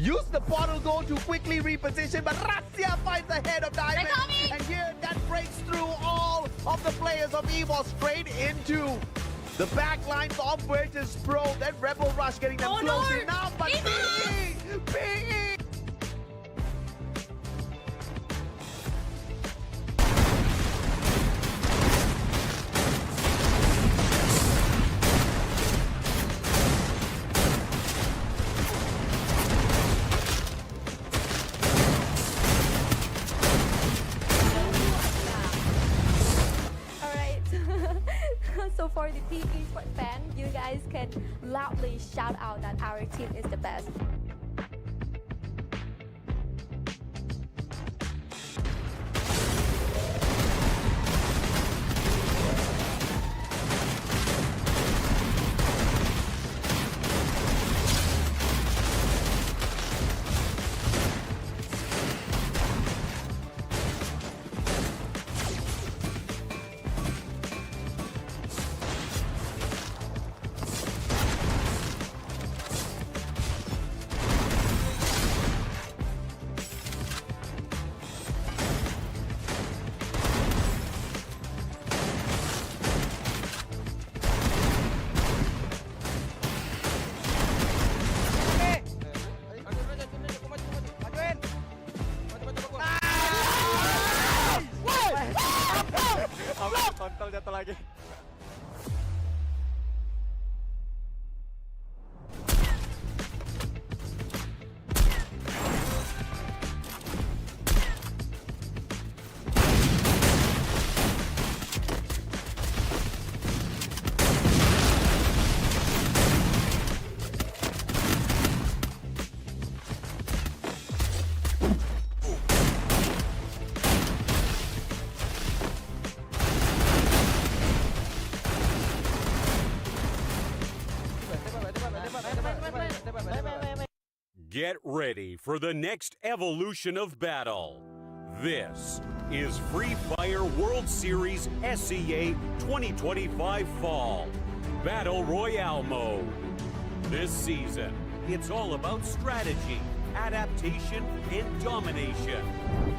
use the portal goal to quickly reposition, but Razia finds the head of Diamond. And here that breaks through all of the players of EVOL straight into the back lines of Virtus Pro. Then Rebel Rush getting them close enough, but PE! So for the PE Sport fan, you guys can loudly shout out that our team is the best. Kontol jatuh lagi. Get ready for the next evolution of battle. This is Free Fire World Series SEA 2025 Fall Battle Royale mode. This season, it's all about strategy, adaptation, and domination.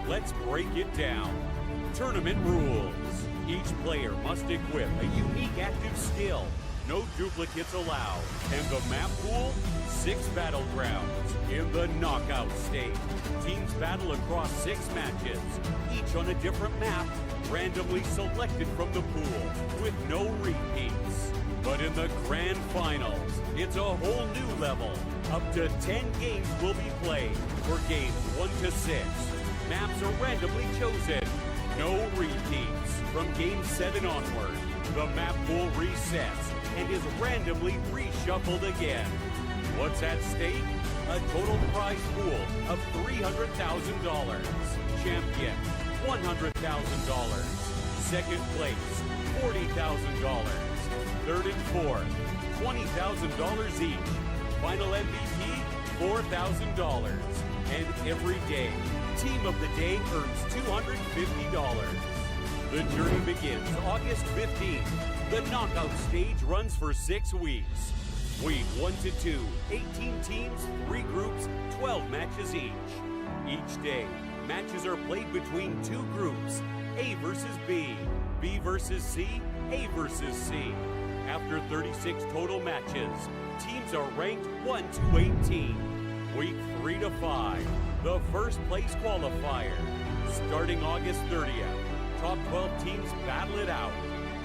Let's break it down. Tournament rules. Each player must equip a unique active skill. No duplicates allowed. And the map pool, 6 battlegrounds in the knockout stage. Teams battle across 6 matches, each on a different map, randomly selected from the pool, with no repeats. But in the grand finals, it's a whole new level. Up to 10 games will be played for games 1 to 6. Maps are randomly chosen. No repeats. From game 7 onward, the map pool resets and is randomly reshuffled again. What's at stake? A total prize pool of $300,000. Champion, $100,000. Second place, $40,000. Third and fourth, $20,000 each. Final MVP, $4,000. And every day, Team of the Day earns $250. The journey begins August 15th. The knockout stage runs for 6 weeks. Week 1 to 2, 18 teams, 3 groups, 12 matches each. Each day, matches are played between 2 groups, A versus B, B versus C, A versus C. After 36 total matches, teams are ranked 1 to 18. Week 3 to 5, the first place qualifier. Starting August 30th, top 12 teams battle it out.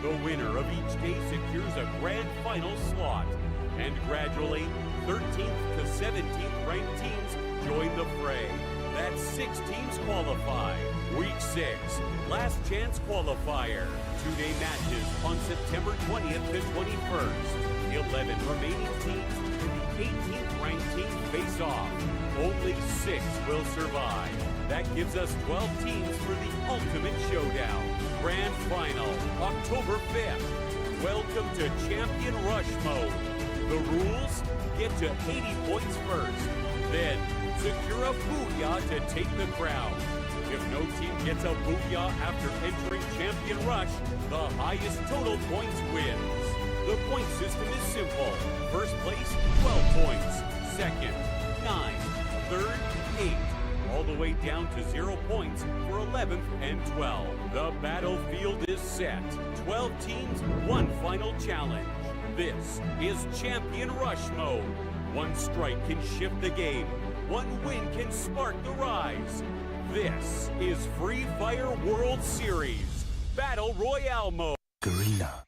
The winner of each day secures a grand final slot. And gradually, 13th to 17th ranked teams join the fray. That's 6 teams qualify. Week 6, last chance qualifier. 2-day matches on September 20th to 21st. 11 remaining teams and the 18th ranked team face off. Only 6 will survive. That gives us 12 teams for the ultimate showdown. Grand final, October 5th. Welcome to Champion Rush mode. The rules? Get to 80 points first. Then, secure a booyah to take the crown. If no team gets a booyah after entering Champion Rush, the highest total points wins. The point system is simple. First place, 12 points. Second, 9. third, 8. All the way down to 0 points for 11th and 12. The battlefield is set. 12 teams, one final challenge. This is Champion Rush mode. One strike can shift the game. One win can spark the rise. This is Free Fire World Series Battle Royale mode. Garena.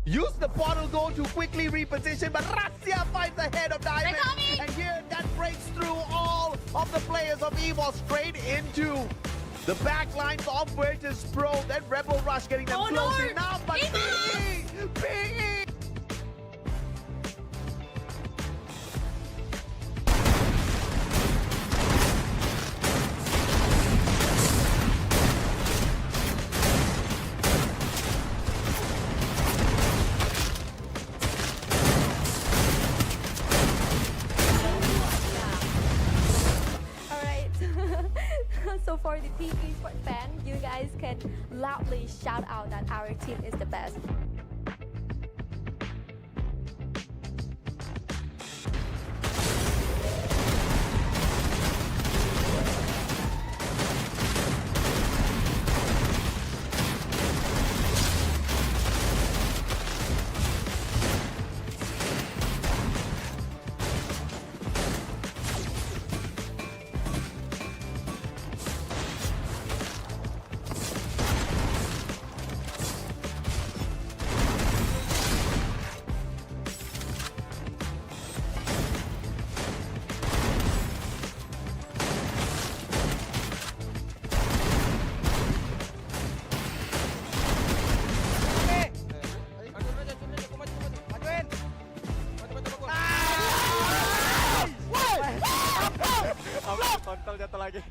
Use the portal goal to quickly reposition, but Russia finds the head of Diamond. And here that breaks through all of the players of Evil straight into the back lines of Virtus Pro. Then Rebel Rush getting them close enough, but PE! So for the PE Sport fan, you guys can loudly shout out that our team is the best. Kontol jatuh lagi.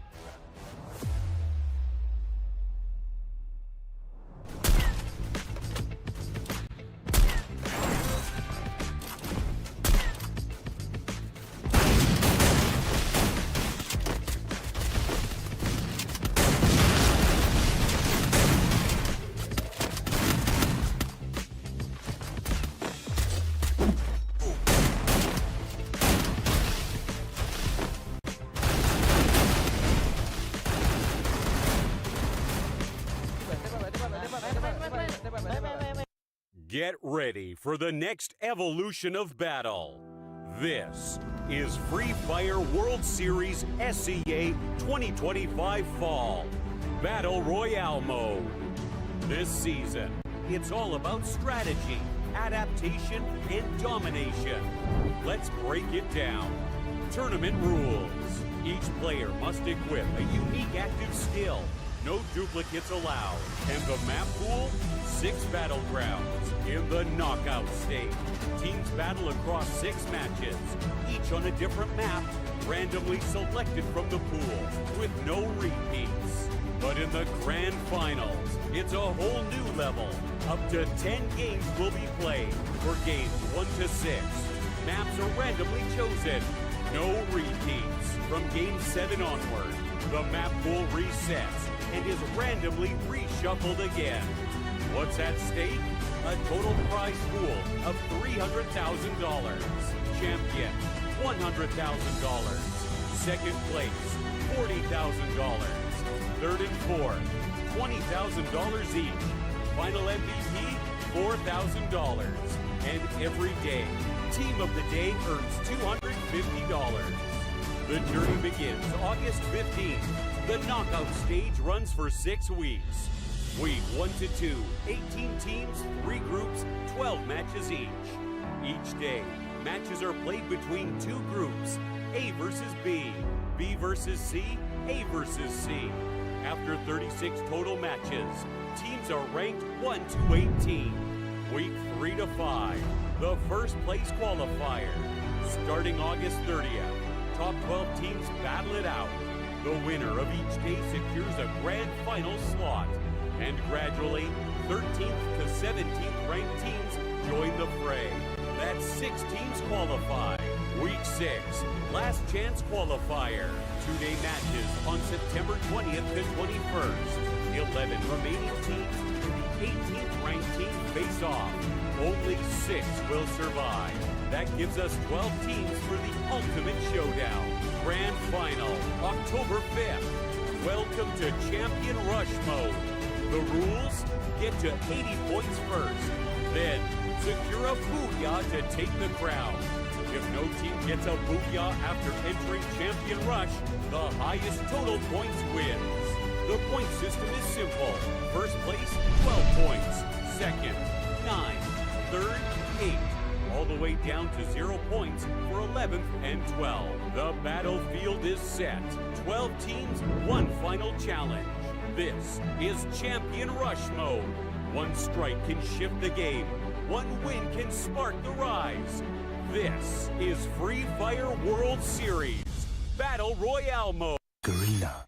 Get ready for the next evolution of battle. This is Free Fire World Series SEA 2025 Fall Battle Royale mode. This season, it's all about strategy, adaptation, and domination. Let's break it down. Tournament rules. Each player must equip a unique active skill. No duplicates allowed. And the map pool, 6 battlegrounds in the knockout stage. Teams battle across 6 matches, each on a different map, randomly selected from the pool, with no repeats. But in the grand finals, it's a whole new level. Up to 10 games will be played for games 1 to 6. Maps are randomly chosen. No repeats. From game 7 onward, the map pool resets and is randomly reshuffled again. What's at stake? A total prize pool of $300,000. Champion, $100,000. Second place, $40,000. Third and fourth, $20,000 each. Final MVP, $4,000. And every day, Team of the Day earns $250. The journey begins August 15th. The knockout stage runs for 6 weeks. Week 1 to 2, 18 teams, 3 groups, 12 matches each. Each day, matches are played between 2 groups, A versus B, B versus C, A versus C. After 36 total matches, teams are ranked 1 to 18. Week 3 to 5, the first place qualifier. Starting August 30th, top 12 teams battle it out. The winner of each day secures a grand final slot. And gradually, 13th to 17th ranked teams join the fray. That's 6 teams qualify. Week 6, last chance qualifier. 2-day matches on September 20th to 21st. 11 remaining teams and the 18th ranked team face off. Only 6 will survive. That gives us 12 teams for the ultimate showdown. Grand final, October 5th. Welcome to Champion Rush mode. The rules? Get to 80 points first. Then, secure a booyah to take the crown. If no team gets a booyah after entering Champion Rush, the highest total points wins. The point system is simple. First place, 12 points. Second, 9. all the way down to 0 points for 11th and 12. The battlefield is set. 12 teams, one final challenge. This is Champion Rush mode. One strike can shift the game. One win can spark the rise. This is Free Fire World Series Battle Royale mode. Garena.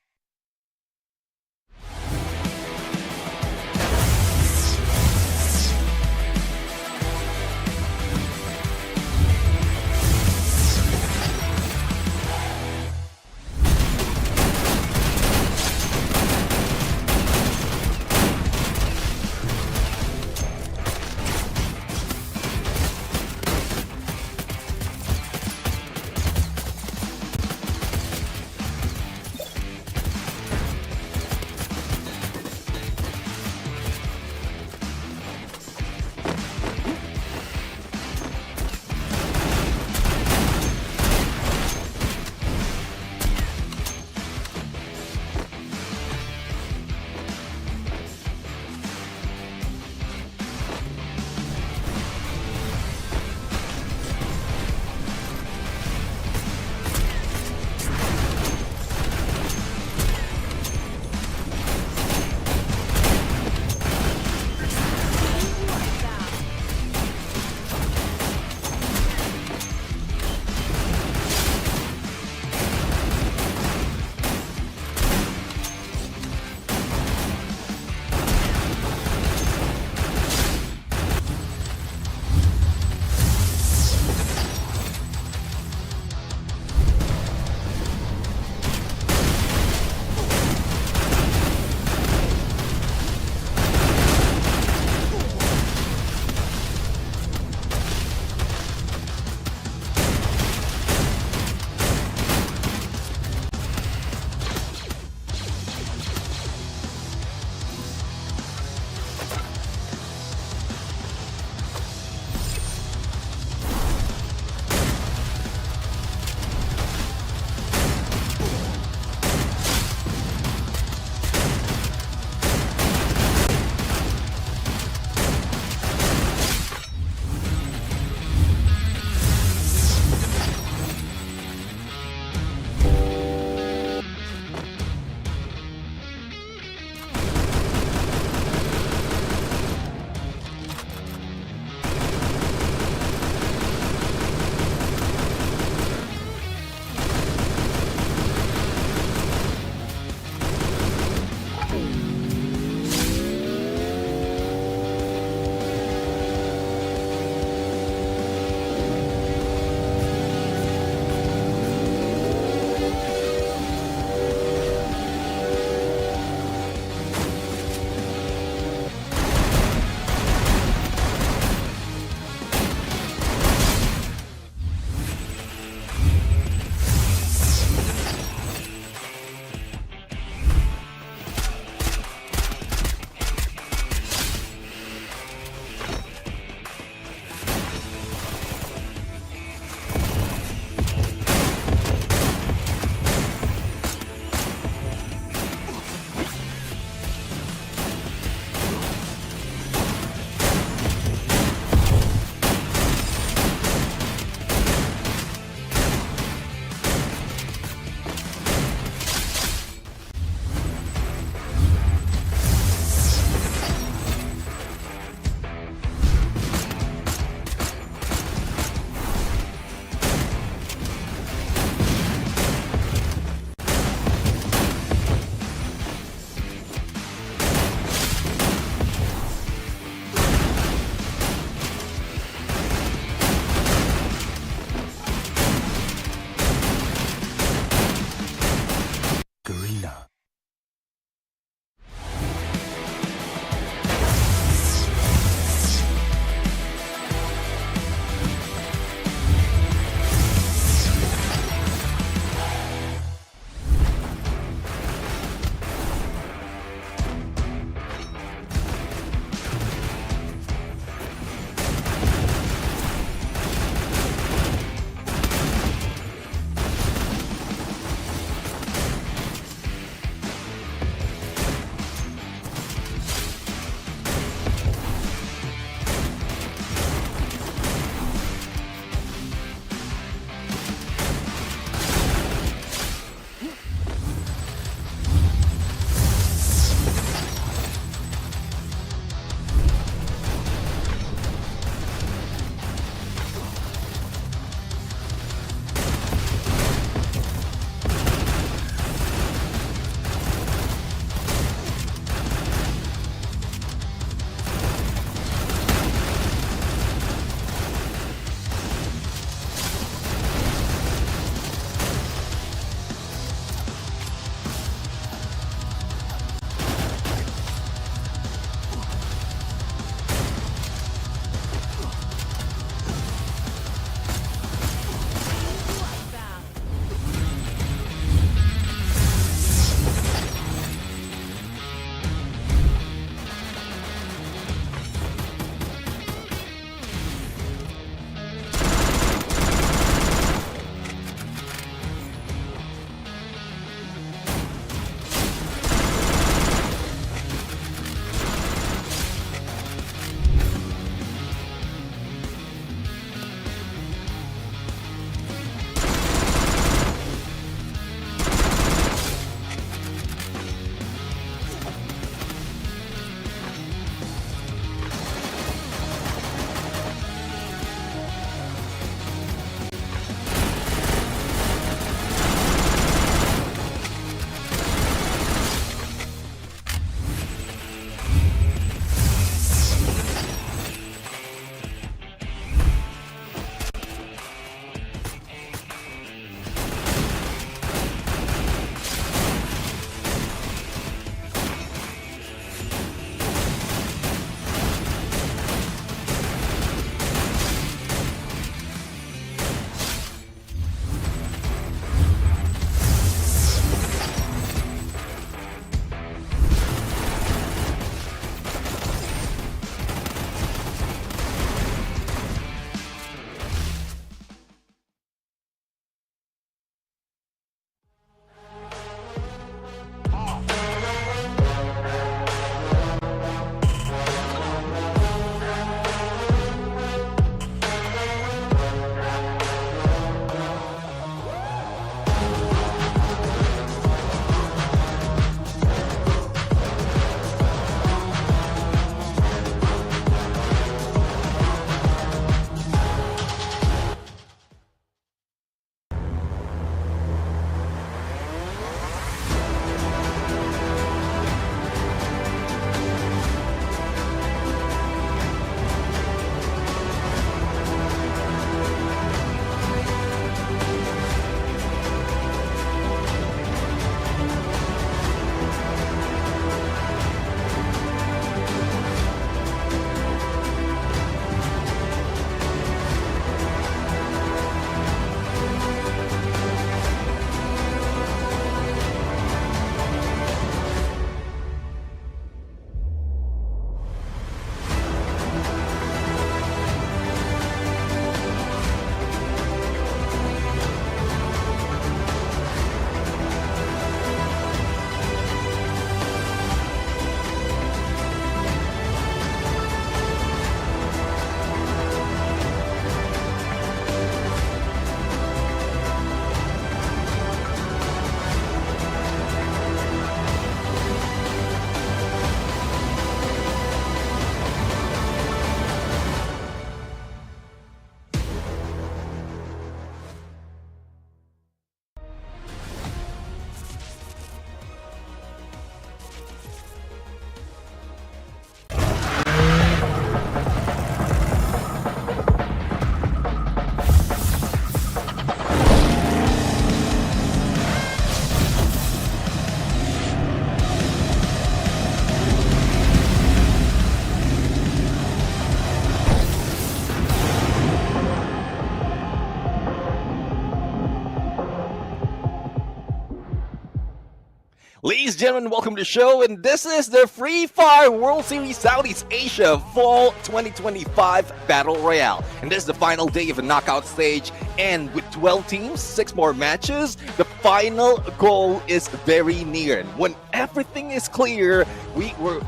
Ladies and gentlemen, welcome to the show, and this is the Free Fire World Series Southeast Asia Fall 2025 Battle Royale. And this is the final day of the knockout stage, and with 12 teams, 6 more matches, the final goal is very near. And when everything is clear, we will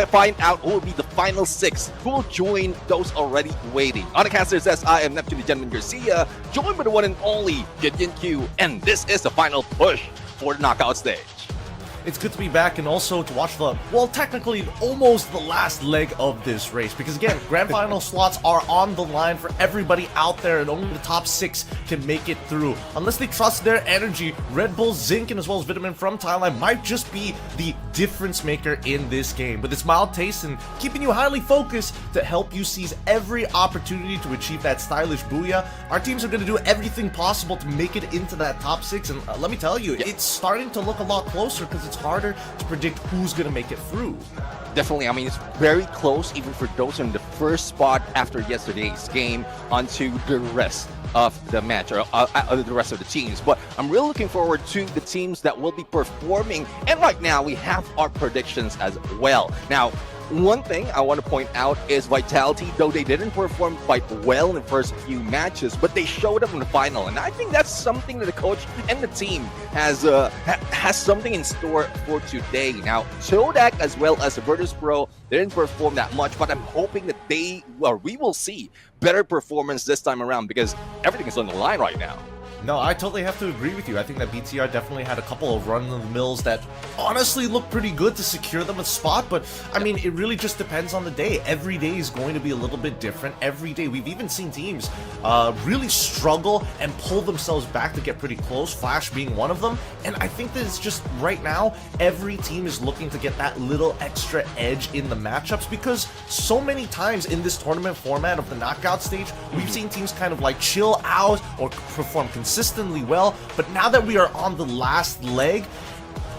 find out who will be the final 6 who will join those already waiting. On the caster says, I am Neptune the Gentleman Garcia, joined by the one and only Yin Q, and this is the final push for the knockout stage. It's good to be back and also to watch the, well, technically almost the last leg of this race, because again, grand final slots are on the line for everybody out there, and only the top 6 can make it through. Unless they trust their energy, Red Bull, Zinc, and as well as Vitamin from Thailand might just be the difference maker in this game. With its mild taste and keeping you highly focused to help you seize every opportunity to achieve that stylish booyah, our teams are going to do everything possible to make it into that top 6, and let me tell you, it's starting to look a lot closer because it's harder to predict who's going to make it through. Definitely, I mean, it's very close even for those in the first spot after yesterday's game onto the rest of the match, or the rest of the teams. But I'm really looking forward to the teams that will be performing, and right now we have our predictions as well. Now, one thing I want to point out is Vitality, though they didn't perform quite well in the first few matches, but they showed up in the final, and I think that's something that the coach and the team has something in store for today. Now, Chodak as well as the Virtus Pro, they didn't perform that much, but I'm hoping that we will see better performance this time around, because everything is on the line right now. No, I totally have to agree with you. I think that BTR definitely had a couple of run-of-the-mills that honestly look pretty good to secure them a spot, but I mean, it really just depends on the day. Every day is going to be a little bit different. Every day, we've even seen teams really struggle and pull themselves back to get pretty close, Flash being one of them, and I think that it's just right now, every team is looking to get that little extra edge in the matchups, because so many times in this tournament format of the knockout stage, we've seen teams kind of like chill out or perform consistently well, but now that we are on the last leg,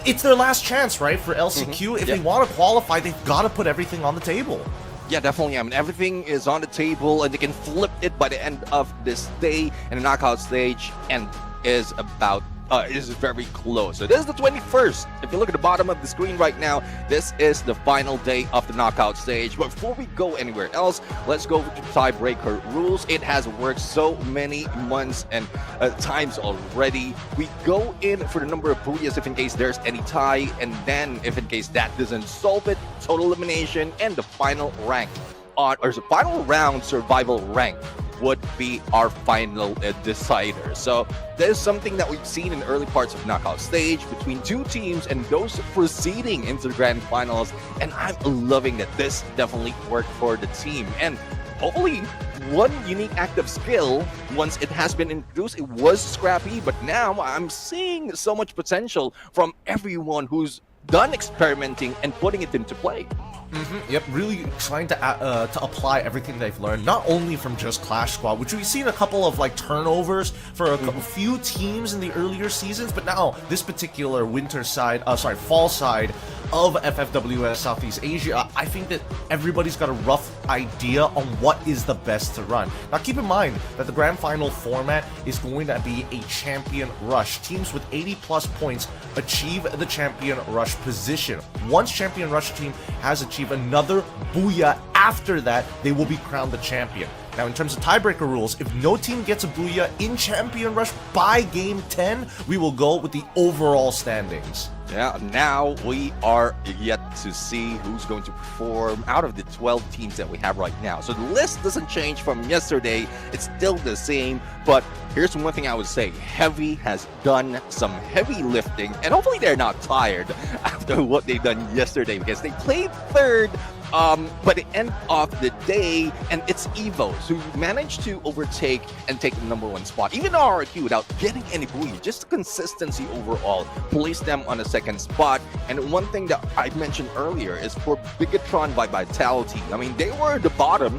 it's their last chance, right, for LCQ. If they want to qualify, they've got to put everything on the table. Yeah, definitely. I mean, everything is on the table, and they can flip it by the end of this day in the knockout stage, and is very close. So this is the 21st. If you look at the bottom of the screen right now, this is the final day of the knockout stage. But before we go anywhere else, let's go to tiebreaker rules. It has worked so many months and times already. We go in for the number of booyahs if in case there's any tie, and then if in case that doesn't solve it, total elimination, and the final rank or the final round survival rank would be our final decider. So there's something that we've seen in the early parts of knockout stage between 2 teams and those proceeding into the grand finals, and I'm loving that this definitely worked for the team. And hopefully one unique active skill, once it has been introduced, it was scrappy, but now I'm seeing so much potential from everyone who's done experimenting and putting it into play. Yep, really trying to apply everything they've learned, not only from just Clash Squad, which we've seen a couple of like turnovers for a few teams in the earlier seasons, but now this particular fall side of FFWS Southeast Asia, I think that everybody's got a rough idea on what is the best to run. Now keep in mind that the grand final format is going to be a champion rush. Teams with 80+ points achieve the champion rush position. Once champion rush team has achieved another booyah after that, they will be crowned the champion. Now, in terms of tiebreaker rules, if no team gets a booyah in Champion Rush by Game 10, we will go with the overall standings. Yeah, now we are yet to see who's going to perform out of the 12 teams that we have right now. So the list doesn't change from yesterday. It's still the same, but here's one thing I would say. Heavy has done some heavy lifting, and hopefully they're not tired after what they've done yesterday, because they played third by the end of the day, and it's Evos who managed to overtake and take the #1 spot, even RRQ, without getting any booyah. Just the consistency overall placed them on the 2nd spot. And one thing that I mentioned earlier is for Bigatron by Vitality. I mean, they were the bottom,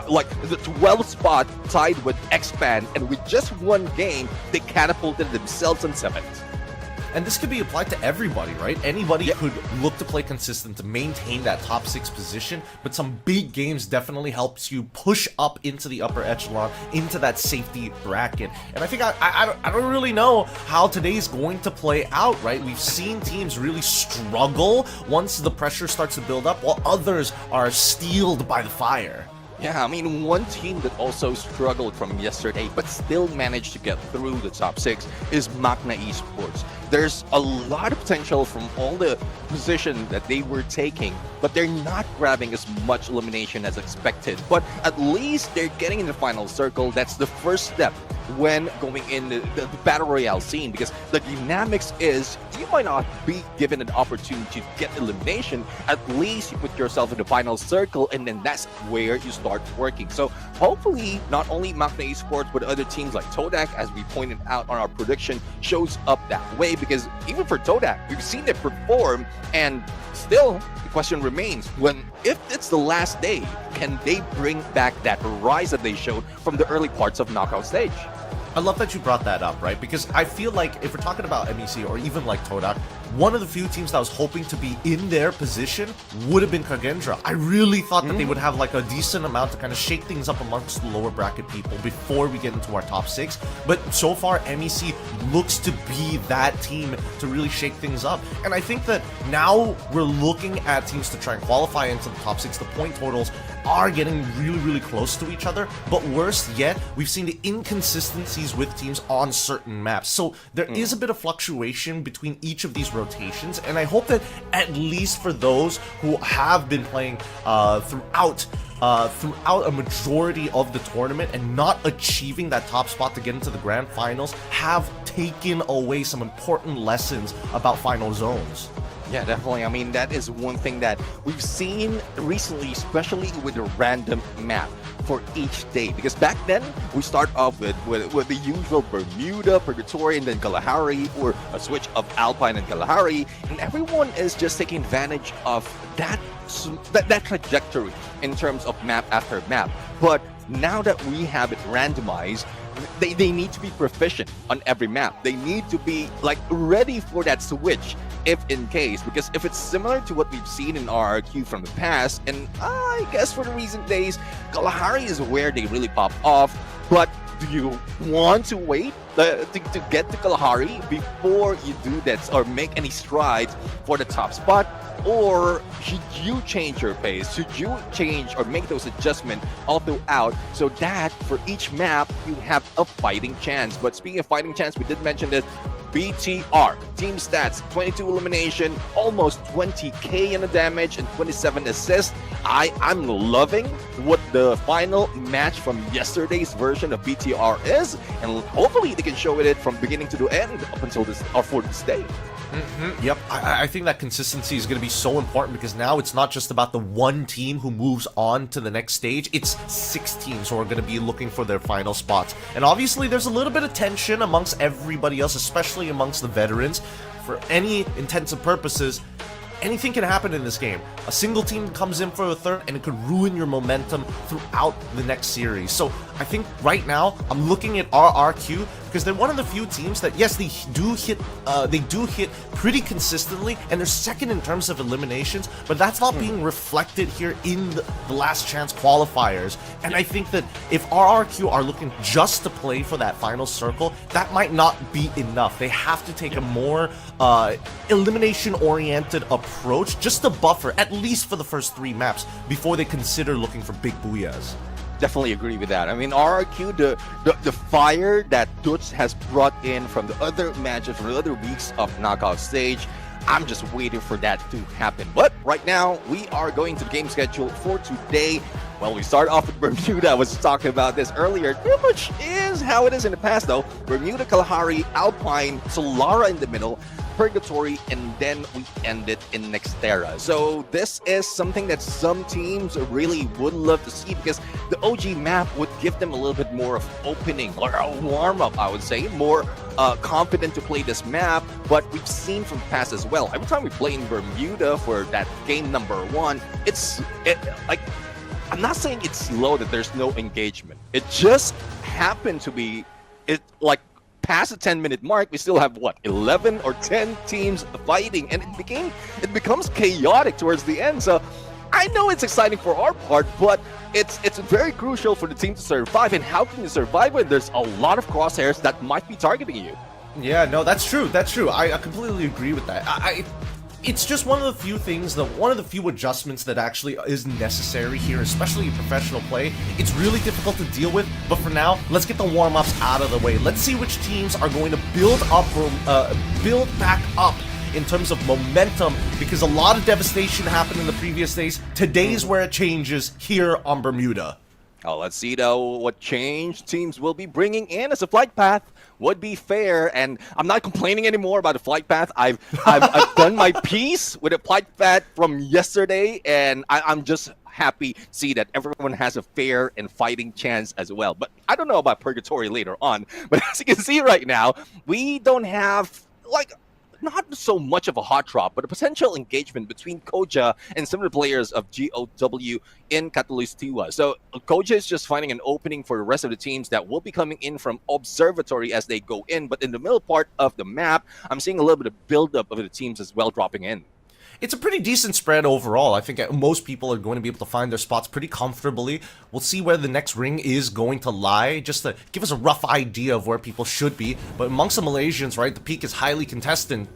like the 12th spot, tied with Expand, and with just one game, they catapulted themselves on 7th. And this could be applied to everybody, right? Anybody could look to play consistent to maintain that top 6 position, but some big games definitely helps you push up into the upper echelon, into that safety bracket. And I think I don't really know how today's going to play out, right? We've seen teams really struggle once the pressure starts to build up, while others are steeled by the fire. Yeah, I mean, one team that also struggled from yesterday but still managed to get through the top 6 is Magna Esports. There's a lot of potential from all the position that they were taking, but they're not grabbing as much elimination as expected. But at least they're getting in the final circle. That's the first step when going in the Battle Royale scene, because the dynamics is you might not be given an opportunity to get elimination. At least you put yourself in the final circle, and then that's where you start working. So hopefully not only Magna Esports but other teams like Todak, as we pointed out on our prediction, shows up that way, because even for Todak, we've seen it perform, and still the question remains, if it's the last day, can they bring back that rise that they showed from the early parts of knockout stage? I love that you brought that up, right? Because I feel like if we're talking about MEC or even like Todak, one of the few teams that I was hoping to be in their position would have been Kagendra. I really thought that they would have like a decent amount to kind of shake things up amongst the lower bracket people before we get into our top 6. But so far, MEC looks to be that team to really shake things up. And I think that now we're looking at teams to try and qualify into the top 6. The point totals are getting really, really close to each other. But worse yet, we've seen the inconsistencies with teams on certain maps. So there is a bit of fluctuation between each of these rotations, and I hope that at least for those who have been playing throughout a majority of the tournament and not achieving that top spot to get into the grand finals, have taken away some important lessons about final zones. Yeah, definitely. I mean, that is one thing that we've seen recently, especially with the random map for each day. Because back then, we start off with the usual Bermuda, Purgatory, and then Kalahari, or a switch of Alpine and Kalahari, and everyone is just taking advantage of that trajectory in terms of map after map. But now that we have it randomized, they need to be proficient on every map. They need to be like ready for that switch if in case, because if it's similar to what we've seen in RRQ from the past, and I guess for the recent days, Kalahari is where they really pop off. But do you want to wait to get to Kalahari before you do that or make any strides for the top spot? Or should you change your pace? Should you change or make those adjustments all throughout so that for each map you have a fighting chance? But speaking of fighting chance, we did mention that BTR team stats: 22 elimination, almost 20k in the damage, and 27 assists. I'm loving what the final match from yesterday's version of BTR is, and hopefully they can show it from beginning to the end up until this or for this day. Yep, I think that consistency is going to be so important, because now it's not just about the one team who moves on to the next stage. It's 6 teams who are going to be looking for their final spots. And obviously there's a little bit of tension amongst everybody else, especially amongst the veterans. For any intents and purposes, anything can happen in this game. A single team comes in for a third and it could ruin your momentum throughout the next series. So I think right now I'm looking at RRQ because they're one of the few teams that, yes, they do hit pretty consistently, and they're second in terms of eliminations, but that's not being reflected here in the last chance qualifiers. And I think that if RRQ are looking just to play for that final circle, that might not be enough. They have to take a more elimination-oriented approach, just to buffer, at least for the first 3 maps, before they consider looking for big booyahs. Definitely agree with that. I mean, RRQ, the fire that Tuts has brought in from the other matches, from the other weeks of knockout stage, I'm just waiting for that to happen. But right now, we are going to the game schedule for today. Well, we start off with Bermuda. I was talking about this earlier. Pretty much is how it is in the past, though. Bermuda, Kalahari, Alpine, Solara in the middle, Purgatory, and then we end it in Nextera. So this is something that some teams really would love to see, because the OG map would give them a little bit more of opening, or a warm-up, I would say, more confident to play this map. But we've seen from past as well, every time we play in Bermuda for that game number 1, like, I'm not saying it's slow, that there's no engagement. It just happened to be like past the 10-minute mark, we still have what, 11 or 10 teams fighting, and it becomes chaotic towards the end. So I know it's exciting for our part, but it's very crucial for the team to survive. And how can you survive when there's a lot of crosshairs that might be targeting you? Yeah, no, that's true. That's true. I completely agree with that. It's just one of the few things, one of the few adjustments that actually is necessary here, especially in professional play. It's really difficult to deal with, but for now, let's get the warm-ups out of the way. Let's see which teams are going to build back up in terms of momentum, because a lot of devastation happened in the previous days. Today's where it changes here on Bermuda. Oh, let's see though what change teams will be bringing in as a flight path would be fair. And I'm not complaining anymore about the flight path. I've done my piece with a flight path from yesterday, and I'm just happy to see that everyone has a fair and fighting chance as well. But I don't know about Purgatory later on. But as you can see right now, we don't have like not so much of a hot drop, but a potential engagement between Koja and some of the players of GOW in Katulistiwa. So Koja is just finding an opening for the rest of the teams that will be coming in from Observatory as they go in. But in the middle part of the map, I'm seeing a little bit of build-up of the teams as well dropping in. It's a pretty decent spread overall. I think most people are going to be able to find their spots pretty comfortably. We'll see where the next ring is going to lie, just to give us a rough idea of where people should be. But amongst the Malaysians, right, the peak is highly contested.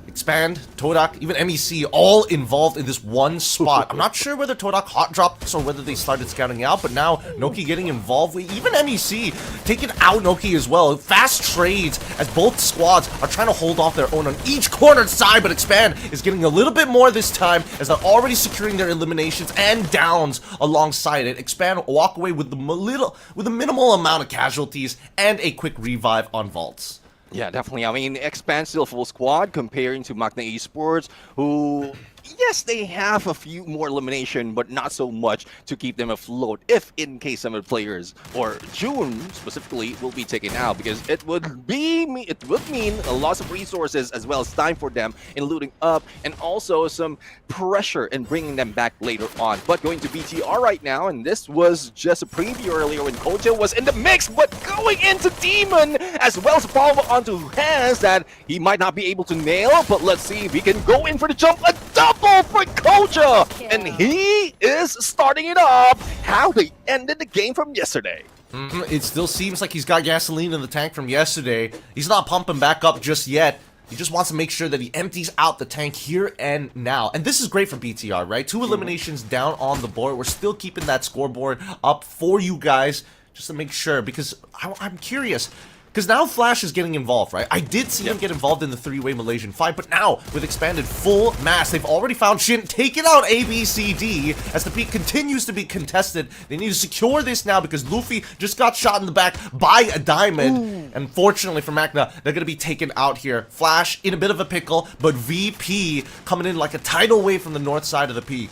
Expand, Todak, even MEC, all involved in this one spot. I'm not sure whether Todak hot dropped or whether they started scouting out, but now Noki getting involved. Even MEC taking out Noki as well. Fast trades as both squads are trying to hold off their own on each cornered side, but Expand is getting a little bit more this time as they're already securing their eliminations and downs alongside it. Expand walk away with a minimal amount of casualties and a quick revive on Vaults. Yeah, definitely. I mean, Expand still full squad comparing to Magna Esports, who, yes, they have a few more elimination, but not so much to keep them afloat if in case some of the players, or June specifically, will be taken out, because it would mean a loss of resources as well as time for them in looting up, and also some pressure in bringing them back later on. But going to BTR right now, and this was just a preview earlier when Koja was in the mix, but going into Demon as well as follow onto Hans that he might not be able to nail, but let's see if he can go in for the jump. A double for Koja, and he is starting it up how they ended the game from yesterday. It still seems like he's got gasoline in the tank from yesterday. He's not pumping back up just yet. He just wants to make sure that he empties out the tank here and now. And this is great for BTR, right? 2 eliminations down on the board. We're still keeping that scoreboard up for you guys just to make sure, because I'm curious. Because now Flash is getting involved, right? I did see him get involved in the 3-way Malaysian fight, but now, with expanded full mass, they've already found Shin, taking out ABCD, as the peak continues to be contested. They need to secure this now, because Luffy just got shot in the back by a diamond. And fortunately for Magna, they're going to be taken out here. Flash in a bit of a pickle, but VP coming in like a tidal wave from the north side of the peak.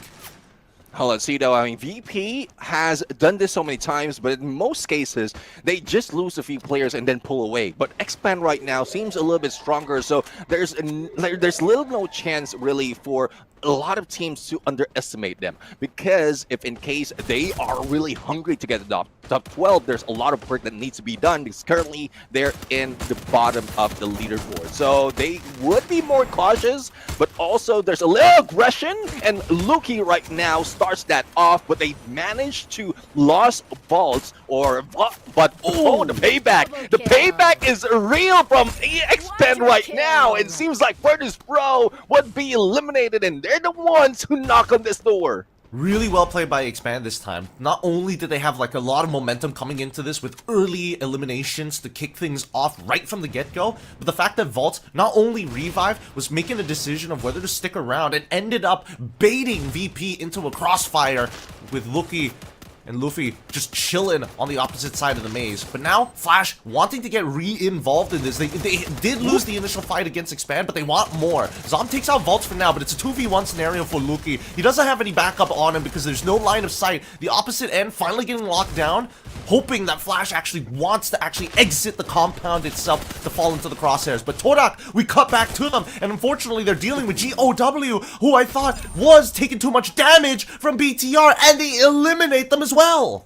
Oh, let's see though. I mean, VP has done this so many times, but in most cases, they just lose a few players and then pull away. But Expand right now seems a little bit stronger, so there's little no chance really for a lot of teams to underestimate them, because if in case they are really hungry to get the top 12, there's a lot of work that needs to be done, because currently they're in the bottom of the leaderboard. So they would be more cautious, but also there's a little aggression, and Luki right now starts that off, but they managed to lose vaults, but the payback! The payback is real from Expand right now. It seems like Virtus Pro would be eliminated, and they're the ones who knock on this door. Really well played by Expand this time. Not only did they have like a lot of momentum coming into this with early eliminations to kick things off right from the get-go, but the fact that Vault not only revived, was making a decision of whether to stick around and ended up baiting VP into a crossfire with Lucky and Luffy just chilling on the opposite side of the maze. But now, Flash wanting to get re-involved in this. They did lose the initial fight against Expand, but they want more. Zom takes out Vaults for now, but it's a 2v1 scenario for Luki. He doesn't have any backup on him because there's no line of sight. The opposite end finally getting locked down, hoping that Flash actually wants to exit the compound itself to fall into the crosshairs. But Todak, we cut back to them, and unfortunately they're dealing with GOW, who I thought was taking too much damage from BTR, and they eliminate them as well.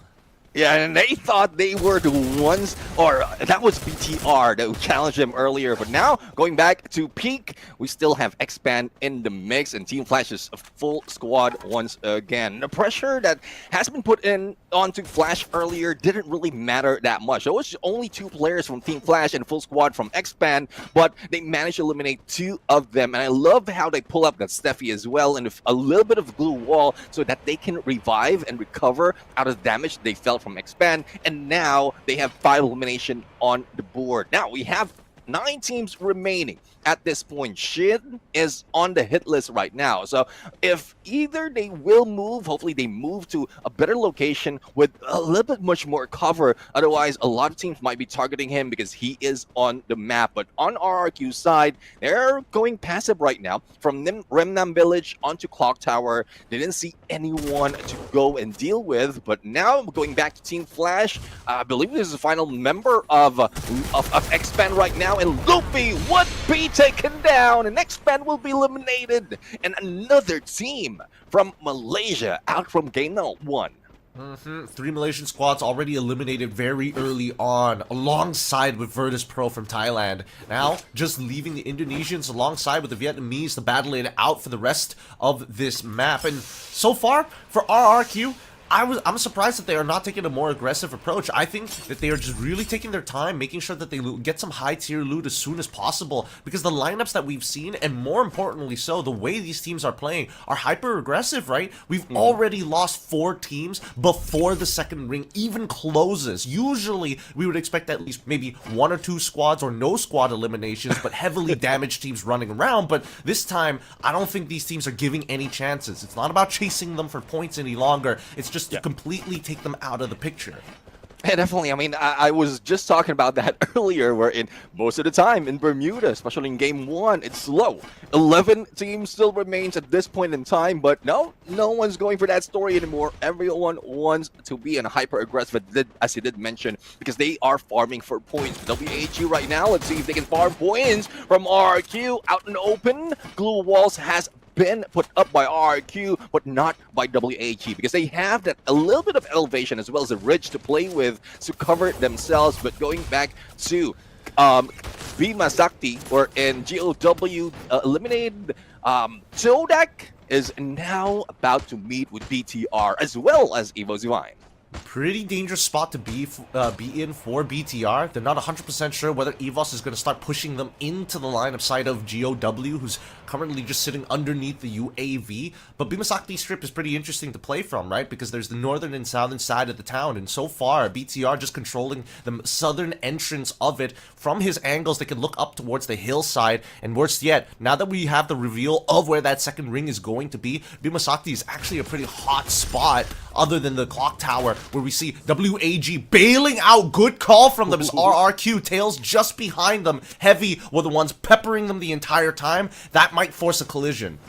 Yeah, and they thought they were the ones, or that was BTR that challenged them earlier. But now, going back to Peak, we still have Expand in the mix, and Team Flash is a full squad once again. The pressure that has been put in onto Flash earlier didn't really matter that much. There was only 2 players from Team Flash and full squad from Expand, but they managed to eliminate 2 of them. And I love how they pull up that Steffi as well, and a little bit of glue wall so that they can revive and recover out of damage they felt from Expand, and now they have 5 elimination on the board. Now we have 9 teams remaining at this point. Shin is on the hit list right now, so if either they will move, hopefully they move to a better location with a little bit much more cover. Otherwise, a lot of teams might be targeting him because he is on the map. But on RRQ's side, they're going passive right now. From Remnam Village onto Clock Tower, they didn't see anyone to go and deal with. But now going back to Team Flash, I believe this is the final member of Expand right now, and Luffy would be taken down, and Expand will be eliminated. And another team from Malaysia out from game number 1. 3 Malaysian squads already eliminated very early on, alongside with Virtus Pro from Thailand. Now, just leaving the Indonesians alongside with the Vietnamese to battle it out for the rest of this map. And so far, for RRQ, I'm surprised that they are not taking a more aggressive approach. I think that they are just really taking their time, making sure that they get some high tier loot as soon as possible, because the lineups that we've seen, and more importantly so, the way these teams are playing, are hyper aggressive, right? We've already lost 4 teams before the second ring even closes. Usually we would expect at least maybe 1 or 2 squads or no squad eliminations, but heavily damaged teams running around. But this time, I don't think these teams are giving any chances. It's not about chasing them for points any longer. It's just to completely take them out of the picture. Yeah, definitely. I mean, I was just talking about that earlier, where in most of the time in Bermuda, especially in game 1, it's slow. 11 teams still remains at this point in time, but no one's going for that story anymore. Everyone wants to be in a hyper-aggressive, as you did mention, because they are farming for points. WAG right now, let's see if they can farm points from RQ out in the open. Glue Walls has been put up by RQ, but not by WAG, because they have that a little bit of elevation as well as a ridge to play with to cover themselves. But going back to Bima Sakti, or in GOW eliminated, Zodak is now about to meet with BTR as well as Evo Divine. Pretty dangerous spot to be in for BTR. They're not 100% sure whether EVOS is going to start pushing them into the line of sight of GOW, who's currently just sitting underneath the UAV. But Bimasakti's strip is pretty interesting to play from, right? Because there's the northern and southern side of the town, and so far BTR just controlling the southern entrance of it. From his angles, they can look up towards the hillside, and worse yet, now that we have the reveal of where that second ring is going to be, Bimasakti is actually a pretty hot spot, other than the clock tower, where we see WAG bailing out. Good call from them as RRQ, Tails just behind them. Heavy were the ones peppering them the entire time. That might force a collision.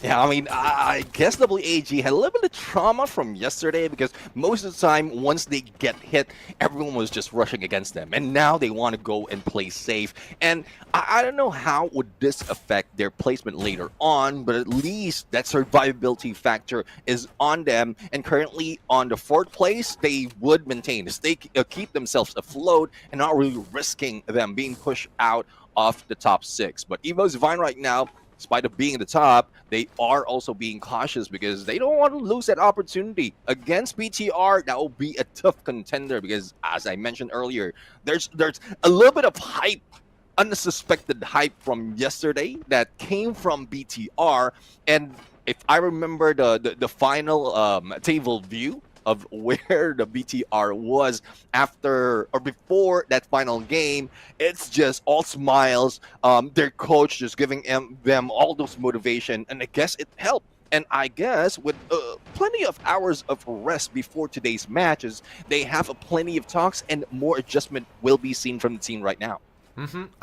Yeah, I mean, I guess WAG had a little bit of trauma from yesterday, because most of the time, once they get hit, everyone was just rushing against them. And now they want to go and play safe. And I don't know how would this affect their placement later on, but at least that survivability factor is on them. And currently on the 4th place, they would maintain as they keep themselves afloat and not really risking them being pushed out of the top 6. But Evo Divine right now, despite of being at the top, they are also being cautious because they don't want to lose that opportunity against BTR. That will be a tough contender because, as I mentioned earlier, there's a little bit of hype, unsuspected hype from yesterday that came from BTR. And if I remember the final table view of where the BTR was after or before that final game, it's just all smiles. Their coach just giving them all those motivation, and I guess it helped. And I guess with plenty of hours of rest before today's matches, they have plenty of talks, and more adjustment will be seen from the team right now.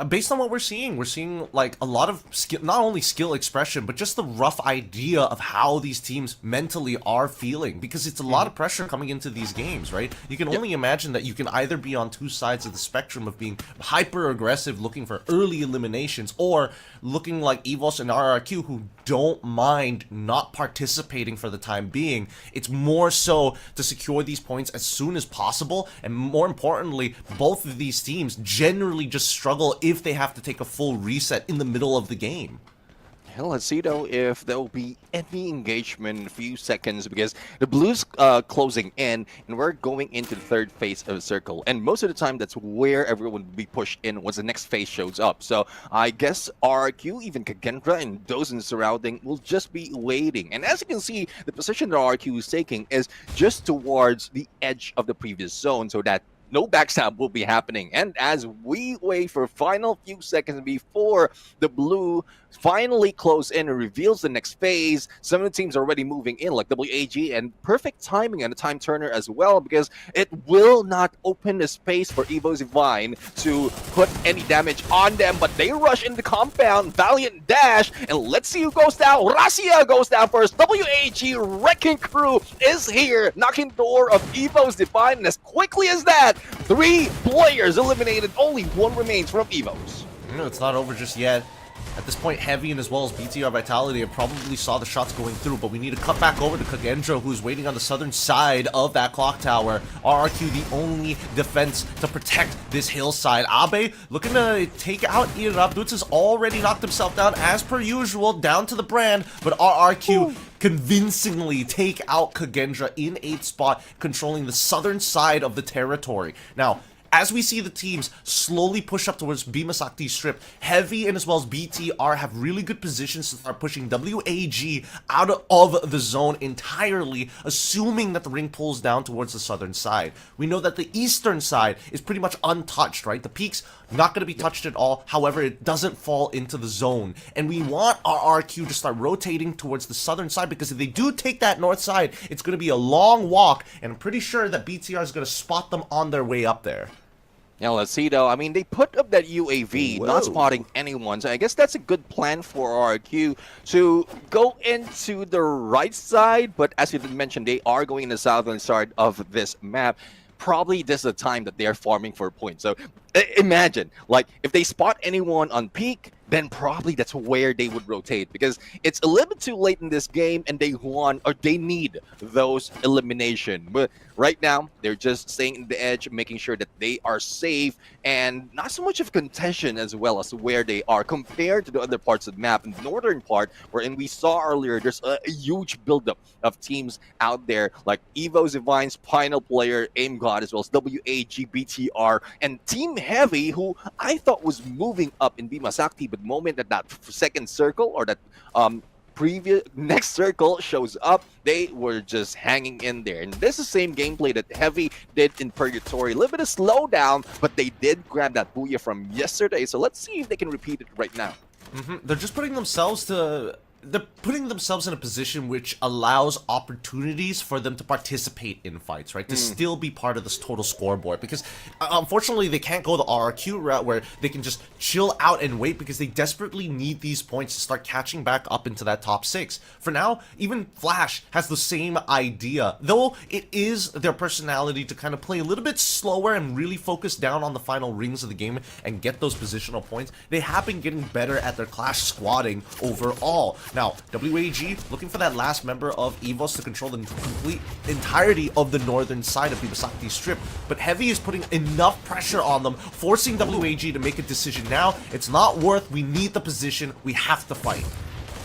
Based on what we're seeing like a lot of skill, not only skill expression, but just the rough idea of how these teams mentally are feeling, because it's a lot of pressure coming into these games, right? You can only imagine that you can either be on 2 sides of the spectrum of being hyper aggressive, looking for early eliminations, or looking like EVOS and RRQ, who don't mind not participating for the time being. It's more so to secure these points as soon as possible, and more importantly, both of these teams generally just struggle if they have to take a full reset in the middle of the game. Hell, let's see though if there will be any engagement in a few seconds, because the Blues closing in and we're going into the third phase of the circle, and most of the time that's where everyone will be pushed in once the next phase shows up. So I guess RQ, even Kagendra and those in the surrounding will just be waiting. And as you can see, the position that RQ is taking is just towards the edge of the previous zone, so that no backstab will be happening. And as we wait for final few seconds before the blue finally close in and reveals the next phase, some of the teams are already moving in, like WAG, and perfect timing and a time turner as well, because it will not open a space for Evo Divine to put any damage on them, but they rush in the compound, Valiant dash, and let's see who goes down. Razia goes down first. WAG Wrecking Crew is here, knocking the door of Evo's Divine, and as quickly as that, 3 players eliminated, only 1 remains from Evo's. No, it's not over just yet. At this point, Heavy and as well as BTR Vitality have probably saw the shots going through, but we need to cut back over to Kagendra, who's waiting on the southern side of that clock tower. RRQ, the only defense to protect this hillside. Abe looking to take out Irab. Dutz has already knocked himself down, as per usual, down to the brand, but RRQ convincingly take out Kagendra in 8th spot, controlling the southern side of the territory. Now, as we see the teams slowly push up towards Bima Sakti Strip, Heavy and as well as BTR have really good positions to start pushing WAG out of the zone entirely, assuming that the ring pulls down towards the southern side. We know that the eastern side is pretty much untouched, right? The peak's not going to be touched at all. However, it doesn't fall into the zone. And we want RRQ to start rotating towards the southern side, because if they do take that north side, it's going to be a long walk, and I'm pretty sure that BTR is going to spot them on their way up there. Now, let's see though. I mean, they put up that UAV, Whoa. not spotting anyone. So I guess that's a good plan for RQ to go into the right side. But as you did mention, they are going in the southern side of this map. Probably this is the time that they're farming for points. So imagine, like, if they spot anyone on peak, then probably that's where they would rotate, because it's a little bit too late in this game and they want, or they need those elimination. But right now, they're just staying in the edge, making sure that they are safe, and not so much of contention as well as where they are compared to the other parts of the map. In the northern part, wherein we saw earlier, there's a huge buildup of teams out there, like Evo Divine's final player, Aim God, as well as WAG, BTR, and Team Heavy, who I thought was moving up in Bima Sakti, but the moment that that second circle, or that previous next circle shows up, they were just hanging in there. And this is the same gameplay that Heavy did in Purgatory. A little bit of slowdown, but they did grab that booyah from yesterday. So let's see if they can repeat it right now. They're just putting themselves to... They're putting themselves in a position which allows opportunities for them to participate in fights, right? To still be part of this total scoreboard. Because unfortunately, they can't go the RRQ route where they can just chill out and wait, because they desperately need these points to start catching back up into that top 6. For now, even Flash has the same idea, though it is their personality to kind of play a little bit slower and really focus down on the final rings of the game and get those positional points. They have been getting better at their clash squatting overall. Now, WAG looking for that last member of EVOS to control the complete entirety of the northern side of Bima Sakti Strip, but Heavy is putting enough pressure on them, forcing WAG to make a decision now. It's not worth, we need the position, we have to fight.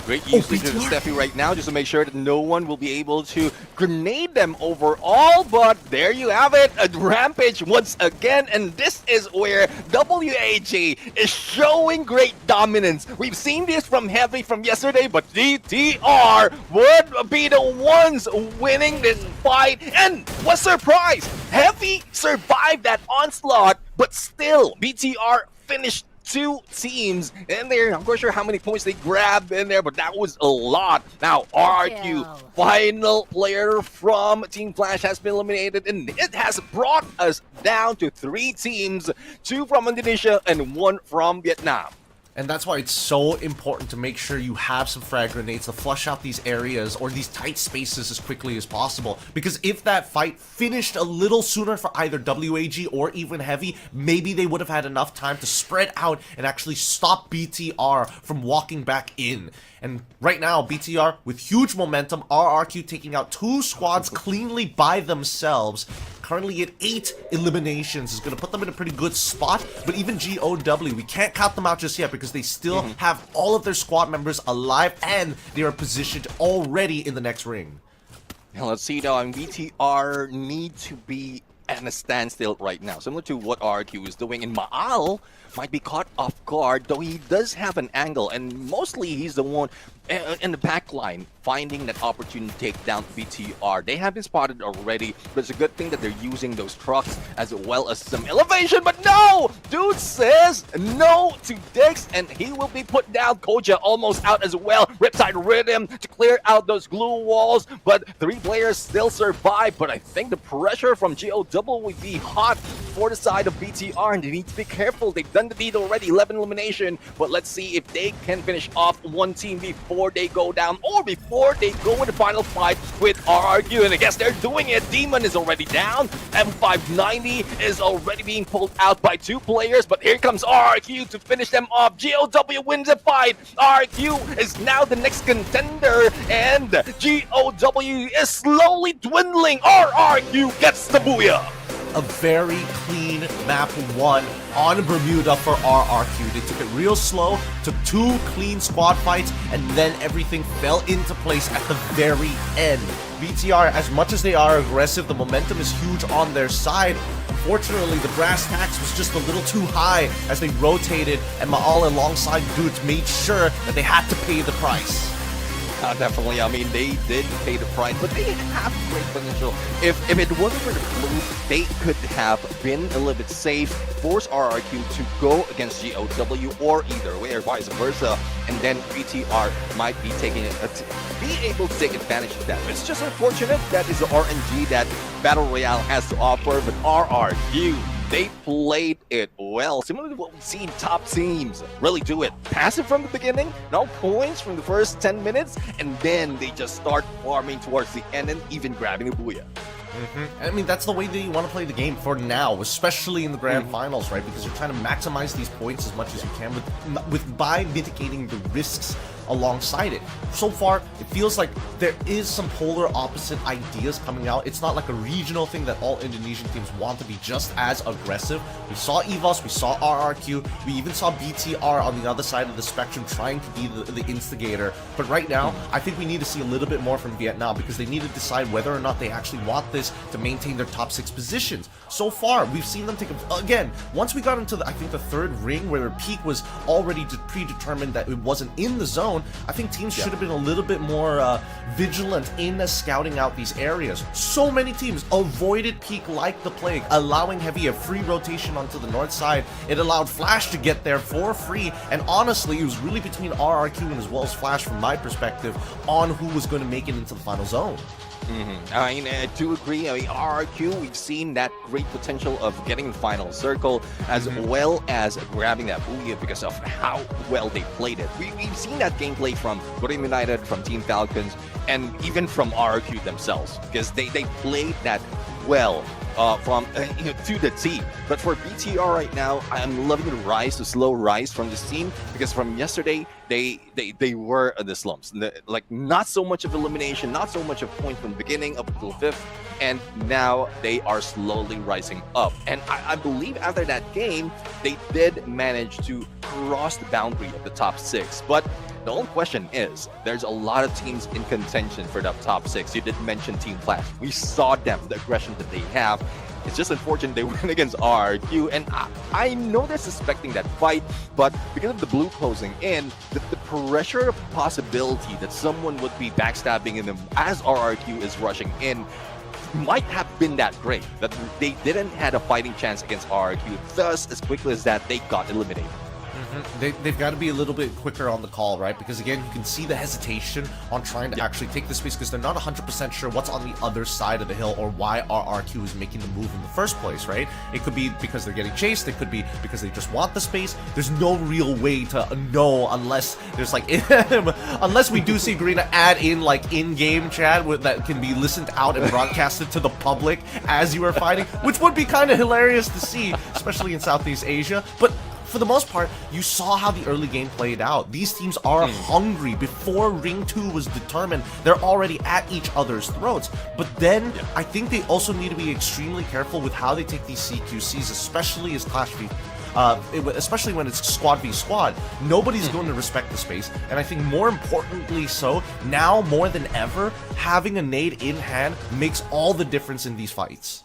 Great usage of Steffi right now, just to make sure that no one will be able to grenade them overall. But there you have it, a rampage once again, and this is where WAG is showing great dominance. We've seen this from Heavy from yesterday, but DTR would be the ones winning this fight. And what surprise, Heavy survived that onslaught, but still BTR finished 2 teams in there. I'm not sure how many points they grabbed in there, but that was a lot. Now, RQ, final player from Team Flash, has been eliminated, and it has brought us down to 3 teams, 2 from Indonesia and 1 from Vietnam. And that's why it's so important to make sure you have some frag grenades to flush out these areas or these tight spaces as quickly as possible. Because if that fight finished a little sooner for either WAG or even Heavy, maybe they would have had enough time to spread out and actually stop BTR from walking back in. And right now, BTR, with huge momentum, RRQ taking out 2 squads cleanly by themselves, currently at 8 eliminations, is going to put them in a pretty good spot. But even GOW, we can't count them out just yet because they still have all of their squad members alive and they are positioned already in the next ring. Now let's see now, and BTR need to be at a standstill right now, similar to what RQ is doing. And Maal might be caught off guard, though he does have an angle, and mostly he's the one in the back line finding that opportunity to take down BTR. They have been spotted already, but it's a good thing that they're using those trucks as well as some elevation. But no! Dude says no to Dix, and he will be put down. Koja almost out as well. Riptide Rhythm to clear out those glue walls, but 3 players still survive. But I think the pressure from GOW will be hot for the side of BTR, and they need to be careful. They've done the deed already, 11 elimination, but let's see if they can finish off one team before they go down, or before they go in the final fight with RRQ. And I guess they're doing it. Demon is already down. M590 is already being pulled out by 2 players, but here comes RRQ to finish them off. GOW wins the fight. RRQ is now the next contender, and GOW is slowly dwindling. RRQ gets the booyah. A very clean map 1 on Bermuda for RRQ. They took it real slow, took 2 clean squad fights, and then everything fell into place at the very end. BTR, as much as they are aggressive, the momentum is huge on their side. Unfortunately, the brass tacks was just a little too high as they rotated, and Maal alongside Goots made sure that they had to pay the price. Definitely, I mean, they did pay the price, but they have great potential. If it wasn't for the blue, they could have been a little bit safe, force RRQ to go against GOW, or either way, or vice versa, and then BTR might be taking it, be able to take advantage of that. It's just unfortunate that is the RNG that Battle Royale has to offer, but RRQ, they played it well, similar to what we've seen top teams really do it. Passive from the beginning, no points from the first 10 minutes, and then they just start farming towards the end and even grabbing a booyah. I mean, that's the way that you want to play the game for now, especially in the grand finals, right? Because you're trying to maximize these points as much as you can by mitigating the risks alongside it. So far, it feels like there is some polar opposite ideas coming out. It's not like a regional thing that all Indonesian teams want to be just as aggressive. We saw EVOS, we saw RRQ, we even saw BTR on the other side of the spectrum trying to be the instigator. But right now, I think we need to see a little bit more from Vietnam because they need to decide whether or not they actually want this to maintain their top 6 positions. So far, we've seen them take again, once we got into I think the 3rd ring where their peak was already predetermined that it wasn't in the zone, I think teams should have been a little bit more vigilant in scouting out these areas. So many teams avoided peak like the plague, allowing Heavy a free rotation onto the north side. It allowed Flash to get there for free, and honestly, it was really between RRQ and as well as Flash, from my perspective, on who was going to make it into the final zone. I mean, I do agree. I mean, RRQ, we've seen that great potential of getting the final circle as well as grabbing that booyah because of how well they played it. We've seen that gameplay from Korean United, from Team Falcons, and even from RRQ themselves because they played that well to the team. But for BTR right now, I'm loving the slow rise from this team because from yesterday, they were in the slumps. Like, not so much of elimination, not so much of point from the beginning up until 5th, and now they are slowly rising up. And I believe after that game, they did manage to cross the boundary of the top 6. But the only question is, there's a lot of teams in contention for the top 6. You did mention Team Flash. We saw them, the aggression that they have. It's just unfortunate they went against RRQ, and I know they're suspecting that fight, but because of the blue closing in, the pressure of possibility that someone would be backstabbing in them as RRQ is rushing in might have been that great, that they didn't have a fighting chance against RRQ. Thus, as quickly as that, they got eliminated. They've got to be a little bit quicker on the call, right? Because again, you can see the hesitation on trying to actually take the space because they're not 100% sure what's on the other side of the hill or why RRQ is making the move in the first place, right? It could be because they're getting chased. It could be because they just want the space. There's no real way to know unless there's like, unless we do see Garena add in like in-game chat that can be listened out and broadcasted to the public as you are fighting, which would be kind of hilarious to see, especially in Southeast Asia. But for the most part, you saw how the early game played out. These teams are hungry. Before Ring 2 was determined, they're already at each other's throats. But then, I think they also need to be extremely careful with how they take these CQCs, especially as especially when it's squad v squad. Nobody's going to respect the space, and I think more importantly so, now more than ever, having a nade in hand makes all the difference in these fights.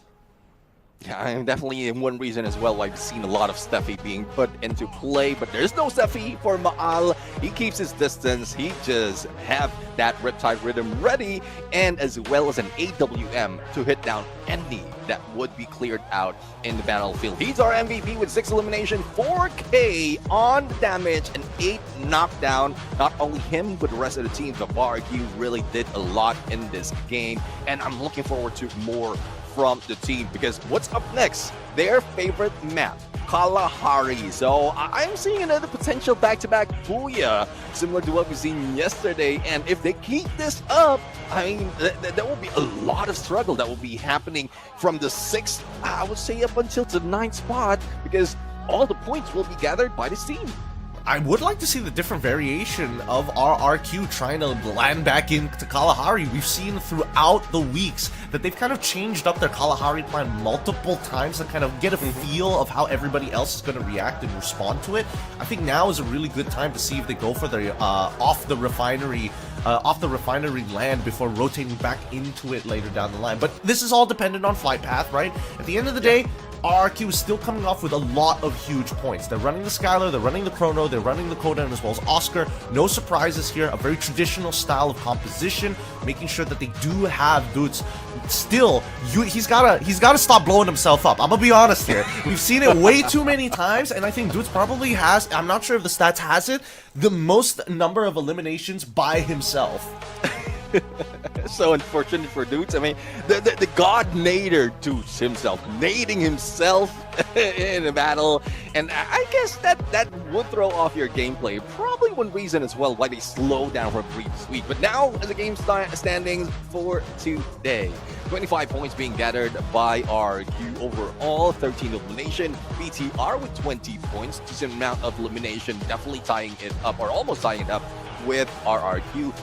Yeah, I'm definitely one reason as well why I've seen a lot of Steffi being put into play, but there's no Steffi for Maal. He keeps his distance. He just have that Riptide Rhythm ready, and as well as an AWM to hit down any that would be cleared out in the battlefield. He's our MVP with 6 elimination, 4K on damage, and 8 knockdown. Not only him, but the rest of the teams of RRQ really did a lot in this game, and I'm looking forward to more from the team, because what's up next? Their favorite map, Kalahari. So I'm seeing another potential back-to-back Booyah, similar to what we've seen yesterday. And if they keep this up, I mean, there will be a lot of struggle that will be happening from the 6th, I would say, up until the 9th spot, because all the points will be gathered by this team. I would like to see the different variation of RRQ trying to land back into Kalahari. We've seen throughout the weeks that they've kind of changed up their Kalahari plan multiple times to kind of get a feel of how everybody else is going to react and respond to it. I think now is a really good time to see if they go for the off the refinery land before rotating back into it later down the line. But this is all dependent on flight path, right? At the end of the day, RRQ is still coming off with a lot of huge points. They're running the Skylar, they're running the Chrono, they're running the Kodan as well as Oscar. No surprises here. A very traditional style of composition, making sure that they do have dudes. Still, he's gotta stop blowing himself up. I'm gonna be honest here. We've seen it way too many times, and I think Dudes probably has, I'm not sure if the stats has it, the most number of eliminations by himself. So unfortunate for Dudes. I mean, the god nader Dudes himself, nading himself in a battle, and I guess that would throw off your gameplay. Probably one reason as well why they slow down for a brief week. But now, as the game standings for today, 25 points being gathered by RRQ overall, 13 elimination. BTR with 20 points, decent amount of elimination, definitely tying it up, or almost tying it up with RRQ.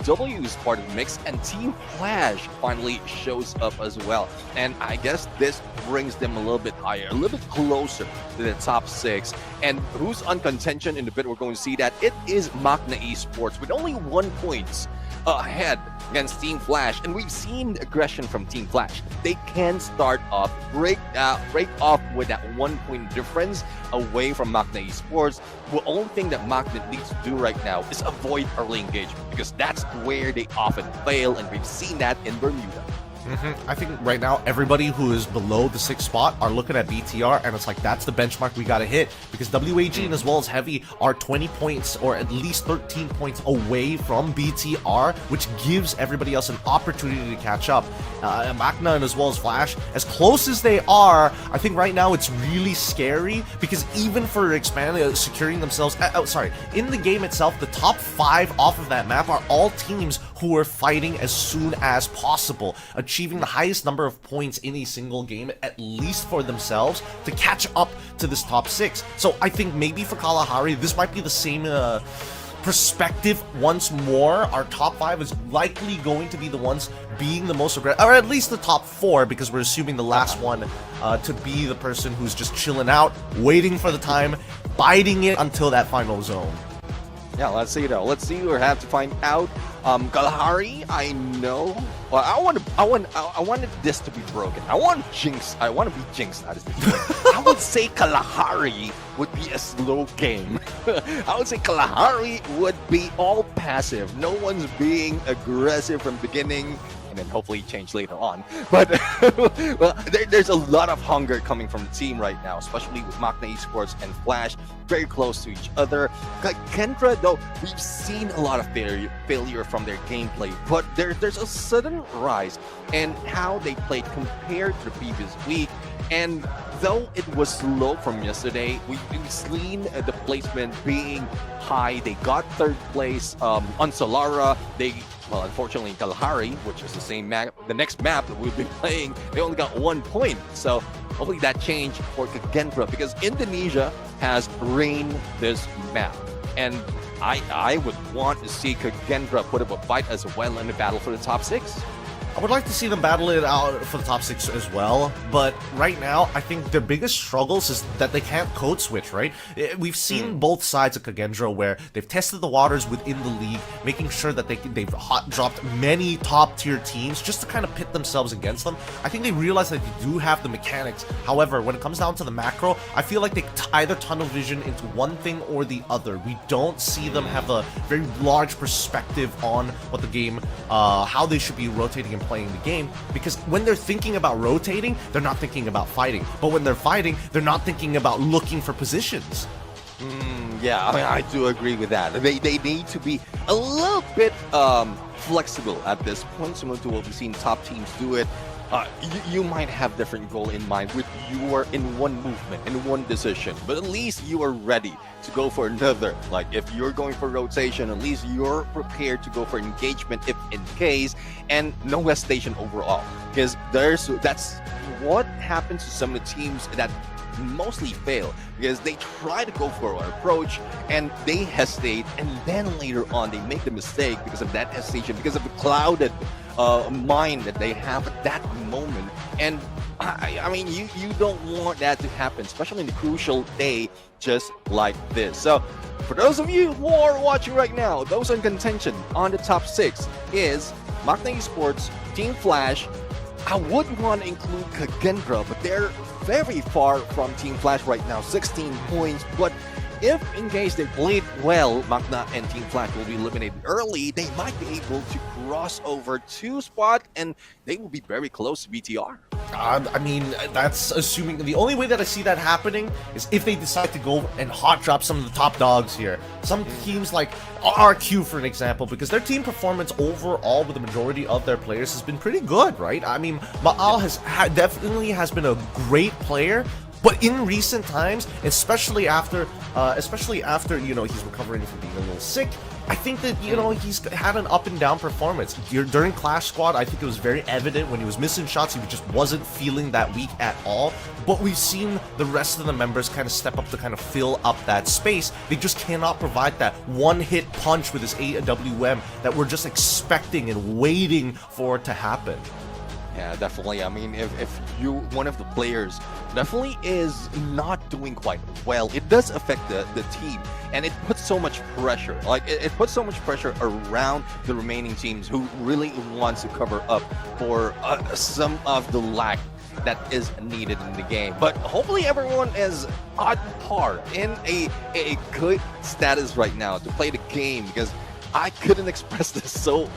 GOW is part of the mix, and Team Flash finally shows up as well. And I guess this brings them a little bit higher, a little bit closer to the top 6. And who's on contention in a bit, we're going to see that. It is Magna Esports with only 1 point ahead against Team Flash, and we've seen aggression from Team Flash. They can start off, break off with that 1 point difference away from Magna Esports. The only thing that Magna needs to do right now is avoid early engagement, because that's where they often fail, and we've seen that in Bermuda. I think right now everybody who is below the 6th spot are looking at BTR, and it's like that's the benchmark we gotta hit, because WAG and as well as Heavy are 20 points or at least 13 points away from BTR, which gives everybody else an opportunity to catch up. Magna and as well as Flash, as close as they are, I think right now it's really scary, because even for expanding, securing themselves, in the game itself, the top 5 off of that map are all teams who are fighting as soon as possible, achieving the highest number of points in a single game, at least for themselves, to catch up to this top 6. So I think maybe for Kalahari, this might be the same perspective once more. Our top 5 is likely going to be the ones being the most aggressive, or at least the top 4, because we're assuming the last one to be the person who's just chilling out, waiting for the time, biding it until that final zone. Yeah, let's see though. Let's see. We have to find out. Kalahari, I know. Well, I wanted this to be broken. I want to be jinxed out of this. I would say Kalahari would be a slow game. I would say Kalahari would be all passive. No one's being aggressive from beginning. and then hopefully change later on. But well, there's a lot of hunger coming from the team right now, especially with Magna Esports and Flash very close to each other. Like Kendra, though, we've seen a lot of failure from their gameplay, but there's a sudden rise in how they played compared to the previous week. And though it was slow from yesterday, we've seen the placement being high. They got third place on Solara. Well, unfortunately, Kalahari, which is the same map, the next map that we've been playing, they only got 1 point. So hopefully that changed for Kagendra, because Indonesia has reigned this map. And I would want to see Kagendra put up a fight as well in the battle for the top 6. I would like to see them battle it out for the top 6 as well, but right now, I think their biggest struggles is that they can't code switch, right? We've seen both sides of Kagendra where they've tested the waters within the league, making sure that they've hot dropped many top-tier teams just to kind of pit themselves against them. I think they realize that they do have the mechanics. However, when it comes down to the macro, I feel like they either tunnel vision into one thing or the other. We don't see them have a very large perspective on what the game, how they should be rotating and playing the game, because when they're thinking about rotating, they're not thinking about fighting, but when they're fighting, they're not thinking about looking for positions. Yeah, I mean, I do agree with that. They need to be a little bit flexible at this point, similar to what we've seen top teams do it. You might have different goal in mind with you are in one movement, in one decision, but at least you are ready to go for another. Like if you're going for rotation, at least you're prepared to go for engagement if in case, and no hesitation overall. Because that's what happens to some of the teams that mostly fail, because they try to go for an approach and they hesitate, and then later on they make the mistake because of that hesitation, because of the clouded mind that they have at that moment. And I mean, you don't want that to happen, especially in the crucial day just like this. So for those of you who are watching right now, those in contention on the top 6 is Magna Esports, Team Flash. I would want to include Kagendra, but they're very far from Team Flash right now, 16 points. But if in case they played well, Magna and Team Flash will be eliminated early, they might be able to cross over 2 spot, and they will be very close to BTR. I mean, that's assuming. The only way that I see that happening is if they decide to go and hot drop some of the top dogs here. Some teams like RRQ, for an example, because their team performance overall with the majority of their players has been pretty good, right? I mean, Maal definitely has been a great player. But in recent times, especially after you know, he's recovering from being a little sick, I think that, you know, he's had an up and down performance. During Clash Squad, I think it was very evident when he was missing shots, he just wasn't feeling that weak at all. But we've seen the rest of the members kind of step up to kind of fill up that space. They just cannot provide that one-hit punch with his AWM that we're just expecting and waiting for it to happen. Yeah, definitely. I mean, if one of the players definitely is not doing quite well, it does affect the team, and it puts so much pressure. Like it puts so much pressure around the remaining teams who really wants to cover up for some of the lack that is needed in the game. But hopefully everyone is on par, in a good status right now to play the game, because I couldn't express this so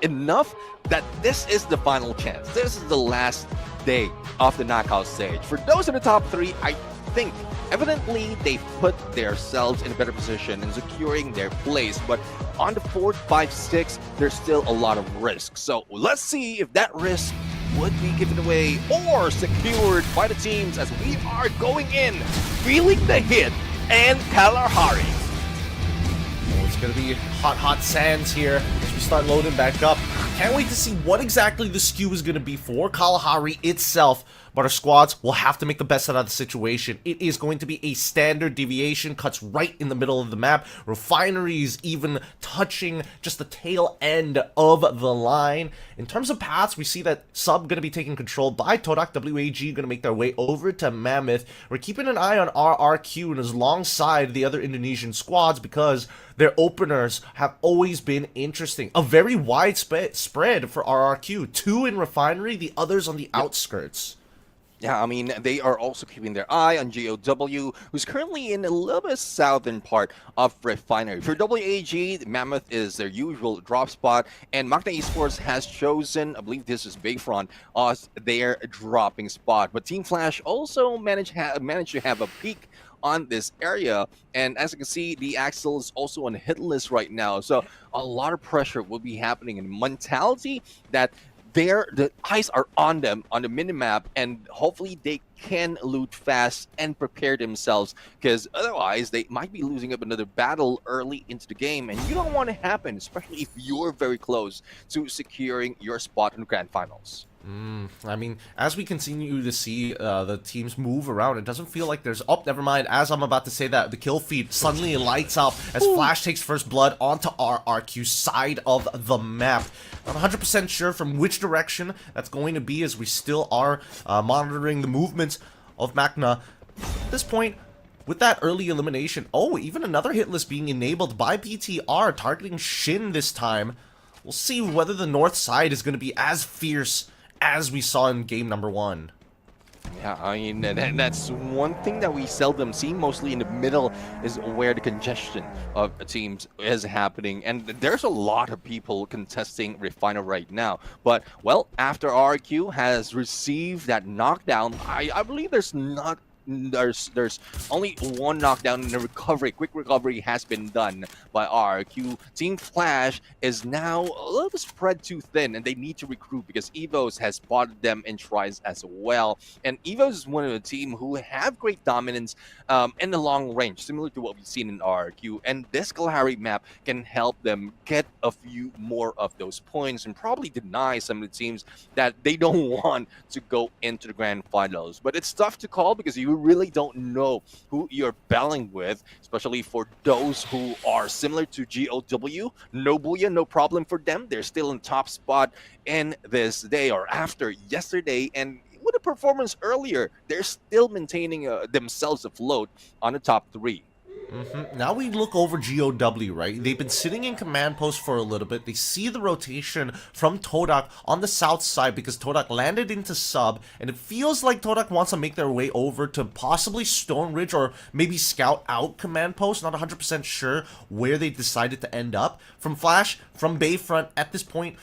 enough that this is the final chance. This is the last day of the knockout stage. For those in the top 3, I think evidently they put themselves in a better position in securing their place. But on the 4, 5, 6, there's still a lot of risk. So let's see if that risk would be given away or secured by the teams, as we are going in, feeling the hit, and Kalahari. It's gonna be hot sands here as we start loading back up. Can't wait to see what exactly the skew is gonna be for Kalahari itself. But our squads will have to make the best out of the situation. It is going to be a standard deviation, cuts right in the middle of the map. Refineries even touching just the tail end of the line. In terms of paths, we see that Sub going to be taking control by Todak. WAG going to make their way over to Mammoth. We're keeping an eye on RRQ and alongside the other Indonesian squads, because their openers have always been interesting. A very wide spread for RRQ. 2 in Refinery, the others on the outskirts. Yeah, I mean, they are also keeping their eye on GOW, who's currently in a little bit southern part of Refinery. For WAG, Mammoth is their usual drop spot, and Magna Esports has chosen, I believe this is Bayfront, as their dropping spot. But Team Flash also managed to have a peek on this area, and as you can see, the Axel is also on hit list right now, so a lot of pressure will be happening in mentality that the eyes are on them on the minimap, and hopefully they can loot fast and prepare themselves, because otherwise they might be losing up another battle early into the game, and you don't want to happen, especially if you're very close to securing your spot in the grand finals. I mean, as we continue to see the teams move around, it doesn't feel like there's... Oh, never mind. As I'm about to say that, the kill feed suddenly lights up as Flash takes first blood onto RRQ side of the map. Not 100% sure from which direction that's going to be, as we still are monitoring the movements of Magna. At this point, with that early elimination... Oh, even another hit list being enabled by BTR, targeting Shin this time. We'll see whether the north side is going to be as fierce as we saw in game number 1. Yeah, I mean, that's one thing that we seldom see. Mostly in the middle is where the congestion of teams is happening. And there's a lot of people contesting Refiner right now. But, well, after RQ has received that knockdown, I believe there's only one knockdown in the recovery. Quick recovery has been done by RQ. Team Flash is now a little bit spread too thin, and they need to recruit because Evos has spotted them in tries as well. And Evos is one of the team who have great dominance in the long range, similar to what we've seen in RQ. And this Kalahari map can help them get a few more of those points and probably deny some of the teams that they don't want to go into the grand finals. But it's tough to call because you really don't know who you're battling with, especially for those who are similar to GOW. Nobuya, no problem for them. They're still in top spot in this day or after yesterday, and with a performance earlier, they're still maintaining themselves afloat on the top 3. Now we look over GOW, right? They've been sitting in command post for a little bit. They see the rotation from Todak on the south side because Todak landed into sub, and it feels like Todak wants to make their way over to possibly Stone Ridge or maybe scout out command post. Not 100% sure where they decided to end up. From Flash, from Bayfront, at this point,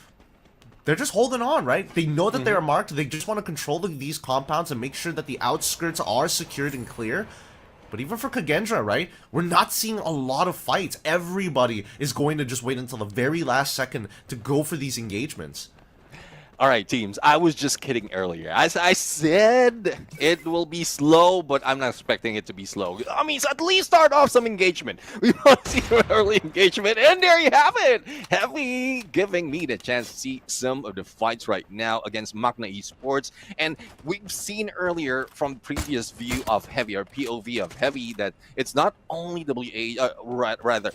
they're just holding on, right? They know that they're marked. They just want to control these compounds and make sure that the outskirts are secured and clear. But even for Kagendra, right, we're not seeing a lot of fights. Everybody is going to just wait until the very last second to go for these engagements. All right, teams, I was just kidding earlier. As I said, it will be slow, but I'm not expecting it to be slow. I mean, at least start off some engagement. We want to see an early engagement, and there you have it. Heavy giving me the chance to see some of the fights right now against Magna Esports. And we've seen earlier from the previous view of Heavy, or POV of Heavy, that it's not only rather,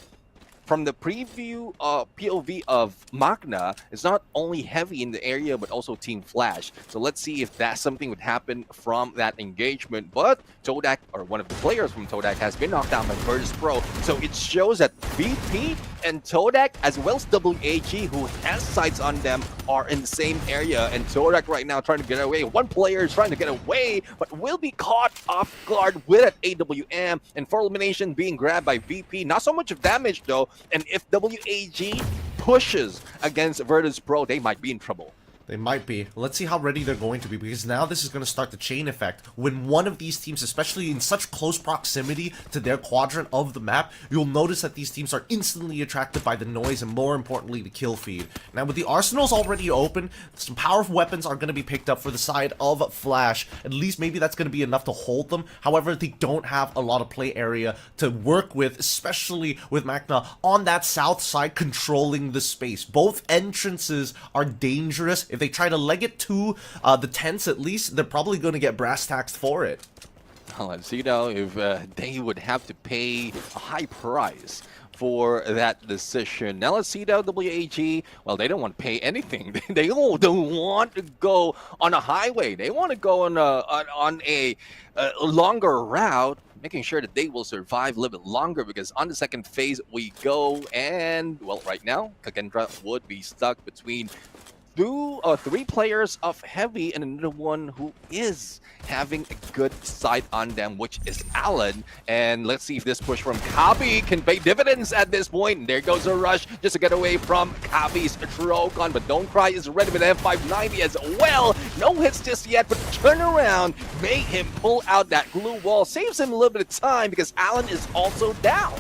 from the preview POV of Magna, it's not only Heavy in the area, but also Team Flash. So let's see if that something would happen from that engagement. But Todak, or one of the players from Todak, has been knocked down by Virtus Pro. So it shows that VP and Todak, as well as WAG, who has sights on them, are in the same area. And Todak right now trying to get away. One player is trying to get away, but will be caught off guard with an AWM. And for elimination being grabbed by VP. Not so much of damage though. And if WAG pushes against Virtus Pro, they might be in trouble. They might be. Let's see how ready they're going to be, because now this is going to start the chain effect. When one of these teams, especially in such close proximity to their quadrant of the map, you'll notice that these teams are instantly attracted by the noise and, more importantly, the kill feed. Now, with the arsenals already open, some powerful weapons are going to be picked up for the side of Flash. At least maybe that's going to be enough to hold them. However, they don't have a lot of play area to work with, especially with Magna on that south side controlling the space. Both entrances are dangerous. If they try to leg it to the tents, at least, they're probably going to get brass taxed for it. Well, let's see now if they would have to pay a high price for that decision. Now let's see now, WAG, well, they don't want to pay anything. They all don't want to go on a highway. They want to go on a longer route, making sure that they will survive a little bit longer, because on the second phase we go, and, well, right now, Kagendra would be stuck between three players of Heavy and another one who is having a good sight on them, which is Alan. And let's see if this push from Kabi can pay dividends at this point. There goes a rush just to get away from Kabi's Trogon, but Don't Cry is ready with M590 as well. No hits just yet, but turnaround made him pull out that glue wall. Saves him a little bit of time because Alan is also down.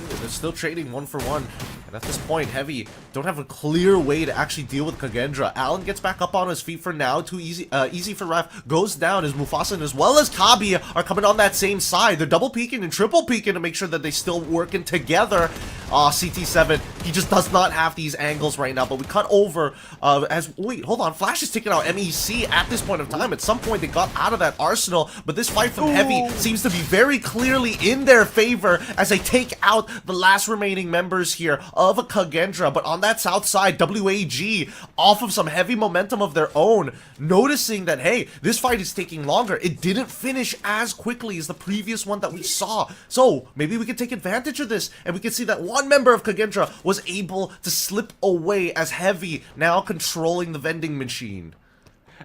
They're still trading 1 for 1. And at this point, Heavy don't have a clear way to actually deal with Kagendra. Alan gets back up on his feet for now. Too easy for Raf. Goes down as Mufasa as well as Kabi are coming on that same side. They're double peeking and triple peeking to make sure that they still working together. CT7, he just does not have these angles right now. But we cut over wait, hold on. Flash is taking out MEC at this point of time. At some point, they got out of that arsenal. But this fight from Heavy seems to be very clearly in their favor as they take out the last remaining members here of a Kagendra. But on that south side, WAG, off of some heavy momentum of their own, noticing that, hey, this fight is taking longer. It didn't finish as quickly as the previous one that we saw. So maybe we can take advantage of this, and we can see that one member of Kagendra was able to slip away as Heavy now controlling the vending machine.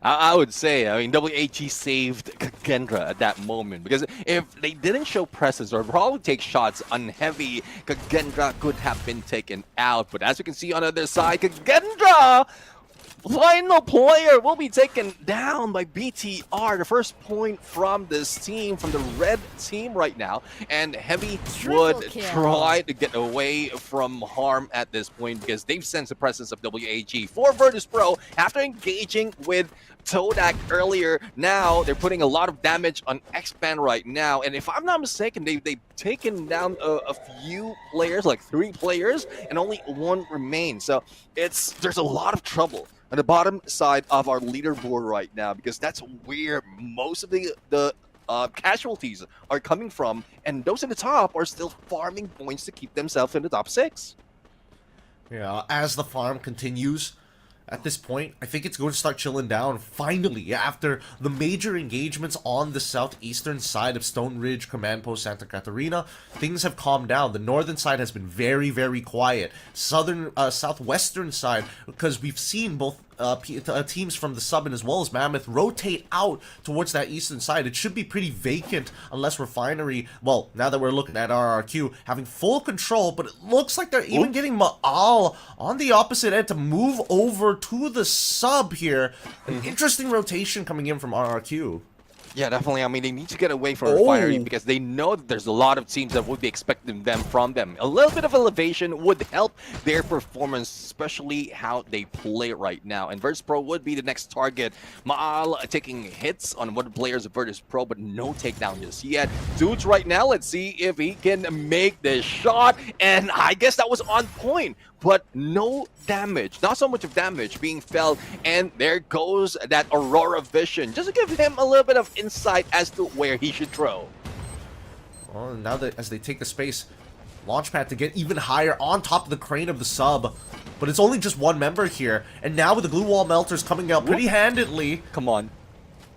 I would say, I mean, WAG saved Kagendra at that moment, because if they didn't show presence or probably take shots on Heavy, Kagendra could have been taken out. But as you can see on the other side, Kagendra, final player, will be taken down by BTR. The first point from this team, from the red team right now. And Heavy would try to get away from harm at this point because they've sensed the presence of WAG. For Virtus Pro, after engaging with Todak earlier, now they're putting a lot of damage on X-Band right now. And if I'm not mistaken, they've taken down a few players, like 3 players, and only 1 remains. So there's a lot of trouble on the bottom side of our leaderboard right now, because that's where most of the casualties are coming from, and those in the top are still farming points to keep themselves in the top 6. Yeah, as the farm continues, at this point, I think it's going to start chilling down, finally, after the major engagements on the southeastern side of Stone Ridge Command Post Santa Catarina. Things have calmed down. The northern side has been very, very quiet. Southwestern side, because we've seen both teams from the sub and as well as Mammoth rotate out towards that eastern side. It should be pretty vacant unless Refinery, well, now that we're looking at RRQ, having full control, but it looks like they're even getting Ma'al on the opposite end to move over to the sub here. An interesting rotation coming in from RRQ. Yeah, definitely. I mean, they need to get away from Refinery because they know that there's a lot of teams that would be expecting them from them. A little bit of elevation would help their performance, especially how they play right now. And Virtus Pro would be the next target. Ma'al taking hits on one of the players of Virtus Pro, but no takedown just yet. Dudes right now, let's see if he can make the shot. And I guess that was on point, but no damage. Not so much of damage being felt. And there goes that Aurora Vision, just to give him a little bit of insight as to where he should throw. Well, now that as they take the space, Launchpad to get even higher on top of the crane of the sub. But it's only just 1 member here. And now with the glue wall melters coming out pretty handedly. Come on.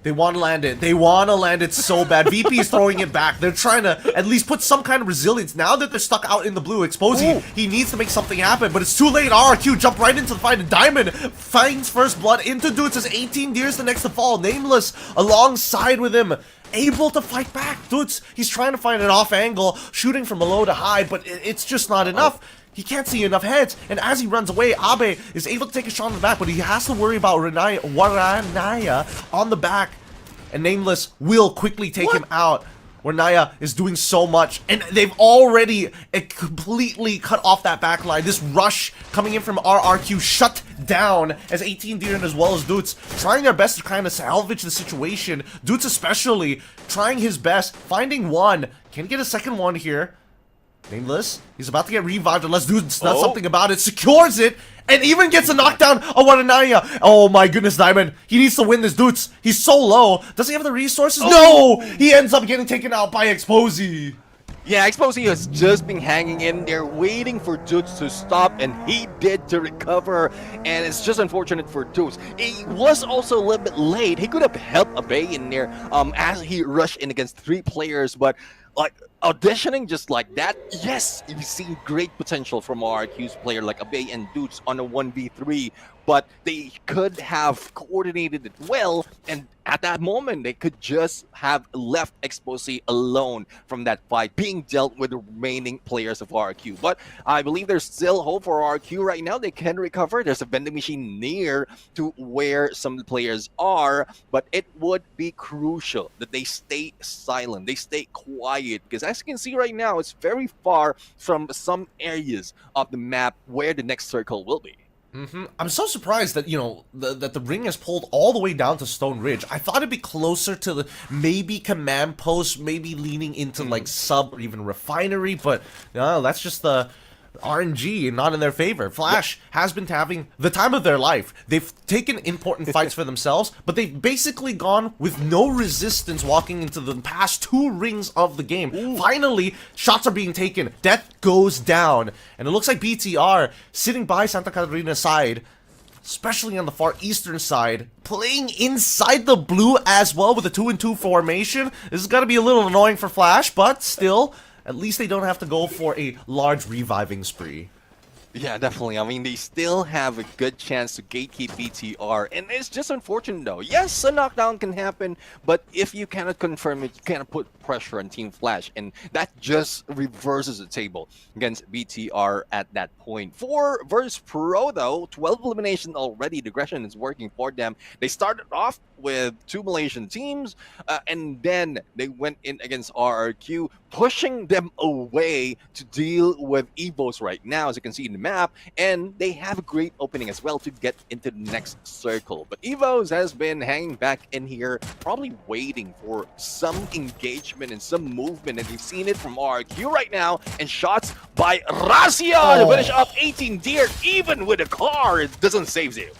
They want to land it. They want to land it so bad. VP is throwing it back. They're trying to at least put some kind of resilience. Now that they're stuck out in the blue, Exposing, he needs to make something happen, but it's too late. RRQ jumped right into the fight, and Diamond finds first blood into Dudes as 18 Deers the next to fall. Nameless alongside with him, able to fight back. Dudes, he's trying to find an off angle, shooting from below to high, but it's just not enough. He can't see enough heads, and as he runs away, Abe is able to take a shot on the back, but he has to worry about Waranaya on the back, and Nameless will quickly take him out. Waranaya is doing so much, and they've already completely cut off that back line. This rush coming in from RRQ shut down as 18 Deeren as well as Doots trying their best to kind of salvage the situation. Doots especially trying his best, finding one. Can get a second one here. Nameless, he's about to get revived unless Dudes does something about it, secures it, and even gets a knockdown on Waranaya. Oh my goodness, Diamond. He needs to win this, Dudes. He's so low. Does he have the resources? No! He ends up getting taken out by Exposy. Yeah, Exposy has just been hanging in there, waiting for Dudes to stop, and he did to recover, and it's just unfortunate for Dudes. He was also a little bit late. He could have helped Abe in there as he rushed in against 3 players, but like auditioning just like that, yes, you've seen great potential from RQ's player like Abe and Dudes on a 1v3, but they could have coordinated it well, and at that moment, they could just have left Exposé alone from that fight, being dealt with the remaining players of RQ. But I believe there's still hope for RQ right now. They can recover. There's a vending machine near to where some of the players are, but it would be crucial that they stay silent, they stay quiet, because as you can see right now, it's very far from some areas of the map where the next circle will be. I'm so surprised that, that the ring has pulled all the way down to Stone Ridge. I thought it'd be closer to the maybe command post, maybe leaning into like sub or even refinery, but no, that's just the RNG and not in their favor. Flash has been having the time of their life. They've taken important fights for themselves, but they've basically gone with no resistance walking into the past 2 rings of the game. Finally, shots are being taken. Death goes down. And it looks like BTR sitting by Santa Catarina's side, especially on the far eastern side, playing inside the blue as well with a 2-2 formation. This is going to be a little annoying for Flash, but still, at least they don't have to go for a large reviving spree. Yeah, definitely. I mean, they still have a good chance to gatekeep BTR, and it's just unfortunate though. Yes, a knockdown can happen, but if you cannot confirm it, you cannot put pressure on Team Flash, and that just reverses the table against BTR at that point. For Virtus Pro though, 12 elimination already. The aggression is working for them. They started off with 2 Malaysian teams, and then they went in against RRQ, pushing them away to deal with Evos right now, as you can see in the map, and they have a great opening as well to get into the next circle. But Evos has been hanging back in here, probably waiting for some engagement and some movement, and you've seen it from RQ right now, and shots by Razia to finish up 18 deer. Even with a car, it doesn't save you.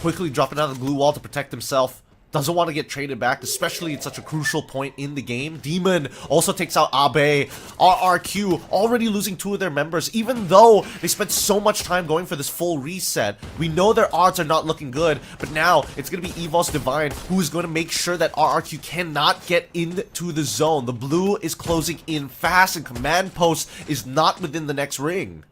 Quickly dropping out of the glue wall to protect himself. Doesn't want to get traded back, especially at such a crucial point in the game. Demon also takes out Abe. RRQ already losing 2 of their members, even though they spent so much time going for this full reset. We know their odds are not looking good, but now it's going to be Evos Divine who is going to make sure that RRQ cannot get into the zone. The blue is closing in fast, and command post is not within the next ring.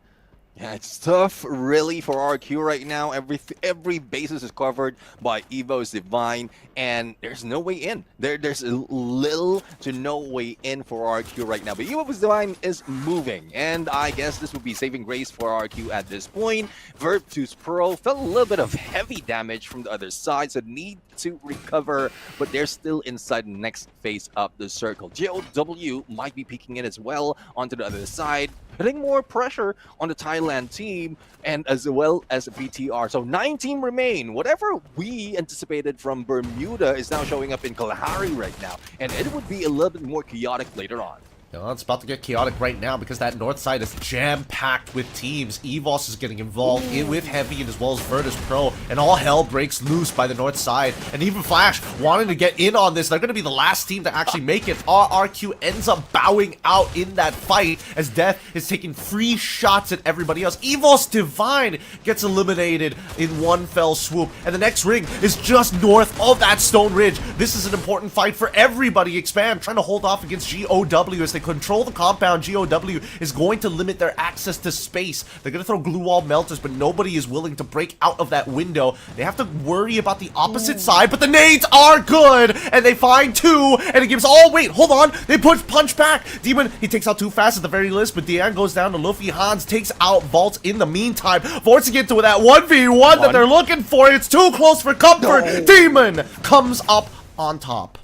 Yeah, it's tough, really, for RQ right now. Every basis is covered by Evos Divine, and there's no way in. There's a little to no way in for RQ right now. But Evos Divine is moving, and I guess this would be saving grace for RQ at this point. Virtus Pro felt a little bit of heavy damage from the other side, so need to recover, but they're still inside the next phase of the circle. GOW might be peeking in as well onto the other side, putting more pressure on the Thailand team and as well as BTR. So 9 teams remain. Whatever we anticipated from Bermuda is now showing up in Kalahari right now, and it would be a little bit more chaotic later on. It's about to get chaotic right now because that north side is jam-packed with teams. Evos is getting involved in with Heavy and as well as Virtus Pro, and all hell breaks loose by the north side. And even Flash wanting to get in on this. They're going to be the last team to actually make it. RRQ ends up bowing out in that fight as Death is taking free shots at everybody else. Evos Divine gets eliminated in one fell swoop, and the next ring is just north of that Stone Ridge. This is an important fight for everybody. Expand trying to hold off against GOW as they control the compound. GOW is going to limit their access to space. They're going to throw glue wall melters, but nobody is willing to break out of that window. They have to worry about the opposite side, but the nades are good, and they find 2, and it gives wait, hold on, they punch back. Demon, he takes out too fast at the very least, but Diane goes down to Luffy. Hans takes out Vault in the meantime, forcing it to that 1v1 that they're looking for. It's too close for comfort. Demon comes up on top.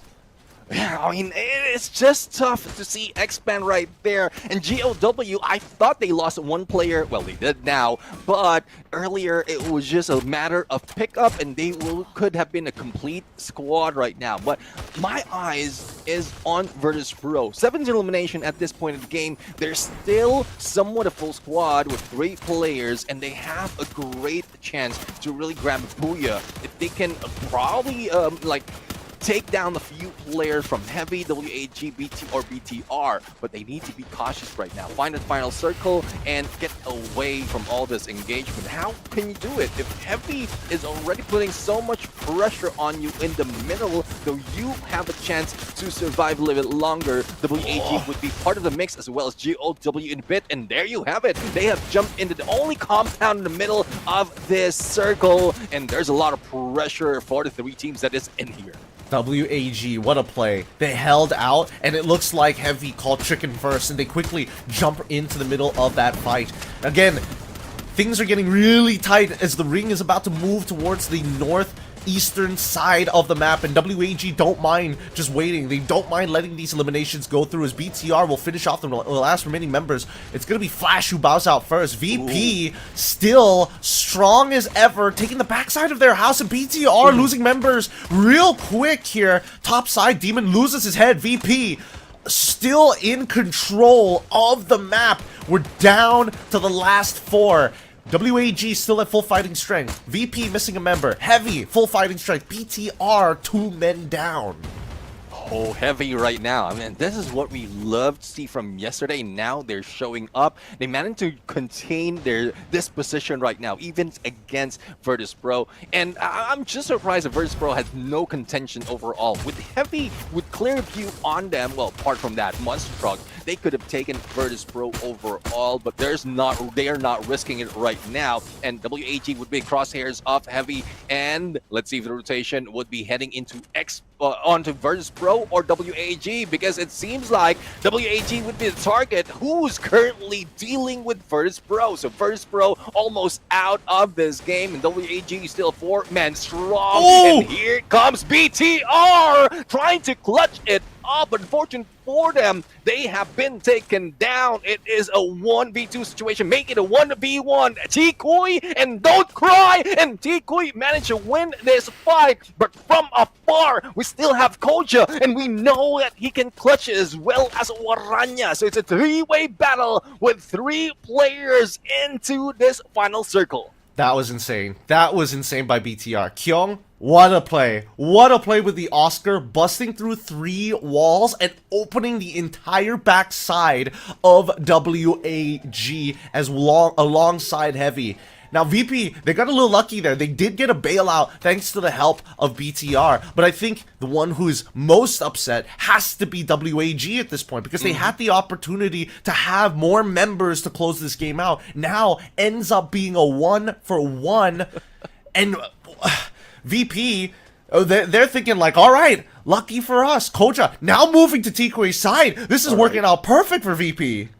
Yeah, I mean, it's just tough to see Expand right there. And GOW, I thought they lost 1 player. Well, they did now. But earlier, it was just a matter of pickup, and they could have been a complete squad right now. But my eyes is on Virtus Pro. 7 elimination at this point of the game. They're still somewhat a full squad with 3 players, and they have a great chance to really grab a Booyah if they can probably, take down a few players from Heavy, WAG, BT, or BTR, but they need to be cautious right now. Find a final circle and get away from all this engagement. How can you do it if Heavy is already putting so much pressure on you in the middle, though you have a chance to survive a little bit longer? WAG would be part of the mix as well as GOW in bit, and there you have it. They have jumped into the only compound in the middle of this circle, and there's a lot of pressure for the three teams that is in here. WAG, what a play. They held out, and it looks like Heavy called chicken first, and they quickly jump into the middle of that fight. Again, things are getting really tight as the ring is about to move towards the northeastern side of the map, and WAG don't mind just waiting. They don't mind letting these eliminations go through as BTR will finish off the last remaining members. It's going to be Flash who bows out first. VP still strong as ever, taking the backside of their house, and BTR losing members real quick here. Top side, Demon loses his head. VP still in control of the map. We're down to the last 4. WAG still at full fighting strength. VP missing a member. Heavy, full fighting strength. BTR, 2 men down. Oh, Heavy right now. I mean, this is what we loved to see from yesterday. Now they're showing up. They managed to contain this position right now, even against Virtus.pro. And I'm just surprised that Virtus.pro has no contention overall. With Heavy, with clear view on them, well, apart from that monster truck, they could have taken Virtus.pro overall, but they are not risking it right now. And WAG would be crosshairs of Heavy, and let's see if the rotation would be heading into onto Virtus.pro or WAG, because it seems like WAG would be the target who's currently dealing with Virtus.pro. So Virtus.pro almost out of this game, and WAG still 4-man strong. And here comes BTR trying to clutch it up. Unfortunate for them, they have been taken down. It is a 1v2 situation. Make it a 1v1. Tikui, and don't cry! And Tikui managed to win this fight, but from afar, we still have Koja, and we know that he can clutch it as well as Waranya. So it's a 3-way battle with 3 players into this final circle. That was insane. That was insane by BTR. Kyung, what a play. What a play with the Oscar, busting through 3 walls and opening the entire backside of WAG alongside Heavy. Now, VP, they got a little lucky there. They did get a bailout thanks to the help of BTR. But I think the one who's most upset has to be WAG at this point, because they had the opportunity to have more members to close this game out. Now, ends up being a 1-for-1. And VP, they're thinking like, all right, lucky for us. Koja now moving to Tikui's side. This is working out perfect for VP.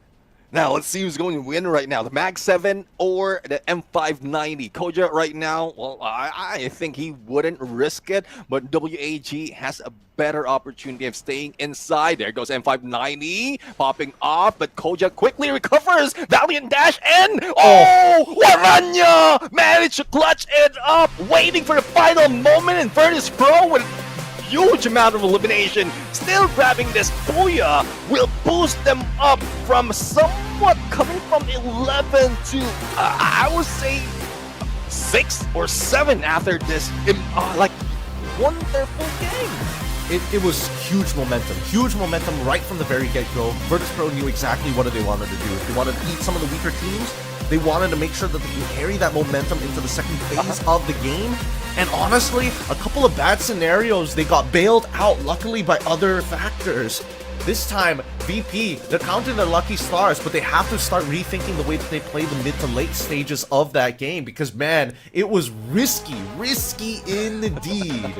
Now, let's see who's going to win right now. The Mag 7 or the M590. Koja right now, well, I think he wouldn't risk it, but WAG has a better opportunity of staying inside. There goes M590, popping off, but Koja quickly recovers. Valiant dash and, Waranya managed to clutch it up, waiting for the final moment, and Virtus.pro with huge amount of elimination, still grabbing this Booyah will boost them up from somewhat coming from 11 to I would say 6 or 7 after this like one-third full game. It was huge momentum right from the very get-go. Virtus.pro knew exactly what they wanted to do. They wanted to eat some of the weaker teams. They wanted to make sure that they can carry that momentum into the second phase of the game. And honestly, a couple of bad scenarios, they got bailed out, luckily, by other factors. This time, VP, they're counting their lucky stars, but they have to start rethinking the way that they play the mid to late stages of that game, because, man, it was risky indeed.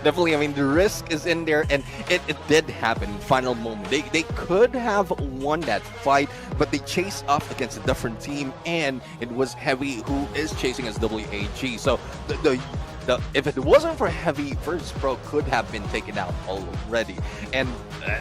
Definitely, I mean, the risk is in there, and it did happen in final moment. They could have won that fight, but they chased off against a different team, and it was Heavy who is chasing as WAG. So if it wasn't for Heavy, Virtus.pro could have been taken out already. And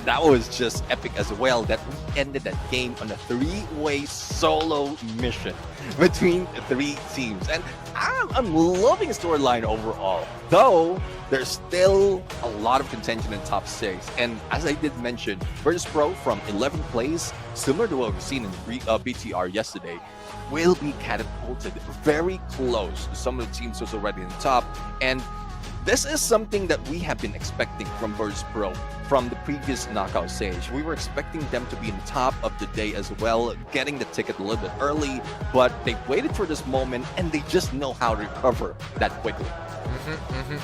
that was just epic as well, that we ended that game on a 3-way solo mission between the 3 teams. And I'm loving the storyline overall, though there's still a lot of contention in top 6. And as I did mention, Virtus.pro from 11th place, similar to what we've seen in BTR yesterday, will be catapulted very close to some of the teams who's already in the top. And this is something that we have been expecting from Virtus Pro from the previous knockout stage. We were expecting them to be in top of the day as well, getting the ticket a little bit early, but they waited for this moment and they just know how to recover that quickly.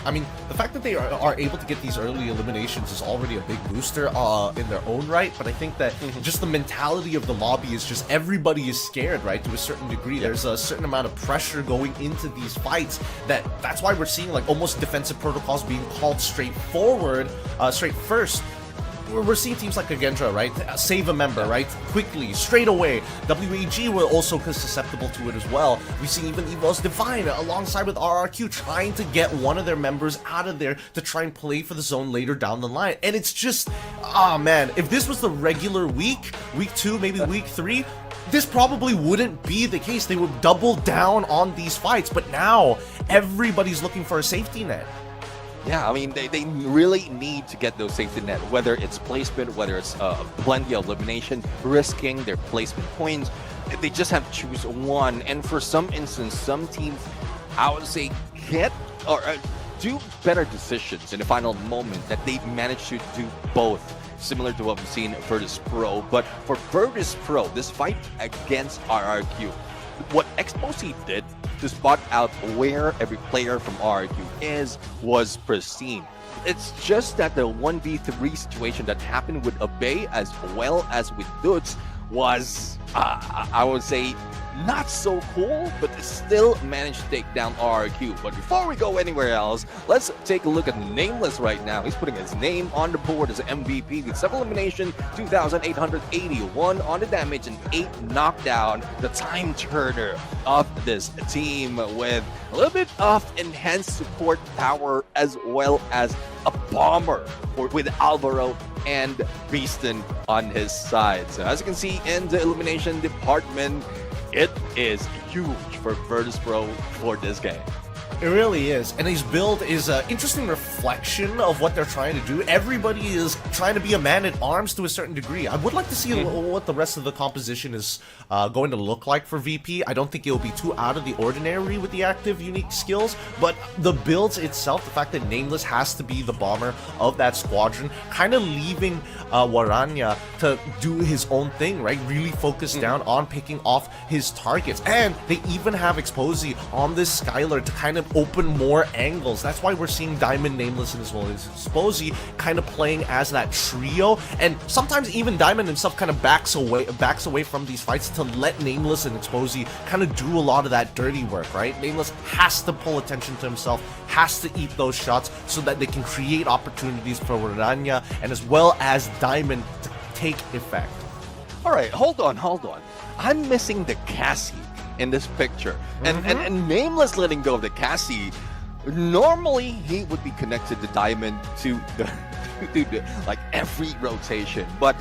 I mean, the fact that they are able to get these early eliminations is already a big booster in their own right, but I think that just the mentality of the lobby is just everybody is scared, right, to a certain degree. There's a certain amount of pressure going into these fights that's why we're seeing like almost defensive protocols being called straight first. We're seeing teams like Agendra, right? Save a member, right? Quickly, straight away. WAG were also susceptible to it as well. We've seen even EVOS Divine alongside with RRQ trying to get one of their members out of there to try and play for the zone later down the line. And it's just, ah man, if this was the regular week 2, maybe week 3, this probably wouldn't be the case. They would double down on these fights, but now everybody's looking for a safety net. Yeah, I mean, they really need to get those safety net, whether it's placement, whether it's plenty of elimination, risking their placement points. They just have to choose one. And for some instance, some teams, I would say, get or do better decisions in the final moment that they manage to do both, similar to what we've seen in Virtus Pro. But for Virtus Pro, this fight against RRQ, what Exposé did to spot out where every player from RRQ was pristine. It's just that the 1v3 situation that happened with Abe as well as with Dutz was, I would say, not so cool, but still managed to take down RRQ. But before we go anywhere else, let's take a look at Nameless right now. He's putting his name on the board as an MVP with 7 elimination, 2,881 on the damage, and 8 knockdown. The time turner of this team with a little bit of enhanced support power as well as a bomber with Alvaro and Beaston on his side. So as you can see in the elimination department, it is huge for Virtus Pro for this game. It really is, and his build is an interesting reflection of what they're trying to do. Everybody is trying to be a man-at-arms to a certain degree. I would like to see what the rest of the composition is going to look like for VP. I don't think it will be too out of the ordinary with the active unique skills, but the builds itself, the fact that Nameless has to be the bomber of that squadron, kind of leaving Waranya to do his own thing, right? Really focus down on picking off his targets. And they even have Exposé on this Skylar to kind of open more angles. That's why we're seeing Diamond, Nameless, and as well as Exposé kind of playing as that trio. And sometimes even Diamond himself kind of backs away from these fights to let Nameless and Exposé kind of do a lot of that dirty work, right? Nameless has to pull attention to himself, has to eat those shots so that they can create opportunities for Waranya and as well as Diamond to take effect. All right, hold on. I'm missing the Cassie in this picture. And Nameless letting go of the Cassie, normally he would be connected to Diamond to like every rotation, but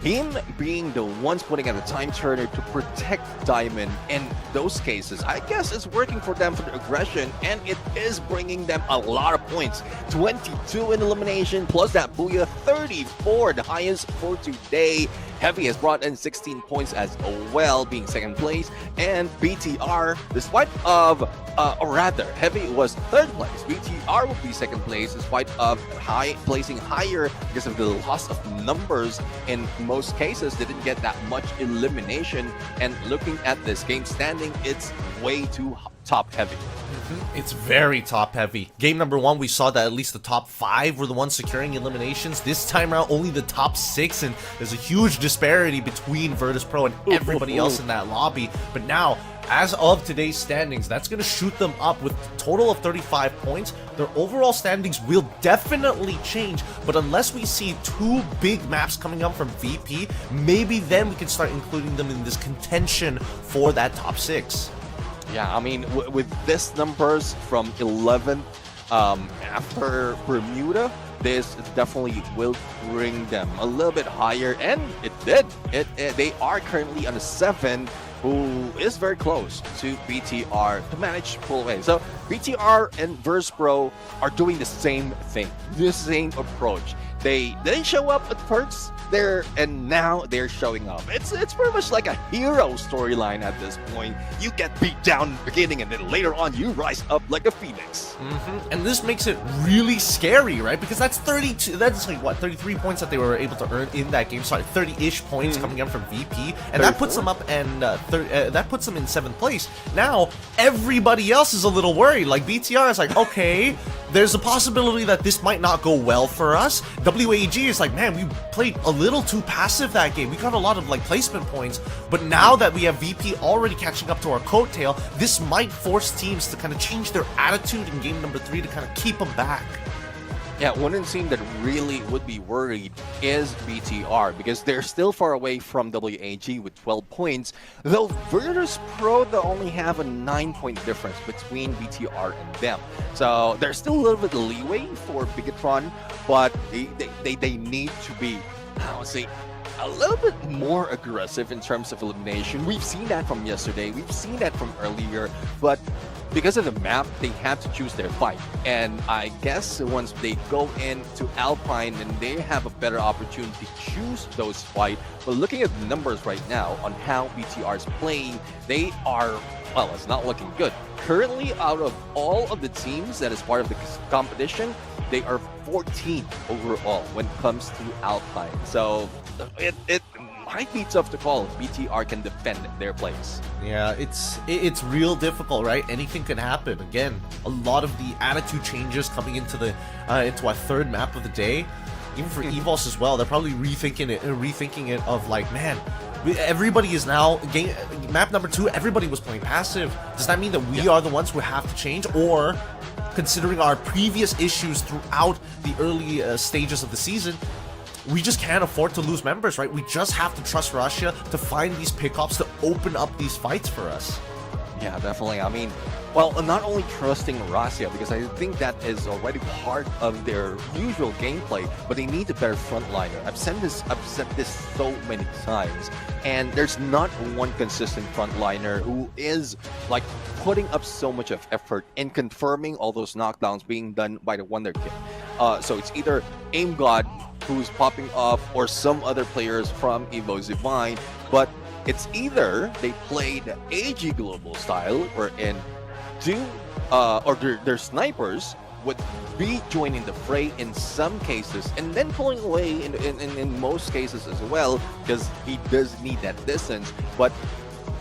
him being the ones putting out a time turner to protect Diamond in those cases, I guess it's working for them for the aggression, and it is bringing them a lot of points. 22 in elimination, plus that Booyah, 34, the highest for today. Heavy has brought in 16 points as well, being second place, and BTR, despite of, or rather, Heavy was third place. BTR would be second place, despite of placing higher because of the loss of numbers. In most cases, they didn't get that much elimination, and looking at this game standing, it's way too top heavy. It's very top heavy. Game number 1, we saw that at least the top 5 were the ones securing eliminations. This time around, only the top 6, and there's a huge disparity between Virtus Pro and everybody else in that lobby. But now, as of today's standings, that's going to shoot them up with a total of 35 points. Their overall standings will definitely change, but unless we see 2 big maps coming up from VP, maybe then we can start including them in this contention for that top 6. Yeah, I mean, with this numbers from 11th after Bermuda, this definitely will bring them a little bit higher, and it did. They are currently on a 7, who is very close to BTR to manage to pull away. So BTR and Virtus Pro are doing the same thing, the same approach. They didn't show up at first there, and now they're showing up. It's pretty much like a hero storyline at this point. You get beat down in the beginning, and then later on you rise up like a phoenix. And this makes it really scary, right? Because that's 32. That's like what 33 points that they were able to earn in that game. Sorry, 30-ish points coming in from VP, and that puts them up, and that puts them in 7th place. Now everybody else is a little worried. Like BTR is like, okay, there's a possibility that this might not go well for us. WAG is like, man, we played a little too passive that game. We got a lot of like placement points, but now that we have VP already catching up to our coattail, this might force teams to kind of change their attitude in game number 3 to kind of keep them back. Yeah, one team that really would be worried is BTR because they're still far away from WAG with 12 points, though Virtus Pro they only have a 9-point difference between BTR and them. So there's still a little bit of leeway for Bigatron, but they need to be, I would say, a little bit more aggressive in terms of elimination. We've seen that from yesterday, we've seen that from earlier, but because of the map, they have to choose their fight. And I guess once they go into Alpine, then they have a better opportunity to choose those fights. But looking at the numbers right now on how BTR is playing, they are, well, it's not looking good. Currently, out of all of the teams that is part of the competition, they are 14 overall when it comes to Alpine. So it might be tough to call if BTR can defend their place. Yeah, it's real difficult, right? Anything can happen. Again, a lot of the attitude changes coming into the into our 3rd map of the day. Even for EVOS as well, they're probably rethinking it of like, man, everybody is now map number 2. Everybody was playing passive. Does that mean that we are the ones who have to change, or considering our previous issues throughout the early stages of the season, we just can't afford to lose members, right? We just have to trust Russia to find these pickups to open up these fights for us. Yeah, definitely. I mean, well, not only trusting Russia, because I think that is already part of their usual gameplay, but they need a better frontliner. I've said this so many times, and there's not one consistent frontliner who is like putting up so much of effort in confirming all those knockdowns being done by the Wonder Kid. So it's either Aim God who's popping off, or some other players from Evo Zivine, but it's either they play the AG Global style, wherein their snipers would be joining the fray in some cases, and then pulling away in most cases as well, because he does need that distance, but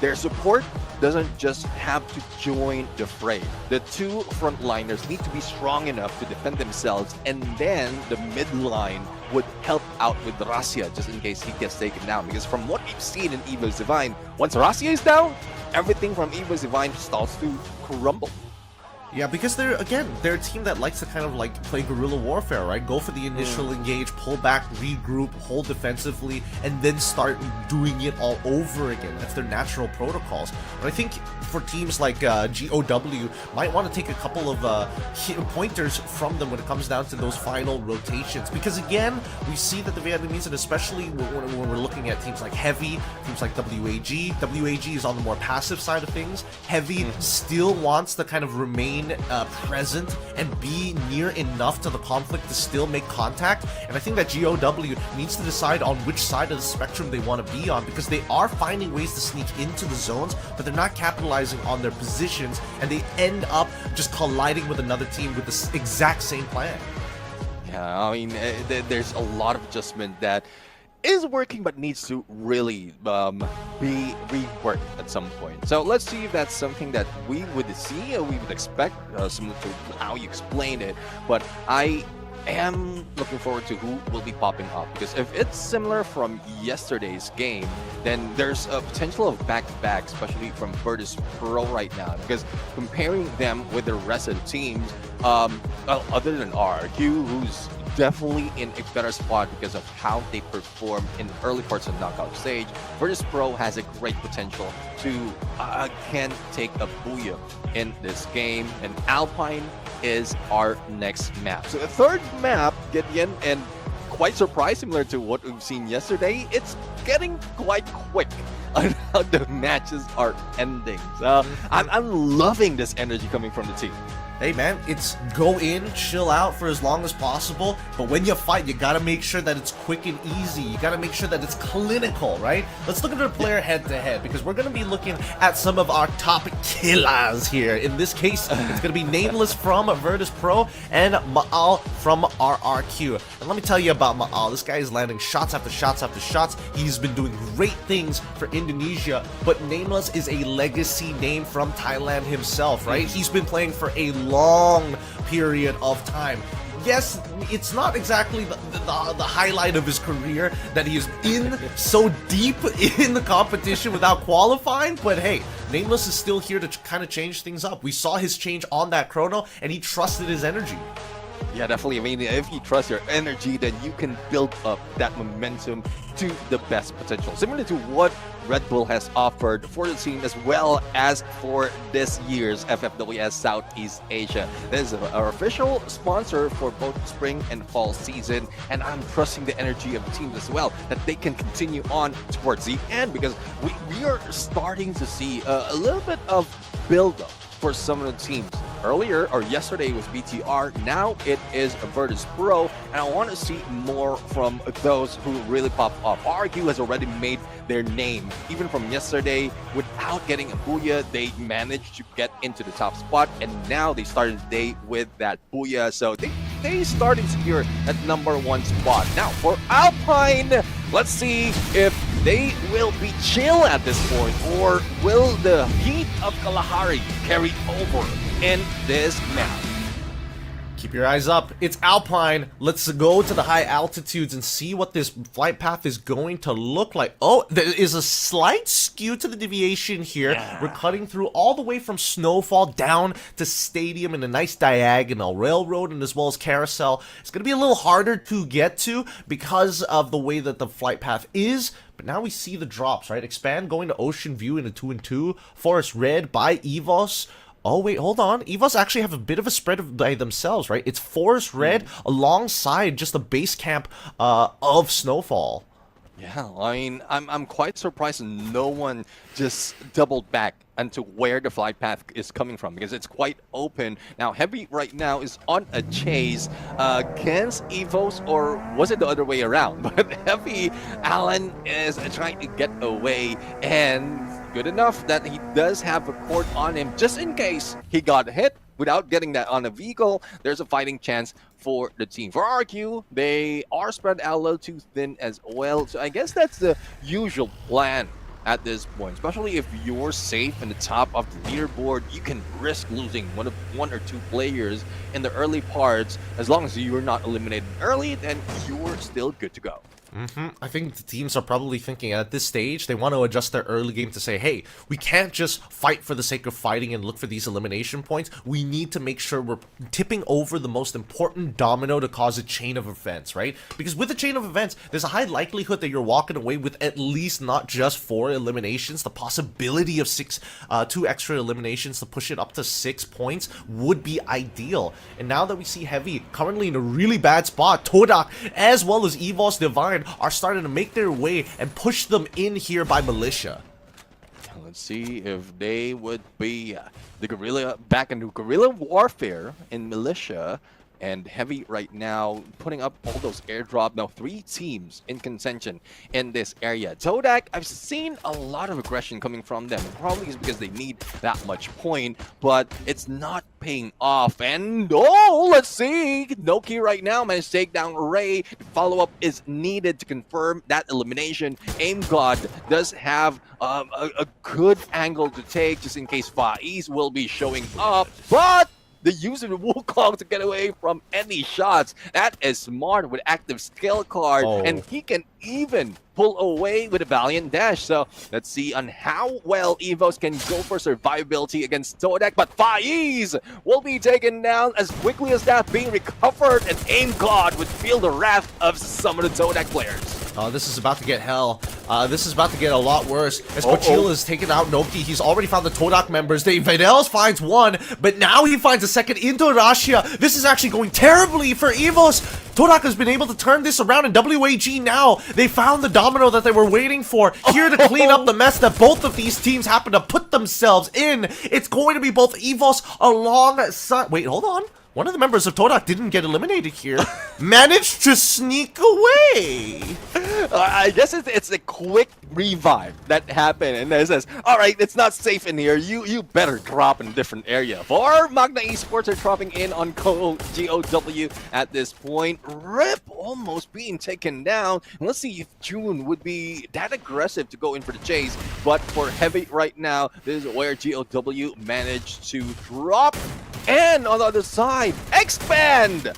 their support doesn't just have to join the fray. The 2 frontliners need to be strong enough to defend themselves, and then the mid line would help out with Russia just in case he gets taken down. Because from what we've seen in Evo Zivine, once Russia is down, everything from Evo Zivine starts to crumble. Yeah, because they're a team that likes to kind of like play guerrilla warfare, right? Go for the initial engage, pull back, regroup, hold defensively, and then start doing it all over again. That's their natural protocols. But I think for teams like GOW, might want to take a couple of pointers from them when it comes down to those final rotations. Because again, we see that the Vietnamese, and especially when we're looking at teams like Heavy, teams like WAG is on the more passive side of things. Heavy still wants to kind of remain present and be near enough to the conflict to still make contact, and I think that GOW needs to decide on which side of the spectrum they want to be on, because they are finding ways to sneak into the zones, but they're not capitalizing on their positions, and they end up just colliding with another team with the exact same plan. Yeah, I mean, there's a lot of adjustment that is working but needs to really be reworked at some point. So let's see if that's something that we would see or we would expect, similar to how you explained it. But I am looking forward to who will be popping up, because if it's similar from yesterday's game, then there's a potential of back-to-back, especially from Virtus Pro right now, because comparing them with the rest of the teams, well, other than RQ, who's definitely in a better spot because of how they perform in the early parts of the knockout stage, Virtus Pro has a great potential to can take a booyah in this game, and Alpine is our next map. So the 3rd map, Gideon, and quite surprised, similar to what we've seen yesterday, it's getting quite quick on how the matches are ending. So I'm loving this energy coming from the team. Hey man, it's go in, chill out for as long as possible, but when you fight, you gotta make sure that it's quick and easy. You gotta make sure that it's clinical, right? Let's look at our player head-to-head, because we're gonna be looking at some of our top killers here. In this case, it's gonna be Nameless from Virtus Pro and Ma'al from RRQ. And let me tell you about Ma'al. This guy is landing shots after shots after shots. He's been doing great things for Indonesia, but Nameless is a legacy name from Thailand himself, right? He's been playing for a long period of time. Yes, it's not exactly the highlight of his career that he is in so deep in the competition without qualifying, but hey, Nameless is still here to kind of change things up. We saw his change on that chrono, and he trusted his energy. Yeah, definitely. I mean, if you trust your energy, then you can build up that momentum to the best potential. Similar to what Red Bull has offered for the team as well as for this year's FFWS Southeast Asia. This is our official sponsor for both spring and fall season, and I'm trusting the energy of the team as well, that they can continue on towards the end, because we are starting to see a little bit of build-up for some of the teams. Earlier, or yesterday, was BTR. Now it is Virtus Pro, and I want to see more from those who really pop off. RQ has already made their name. Even from yesterday, without getting a Booyah, they managed to get into the top spot, and now they started the day with that Booyah. So they started to secure that #1 spot. Now, for Alpine, let's see if they will be chill at this point, or will the heat of Kalahari carry over in this map? Keep your eyes up. It's Alpine. Let's go to the high altitudes and see what this flight path is going to look like. Oh, there is a slight skew to the deviation here. Yeah. We're cutting through all the way from Snowfall down to Stadium in a nice diagonal. Railroad and as well as Carousel. It's going to be a little harder to get to because of the way that the flight path is. But now we see the drops, right? Expand going to Ocean View in a 2-2. Forest Red by EVOS. Oh, wait, hold on. EVOS actually have a bit of a spread by themselves, right? It's Forest Red alongside just the base camp of Snowfall. Yeah, I mean, I'm quite surprised no one just doubled back into where the flight path is coming from, because it's quite open. Now, Heavy right now is on a chase against EVOS, or was it the other way around? But Heavy, Alan is trying to get away, and good enough that he does have a cord on him just in case he got hit. Without getting that on a vehicle, there's a fighting chance for the team. For RQ, they are spread out a little too thin as well. So I guess that's the usual plan at this point. Especially if you're safe in the top of the leaderboard, you can risk losing one or two players in the early parts. As long as you're not eliminated early, then you're still good to go. I think the teams are probably thinking at this stage, they want to adjust their early game to say, hey, we can't just fight for the sake of fighting and look for these elimination points. We need to make sure we're tipping over the most important domino to cause a chain of events, right? Because with a chain of events, there's a high likelihood that you're walking away with at least not just 4 eliminations. The possibility of 2 extra eliminations to push it up to 6 points would be ideal. And now that we see Heavy currently in a really bad spot, Todak as well as EVOS Divine are starting to make their way and push them in here by Militia. Let's see if they would be the guerrilla back into guerrilla warfare in Militia. And Heavy right now putting up all those airdrop. Now 3 teams in contention in this area. Todak, I've seen a lot of aggression coming from them. Probably is because they need that much point, but it's not paying off. And oh, let's see. Noki right now managed to take down Ray. Follow-up is needed to confirm that elimination. Aim God does have a good angle to take just in case Faiz will be showing up, but the use of the Wukong to get away from any shots. That is smart with active skill card, and he can even pull away with a Valiant Dash. So let's see on how well EVOS can go for survivability against Todak, but Faiz will be taken down as quickly as that being recovered, and Aim God would feel the wrath of some of the Todak players. This is about to get hell. This is about to get a lot worse. As Pachil is taking out Noki, he's already found the Todak members. Videls finds one, but now he finds a second into Russia. This is actually going terribly for EVOS. Todak has been able to turn this around, and WAG now, they found the domino that they were waiting for, here to clean up the mess that both of these teams happen to put themselves in. It's going to be both EVOS alongside... Wait, hold on. One of the members of Todak didn't get eliminated here. Managed to sneak away. I guess it's a quick revive that happened, and it says, all right, it's not safe in here. You better drop in a different area. For Magna Esports are dropping in on GOW at this point. Rip almost being taken down. And let's see if June would be that aggressive to go in for the chase. But for Heavy right now, this is where GOW managed to drop. And on the other side, Expand,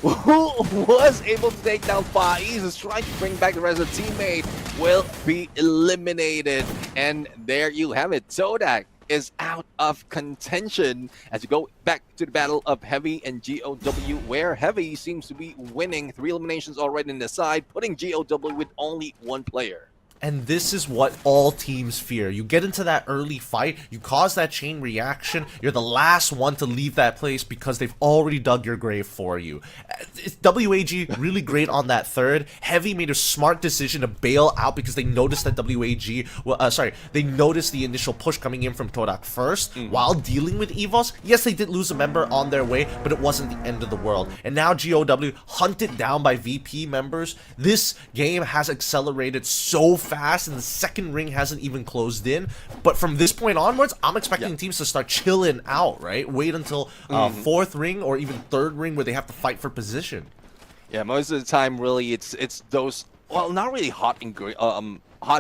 who was able to take down Faiz, is trying to bring back the rest of the teammate, will be eliminated. And there you have it. Todak is out of contention as you go back to the battle of Heavy and GOW, where Heavy seems to be winning. 3 eliminations already in the side, putting GOW with only 1 player. And this is what all teams fear. You get into that early fight, you cause that chain reaction, you're the last one to leave that place because they've already dug your grave for you. It's WAG really great on that third. Heavy made a smart decision to bail out because they noticed that they noticed the initial push coming in from Todak first while dealing with EVOS. Yes, they did lose a member on their way, but it wasn't the end of the world. And now GOW, hunted down by VP members. This game has accelerated so fast, and the second ring hasn't even closed in. But from this point onwards, I'm expecting teams to start chilling out, right? Wait until 4th ring or even 3rd ring where they have to fight for position. Yeah, most of the time, really, it's those, well, not really hot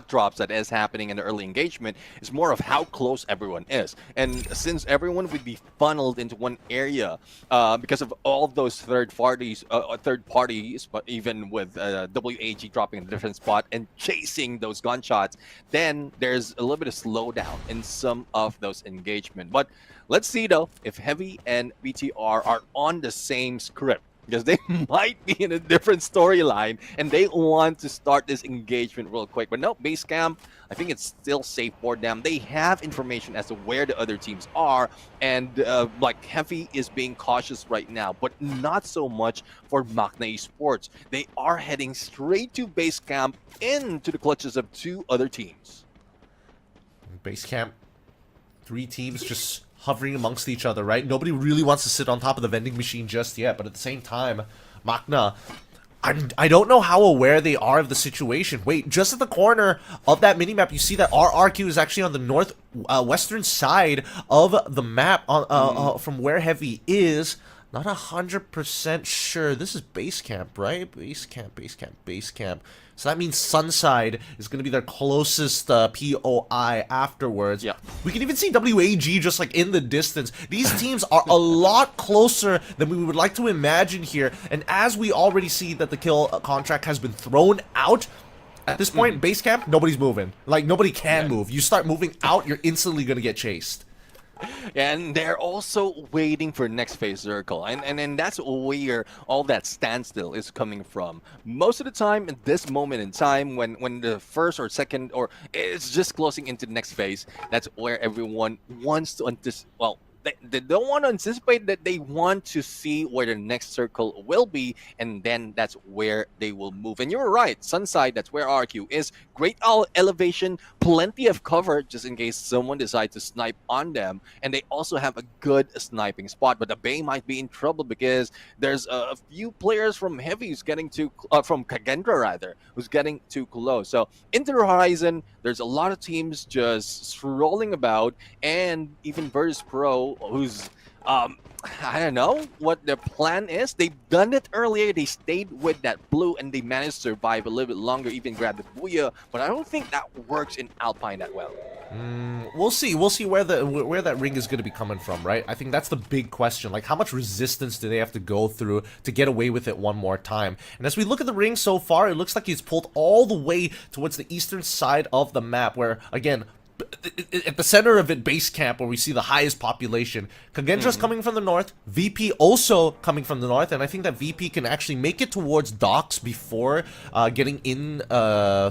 drops that is happening in the early engagement. It's more of how close everyone is. And since everyone would be funneled into one area because of all those third parties, but even with WAG dropping in a different spot and chasing those gunshots, then there's a little bit of slowdown in some of those engagement. But let's see, though, if Heavy and BTR are on the same script, because they might be in a different storyline and they want to start this engagement real quick. But no, base camp, I think it's still safe for them. They have information as to where the other teams are, and like Heavy is being cautious right now, but not so much for Magna Esports. They are heading straight to base camp into the clutches of 2 other teams. Base camp, 3 teams just hovering amongst each other, right? Nobody really wants to sit on top of the vending machine just yet, but at the same time, Magna, I don't know how aware they are of the situation. Wait, just at the corner of that minimap, you see that RRQ is actually on the northwestern side of the map, from where Heavy is. Not 100% sure. This is base camp, right? Base camp, base camp, base camp. So that means Sunside is going to be their closest POI afterwards. Yeah. We can even see WAG just like in the distance. These teams are a lot closer than we would like to imagine here. And as we already see that the kill contract has been thrown out, at this point, base camp, nobody's moving. Like, nobody can move. You start moving out, you're instantly going to get chased. And they're also waiting for next phase circle, and that's where all that standstill is coming from. Most of the time, at this moment in time, when the first or second, or it's just closing into the next phase, that's where everyone wants to anticipate. Well, they don't want to anticipate that, they want to see where the next circle will be, and then that's where they will move. And you're right, Sunside, that's where RQ is. Great elevation, plenty of cover just in case someone decides to snipe on them. And they also have a good sniping spot, but the Bay might be in trouble because there's a few players from Heavy who's getting too, from Kagendra rather, who's getting too close. So into the horizon, there's a lot of teams just strolling about, and even Virtus Pro, who's I don't know what their plan is. They've done it earlier. They stayed with that blue and they managed to survive a little bit longer, even grab the Booyah, but I don't think that works in Alpine that well. We'll see where that ring is going to be coming from, right? I think that's the big question. Like, how much resistance do they have to go through to get away with it one more time? And as we look at the ring so far, it looks like he's pulled all the way towards the eastern side of the map, where, again, at the center of it, base camp, where we see the highest population. Kagendra's coming from the north, VP also coming from the north, and I think that VP can actually make it towards docks before getting in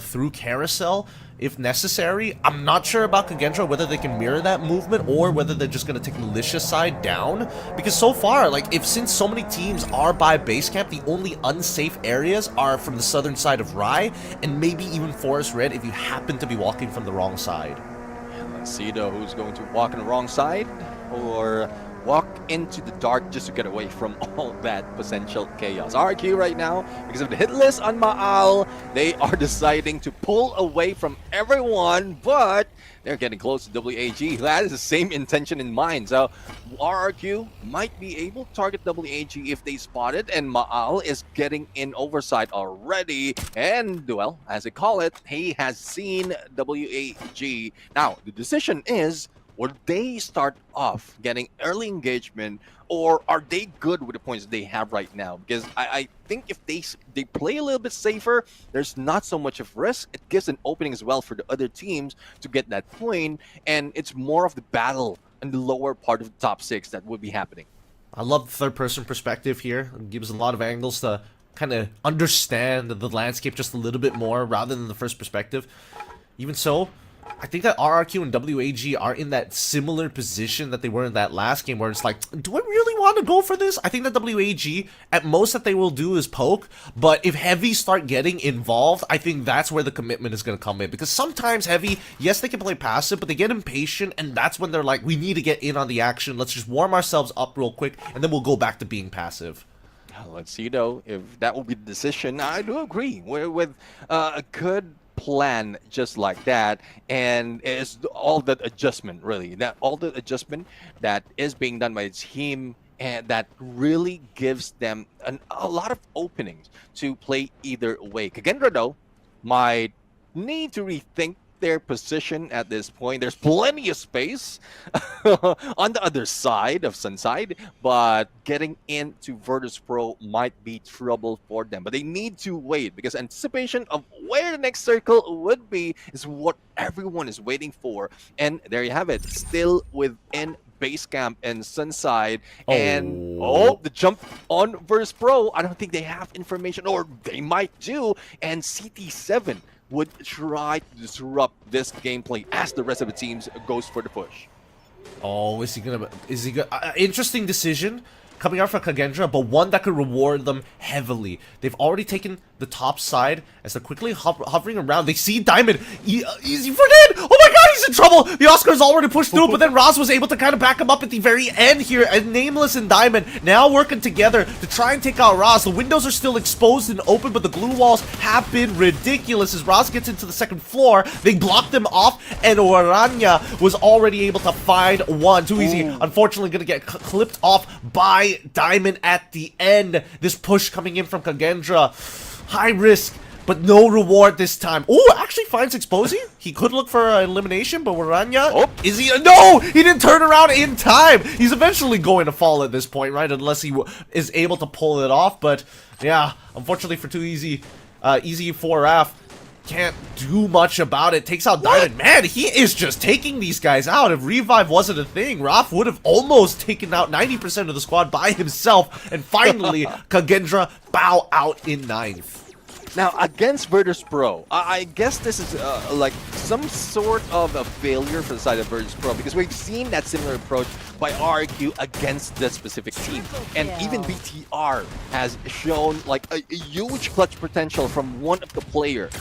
through Carousel. if necessary. I'm not sure about Kagendra, whether they can mirror that movement or whether they're just going to take Malicia's side down. Because so far, like, since so many teams are by base camp, the only unsafe areas are from the southern side of Rai and maybe even Forest Red if you happen to be walking from the wrong side. Let's see though who's going to walk on the wrong side or walk into the dark just to get away from all that potential chaos. RQ right now, because of the hit list on Maal, they are deciding to pull away from everyone, but they're getting close to WAG. That is the same intention in mind. So RRQ might be able to target WAG if they spot it, and Maal is getting in oversight already. And, well, as they call it, he has seen WAG. Now, the decision is, would they start off getting early engagement, or are they good with the points they have right now? Because I think if they play a little bit safer, there's not so much of risk. It gives an opening as well for the other teams to get that point, and it's more of the battle in the lower part of the top 6 that would be happening. I love the third-person perspective here. It gives a lot of angles to kind of understand the landscape just a little bit more rather than the first perspective. Even so, I think that RRQ and WAG are in that similar position that they were in that last game, where it's like, do I really want to go for this? I think that WAG, at most that they will do is poke, but if Heavy start getting involved, I think that's where the commitment is going to come in. Because sometimes Heavy, yes, they can play passive, but they get impatient, and that's when they're like, we need to get in on the action. Let's just warm ourselves up real quick, and then we'll go back to being passive. Let's see, though, if that will be the decision. I do agree with a good plan just like that, and it's all that adjustment, really, that all the adjustment that is being done by the team, and that really gives them a lot of openings to play either way. Kagendra, though, might need to rethink their position at this point. There's plenty of space on the other side of Sunside, but getting into Virtus Pro might be trouble for them. But they need to wait, because anticipation of where the next circle would be is what everyone is waiting for. And there you have it, still within base camp and Sunside. And the jump on Virtus Pro, I don't think they have information, or they might do. And CT7 would try to disrupt this gameplay as the rest of the teams goes for the push. Oh, is he gonna interesting decision coming out from Kagendra, but one that could reward them heavily. They've already taken the top side as they're quickly hovering around. They see Diamond. Easy for dead. Oh my god, he's in trouble. The Oscar's already pushed through, but then Roz was able to kind of back him up at the very end here. And Nameless and Diamond now working together to try and take out Roz. The windows are still exposed and open, but the glue walls have been ridiculous. As Roz gets into the second floor, they block them off, and Orania was already able to find one. Too easy. Unfortunately, going to get clipped off by Diamond at the end. This push coming in from Kagendra. High risk, but no reward this time. Oh, actually finds Exposy. He could look for an elimination, but Waranya, is he? No, he didn't turn around in time. He's eventually going to fall at this point, right? Unless he is able to pull it off. But yeah, unfortunately for Too Easy, Easy for Raf can't do much about it. Takes out Diamond. Man, he is just taking these guys out. If Revive wasn't a thing, Raf would have almost taken out 90% of the squad by himself. And finally, Kagendra bow out in 9th. Now, against Virtus Pro, I guess this is like some sort of a failure for the side of Virtus Pro, because we've seen that similar approach by RQ against this specific team. And even BTR has shown like a huge clutch potential from one of the players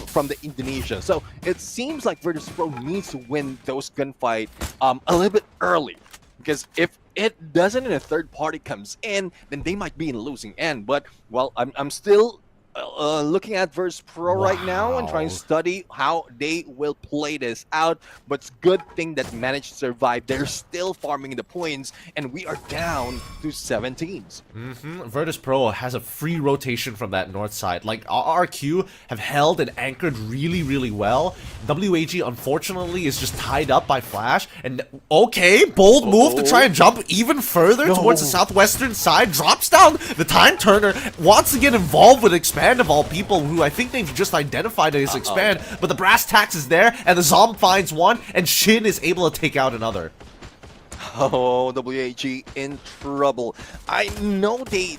from the Indonesia. So it seems like Virtus Pro needs to win those gunfight a little bit early, because if it doesn't and a third party comes in, then they might be in a losing end. But, well, I'm still looking at Virtus Pro right now and trying to study how they will play this out. But it's a good thing that managed to survive. They're still farming the points, and we are down to 7 teams. Virtus Pro has a free rotation from that north side. Like, RRQ have held and anchored really, really well. WAG, unfortunately, is just tied up by Flash. And, okay, bold move to try and jump even further towards the southwestern side. Drops down the Time Turner. Wants to get involved with Expand of all people, who I think they've just identified as Expand. But the brass tax is there, and the Zom finds one, and Shin is able to take out another. Oh, WAG in trouble. I know the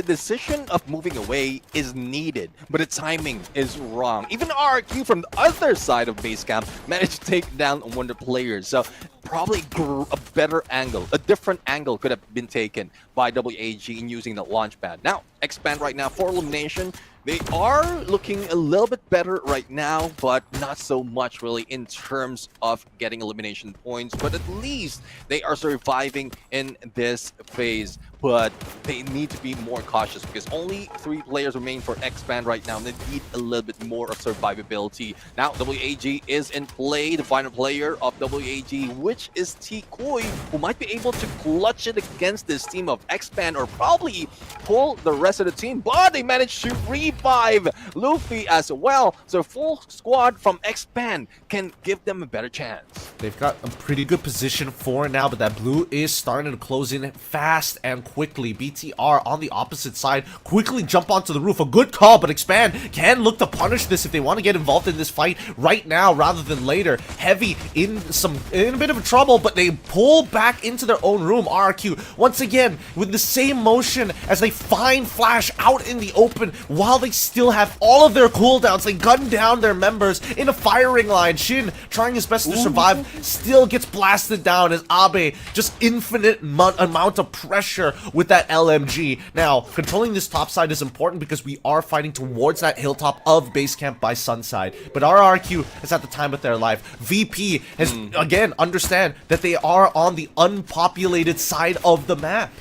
decision of moving away is needed, but the timing is wrong. Even RQ from the other side of base camp managed to take down one of the players. So probably a better angle, a different angle could have been taken by WAG in using the launch pad. Now, Expand right now for elimination. They are looking a little bit better right now, but not so much really in terms of getting elimination points. But at least they are surviving in this phase. But they need to be more cautious because only 3 players remain for Expand right now. And they need a little bit more of survivability. Now, WAG is in play. The final player of WAG, which is T-Koi, who might be able to clutch it against this team of Expand or probably pull the rest of the team. But they managed to revive Luffy as well. So full squad from Expand can give them a better chance. They've got a pretty good position for now, but that blue is starting to close in fast and quickly. BTR on the opposite side quickly jump onto the roof. A good call, but Expand can look to punish this if they want to get involved in this fight right now rather than later. Heavy in a bit of trouble, but they pull back into their own room. RRQ once again with the same motion as they find Flash out in the open while they still have all of their cooldowns. They gun down their members in a firing line. Shin trying his best to survive, still gets blasted down as Abe just infinite amount of pressure with that LMG. Now, controlling this top side is important because we are fighting towards that hilltop of base camp by Sunside. But RRQ is at the time of their life. VP has, again, understand that they are on the unpopulated side of the map.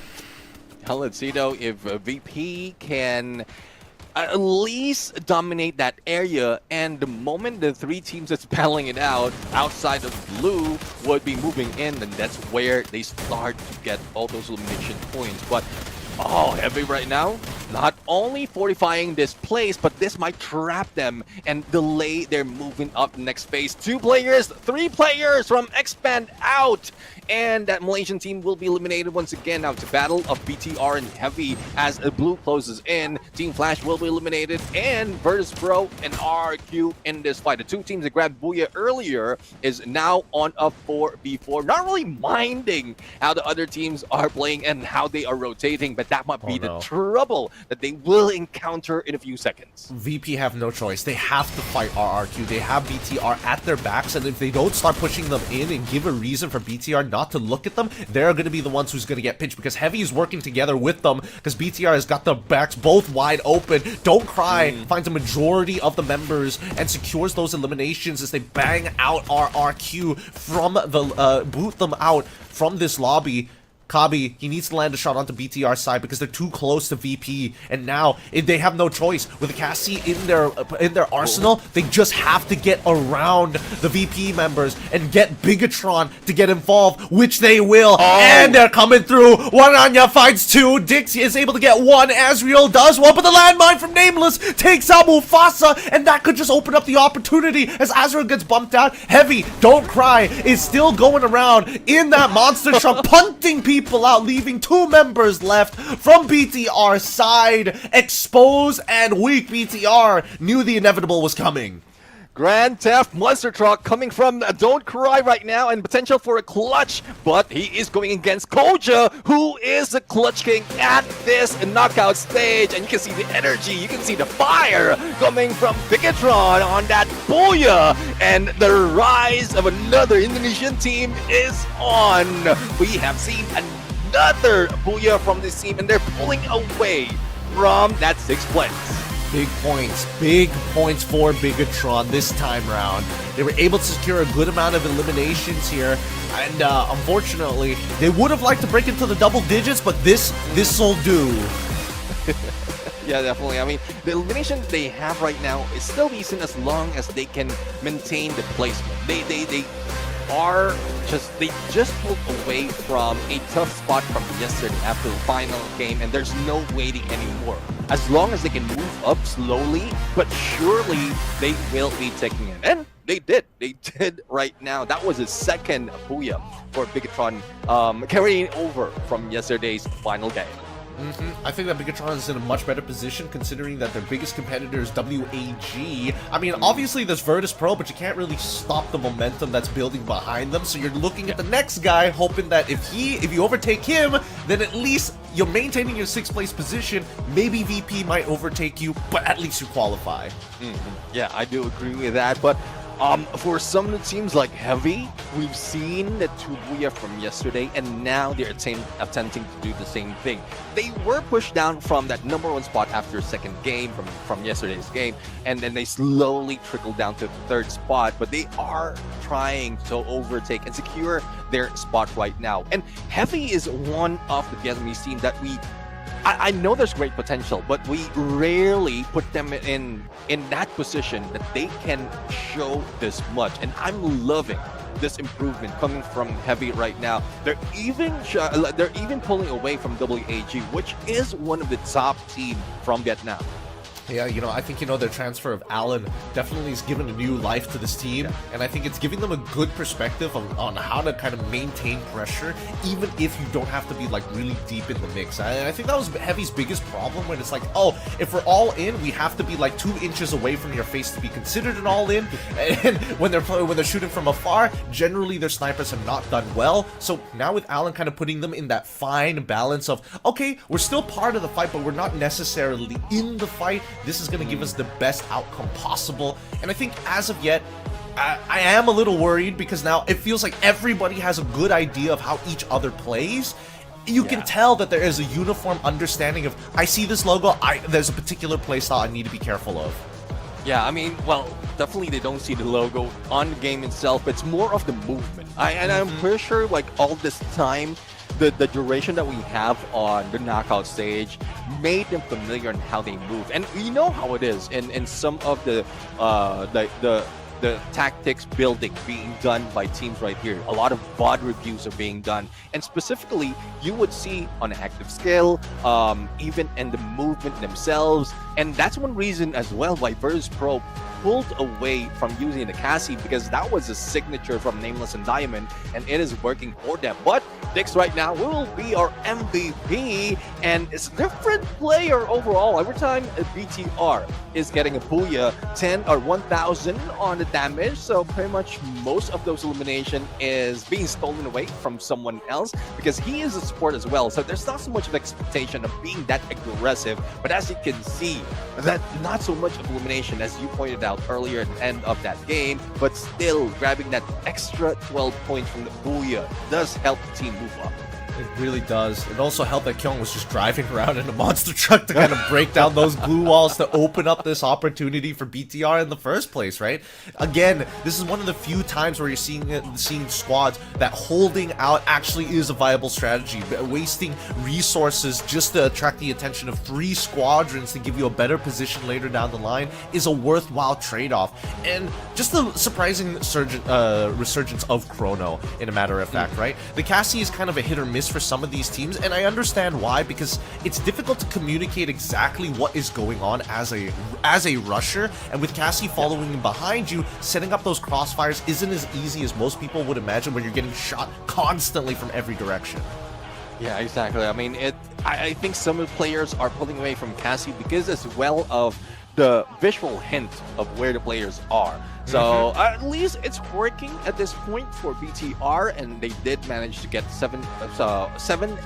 Well, let's see though if VP can at least dominate that area, and the moment the 3 teams that's battling it out outside of blue would be moving in, then that's where they start to get all those elimination points. But Heavy right now, not only fortifying this place, but this might trap them and delay their movement up next phase. 2 players, 3 players from Expand out, and that Malaysian team will be eliminated once again. Now it's a battle of BTR and Heavy as blue closes in. Team Flash will be eliminated, and Virtus Pro and RQ in this fight. The 2 teams that grabbed Booyah earlier is now on a 4v4, not really minding how the other teams are playing and how they are rotating, but that might be the trouble that they will encounter in a few seconds. VP have no choice. They have to fight RRQ. They have BTR at their backs, and if they don't start pushing them in and give a reason for BTR not to look at them, they're going to be the ones who's going to get pinched, because Heavy is working together with them, because BTR has got their backs both wide open. Don't Cry finds a majority of the members and secures those eliminations as they bang out RRQ from the boot them out from this lobby. Kabi, he needs to land a shot onto BTR's side because they're too close to VP, and now they have no choice. With Cassie in their arsenal, they just have to get around the VP members and get Bigatron to get involved, which they will. And they're coming through. One Anya finds 2. Dixie is able to get 1. Azriel does 1, but the landmine from Nameless takes out Mufasa, and that could just open up the opportunity as Azriel gets bumped out. Heavy, Don't Cry, is still going around in that monster truck, punting people out, leaving 2 members left from BTR's side. Exposed and weak. BTR knew the inevitable was coming. Grand Theft Monster Truck coming from Don't Cry right now, and potential for a clutch, but he is going against Koja, who is the clutch king at this knockout stage. And you can see the energy, you can see the fire coming from Bigatron on that Booyah, and the rise of another Indonesian team is on. We have seen another Booyah from this team, and they're pulling away from that 6th place. Big points for Bigatron this time round. They were able to secure a good amount of eliminations here, and unfortunately, they would have liked to break into the double digits, but this'll do. Yeah, definitely. I mean, the elimination they have right now is still decent as long as they can maintain the placement. They just pulled away from a tough spot from yesterday after the final game, and there's no waiting anymore. As long as they can move up slowly, but surely they will be taking it. And they did. They did right now. That was his 2nd Booyah for Bigatron, carrying over from yesterday's final game. I think that Bigatron is in a much better position considering that their biggest competitor is WAG. I mean, obviously there's Virtus Pro, but you can't really stop the momentum that's building behind them. So you're looking at the next guy, hoping that if you overtake him, then at least you're maintaining your 6th place position. Maybe VP might overtake you, but at least you qualify. Yeah, I do agree with that, but for some of the teams like Heavy, we've seen the Tubuya from yesterday, and now they're attempting to do the same thing. They were pushed down from that #1 spot after 2nd game from yesterday's game, and then they slowly trickled down to the 3rd spot, but they are trying to overtake and secure their spot right now. And Heavy is one of the Vietnamese team that I know there's great potential, but we rarely put them in that position that they can show this much. And I'm loving this improvement coming from Heavy right now. They're even pulling away from WAG, which is one of the top team from Vietnam. Yeah, I think, their transfer of Alan definitely has given a new life to this team, and I think it's giving them a good perspective on how to kind of maintain pressure, even if you don't have to be, like, really deep in the mix. I think that was Heavy's biggest problem, when it's like, oh, if we're all in, we have to be, like, 2 inches away from your face to be considered an all-in, and when they're shooting from afar, generally their snipers have not done well. So now with Alan kind of putting them in that fine balance of, okay, we're still part of the fight, but we're not necessarily in the fight. This is going to give us the best outcome possible. And I think as of yet, I am a little worried because now it feels like everybody has a good idea of how each other plays. You can tell that there is a uniform understanding of, I see this logo, there's a particular playstyle I need to be careful of. Yeah, I mean, well, definitely they don't see the logo on the game itself. It's more of the movement. And I'm pretty sure, like, all this time, the duration that we have on the knockout stage made them familiar on how they move. And we know how it is in some of the tactics building being done by teams right here. A lot of VOD reviews are being done. And specifically, you would see on an active scale, even in the movement themselves. And that's one reason as well why Virtus Pro pulled away from using the Cassie, because that was a signature from Nameless and Diamond, and it is working for them. But Dix right now will be our MVP, and it's a different player overall. Every time a BTR is getting a Booyah, 10 or 1,000 on the damage, so pretty much most of those elimination is being stolen away from someone else, because he is a support as well, so there's not so much of expectation of being that aggressive. But as you can see, that not so much of elimination, as you pointed out earlier at the end of that game, but still grabbing that extra 12 points from the Booyah does help the team move up. It really does. It also helped that Kyung was just driving around in a monster truck to kind of break down those glue walls to open up this opportunity for BTR in the first place, right? Again, this is one of the few times where you're seeing squads that holding out actually is a viable strategy. Wasting resources just to attract the attention of 3 squadrons to give you a better position later down the line is a worthwhile trade-off. And just the surprising resurgence of Chrono, in a matter of fact, right? The Cassie is kind of a hit or miss for some of these teams, and I understand why, because it's difficult to communicate exactly what is going on as a rusher, and with Cassie following behind you, setting up those crossfires isn't as easy as most people would imagine when you're getting shot constantly from every direction. Yeah, exactly. I mean, I think some of the players are pulling away from Cassie because as well of the visual hint of where the players are. So at least it's working at this point for BTR, and they did manage to get 7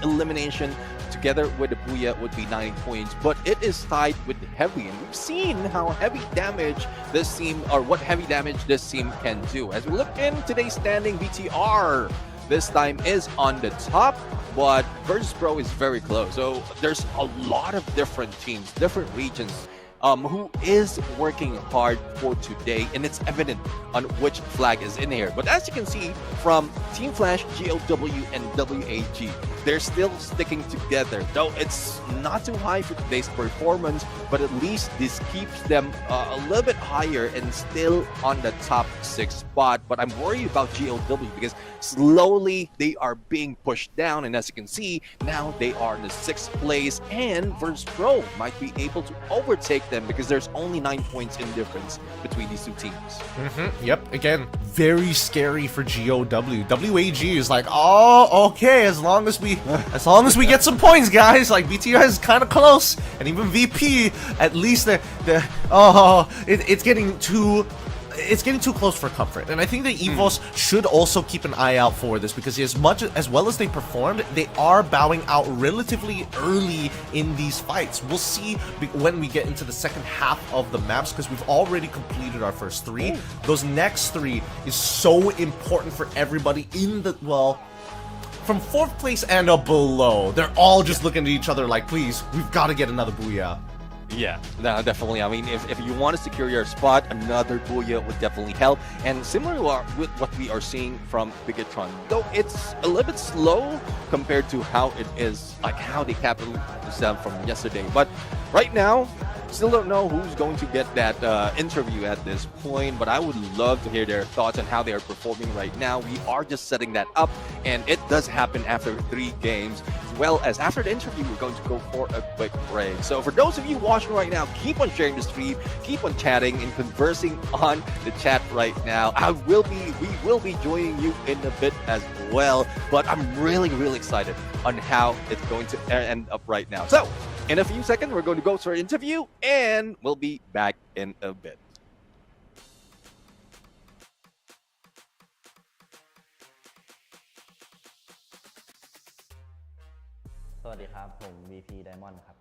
elimination together with the Booyah would be 9 points, but it is tied with Heavy, and we've seen how heavy damage this team, or what heavy damage this team can do. As we look in today's standing, BTR this time is on the top, but Virtus Pro is very close. So there's a lot of different teams, different regions who is working hard for today, and it's evident on which flag is in here. But as you can see from Team Flash, GOW, and WAG, they're still sticking together. Though it's not too high for today's performance, but at least this keeps them a little bit higher and still on the top 6 spot. But I'm worried about GOW because slowly they are being pushed down, and as you can see, now they are in the 6th place, and Virtus Pro might be able to overtake them because there's only 9 points in difference between these two teams. Yep, again, very scary for GOW. WAG is like, oh, okay, as long as we get some points, guys. Like BTR is kind of close, and even VP, at least it's getting too close for comfort. And I think the EVOS should also keep an eye out for this, because as well as they performed, they are bowing out relatively early in these fights. We'll see when we get into the second half of the maps, because we've already completed our first 3. Those next 3 is so important for everybody in the, well, from 4th place and below. They're all just looking at each other like, please, we've got to get another booyah. Yeah, no, definitely. I mean, if you want to secure your spot, another booyah would definitely help. And similar with what we are seeing from Bigatron, though it's a little bit slow compared to how it is, like how they capitalized themselves from yesterday. But right now, still don't know who's going to get that interview at this point, but I would love to hear their thoughts on how they are performing right now. We are just setting that up, and it does happen after 3 games. As well as after the interview, we're going to go for a quick break. So for those of you watching right now, keep on sharing the stream, keep on chatting and conversing on the chat right now. We will be joining you in a bit as well, but I'm really excited on how it's going to end up right now. So in a few seconds, we're going to go to our interview, and we'll be back in a bit. สวัสดีครับผม VP Diamond ครับ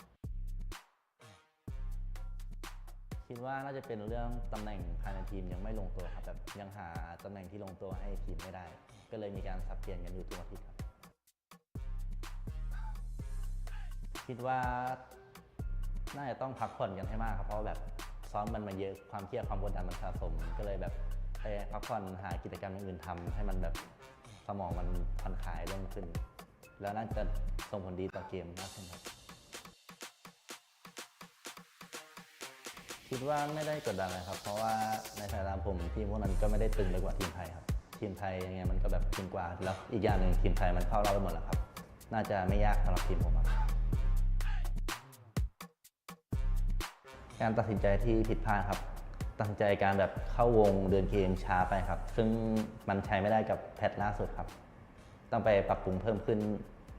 คิดว่าน่าจะเป็นเรื่องตำแหน่งภายในทีมยังไม่ลงตัวครับแบบยังหาตำแหน่งที่ลงตัวให้ทีมไม่ได้ก็เลยมีการสับเปลี่ยนกันอยู่ทุกอาทิตย์ครับคิดว่าน่าจะต้องพักผ่อนกันให้มากครับเพราะแบบซ้อมมันมาเยอะความเครียดความกดดันมันสะสมก็เลยแบบไปพักผ่อนหากิจกรรมอย่างอื่นทำให้มันแบบสมองมันผ่อนคลายเรื่องขึ้นแล้วน่าจะส่งผลดีต่อเกมมากขึ้นครับคิดว่าไม่ได้กดดันเลยครับเพราะว่าในสายตาผมทีมพวกนั้นก็ไม่ได้ตึงไปกว่าทีมไทยครับทีมไทยยังไงมันก็แบบตึงกว่าแล้วอีกอย่างหนึ่งทีมไทยมันเข้ารอบไปหมดแล้วครับน่าจะไม่ยากสำหรับทีมผมครับการตัดสินใจที่ผิดพลาดครับตัดสินใจการแบบเข้าวงเดินเกมช้าไปครับซึ่งมันใช้ไม่ได้กับแพทล่าสุดครับต้องไปปรับปรุงเพิ่มขึ้น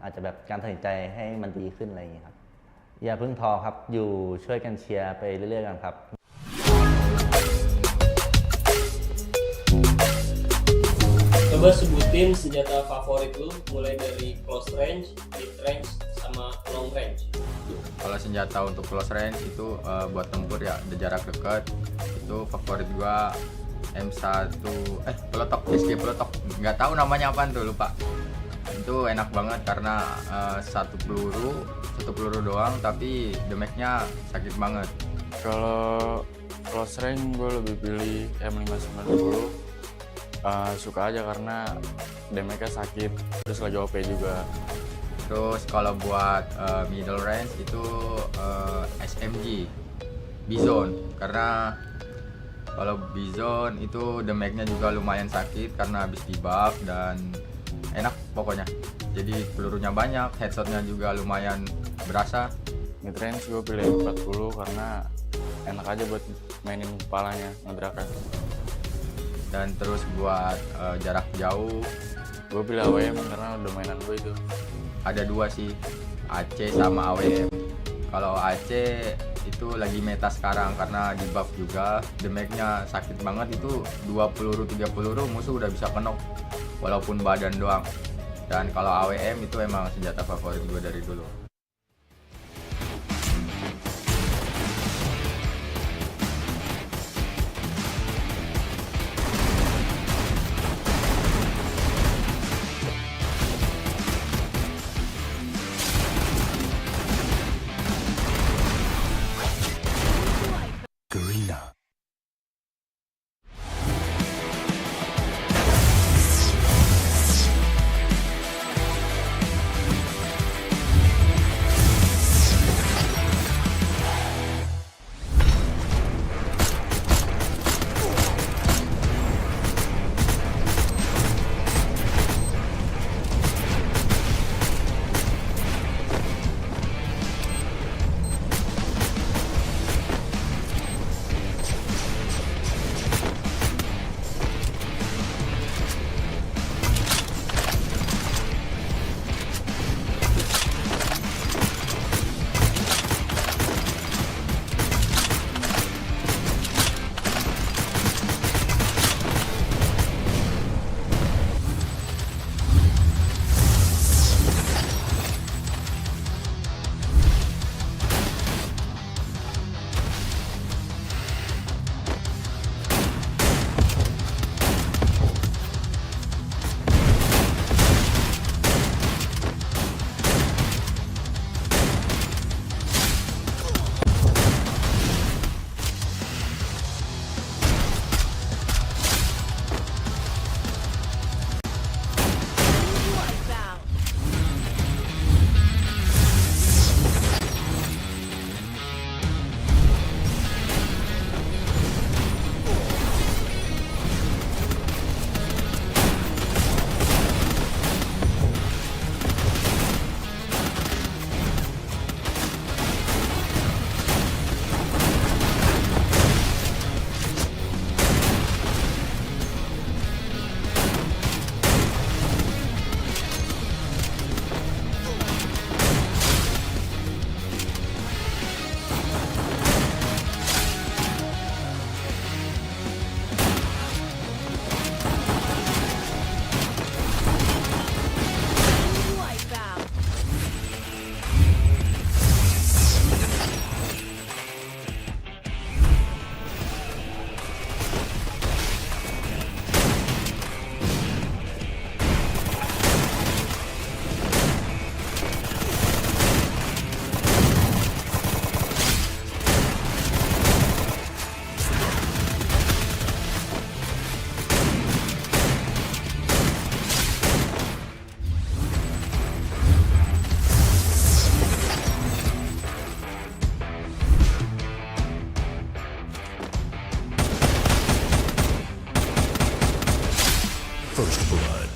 อาจจะแบบการตัดสินใจให้มันดีขึ้นอะไรอย่างนี้ครับอย่าเพิ่งท้อครับอยู่ช่วยกันเชียร์ไปเรื่อยๆกันครับ Coba sebutin senjata favorit lu mulai dari close range, mid range, sama long range. Kalau senjata untuk close range itu buat tempur ya, ada jarak dekat. Itu favorit gua M1 peletok, SG peletok. Nggak tahu namanya apaan tuh, lupa. Itu enak banget karena satu peluru doang tapi damage-nya sakit banget. Kalau close range gue lebih pilih M590. Suka aja karena damage-nya sakit, terus lagi OP juga. Terus kalau buat middle range itu SMG Bison, karena kalau Bison itu damage-nya juga lumayan sakit karena habis di buff dan enak pokoknya. Jadi pelurunya banyak, headshotnya juga lumayan berasa. Mid range gue pilih 40 karena enak aja buat mainin kepalanya, ngedrakan. Dan terus buat jarak jauh gue pilih AWM karena udah mainan gue itu. Ada 2 sih, AC sama AWM. Kalau AC itu lagi meta sekarang karena di buff juga, damage-nya sakit banget, itu 2 peluru 3 peluru musuh udah bisa knock walaupun badan doang. Dan kalau AWM itu emang senjata favorit gue dari dulu. First Blood.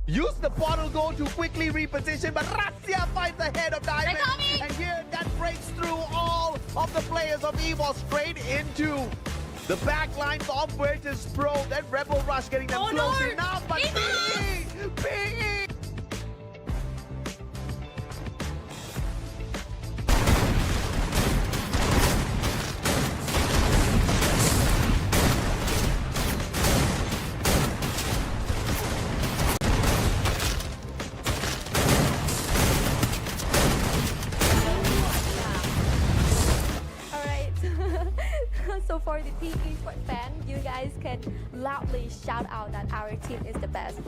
Use the portal go to quickly reposition, but Russia finds the head of Diamond. And here that breaks through all of the players of EVOS straight into the back lines of Virtus Pro. Then Rebel Rush getting them close enough, but PE! Alright, so for the PE Sport fan, you guys can loudly shout out that our team is the best.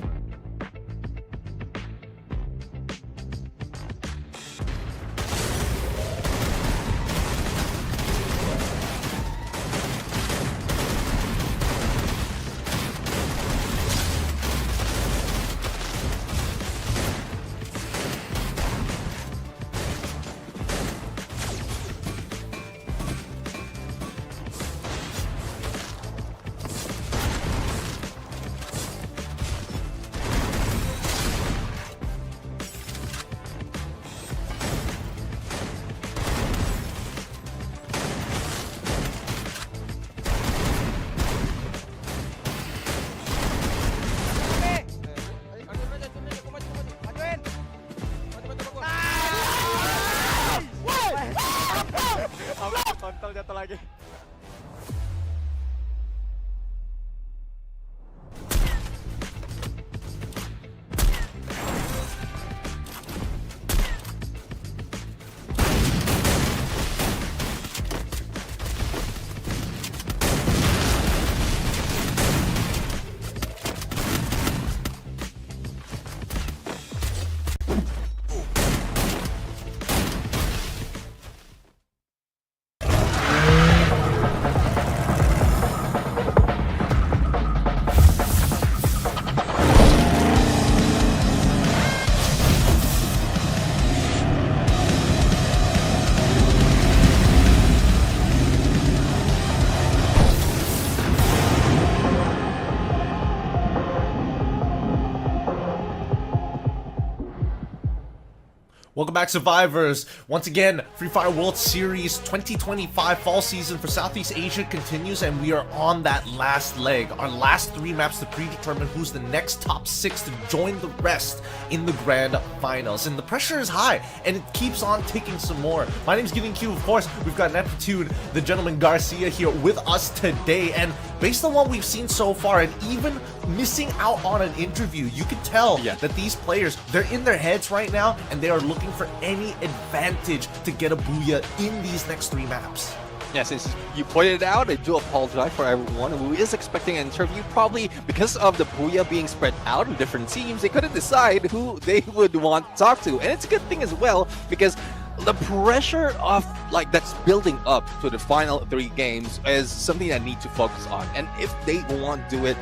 Welcome back, survivors. Once again, Free Fire World Series 2025 fall season for Southeast Asia continues, and we are on that last leg. Our last 3 maps to predetermine who's the next top 6 to join the rest in the grand finals. And the pressure is high, and it keeps on ticking some more. My name's Giving Q, of course. We've got Narutoedit, the gentleman Garcia, here with us today. And based on what we've seen so far, and even missing out on an interview, you can tell that these players, they're in their heads right now, and they are looking for any advantage to get a booyah in these next 3 maps. Yeah, since you pointed it out, I do apologize for everyone who is expecting an interview. Probably because of the booyah being spread out in different teams, they couldn't decide who they would want to talk to. And it's a good thing as well, because the pressure of that's building up to the final 3 games is something I need to focus on. And if they want to do it,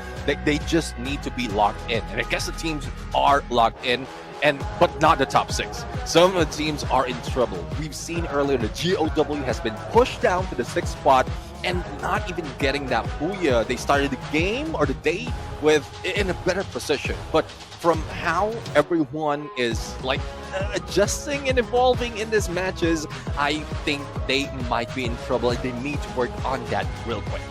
they just need to be locked in. And I guess the teams are locked in, but not the top 6. Some of the teams are in trouble. We've seen earlier the GOW has been pushed down to the 6th spot and not even getting that booyah. They started the game or the day in a better position. But from how everyone is adjusting and evolving in these matches, I think they might be in trouble and they need to work on that real quick.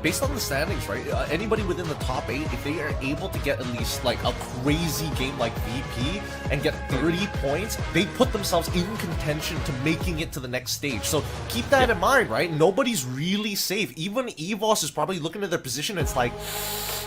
Based on the standings, right? Anybody within the top 8, if they are able to get at least a crazy game like VP and get 30 points, they put themselves in contention to making it to the next stage. So keep that in mind, right? Nobody's really safe. Even EVOS is probably looking at their position. It's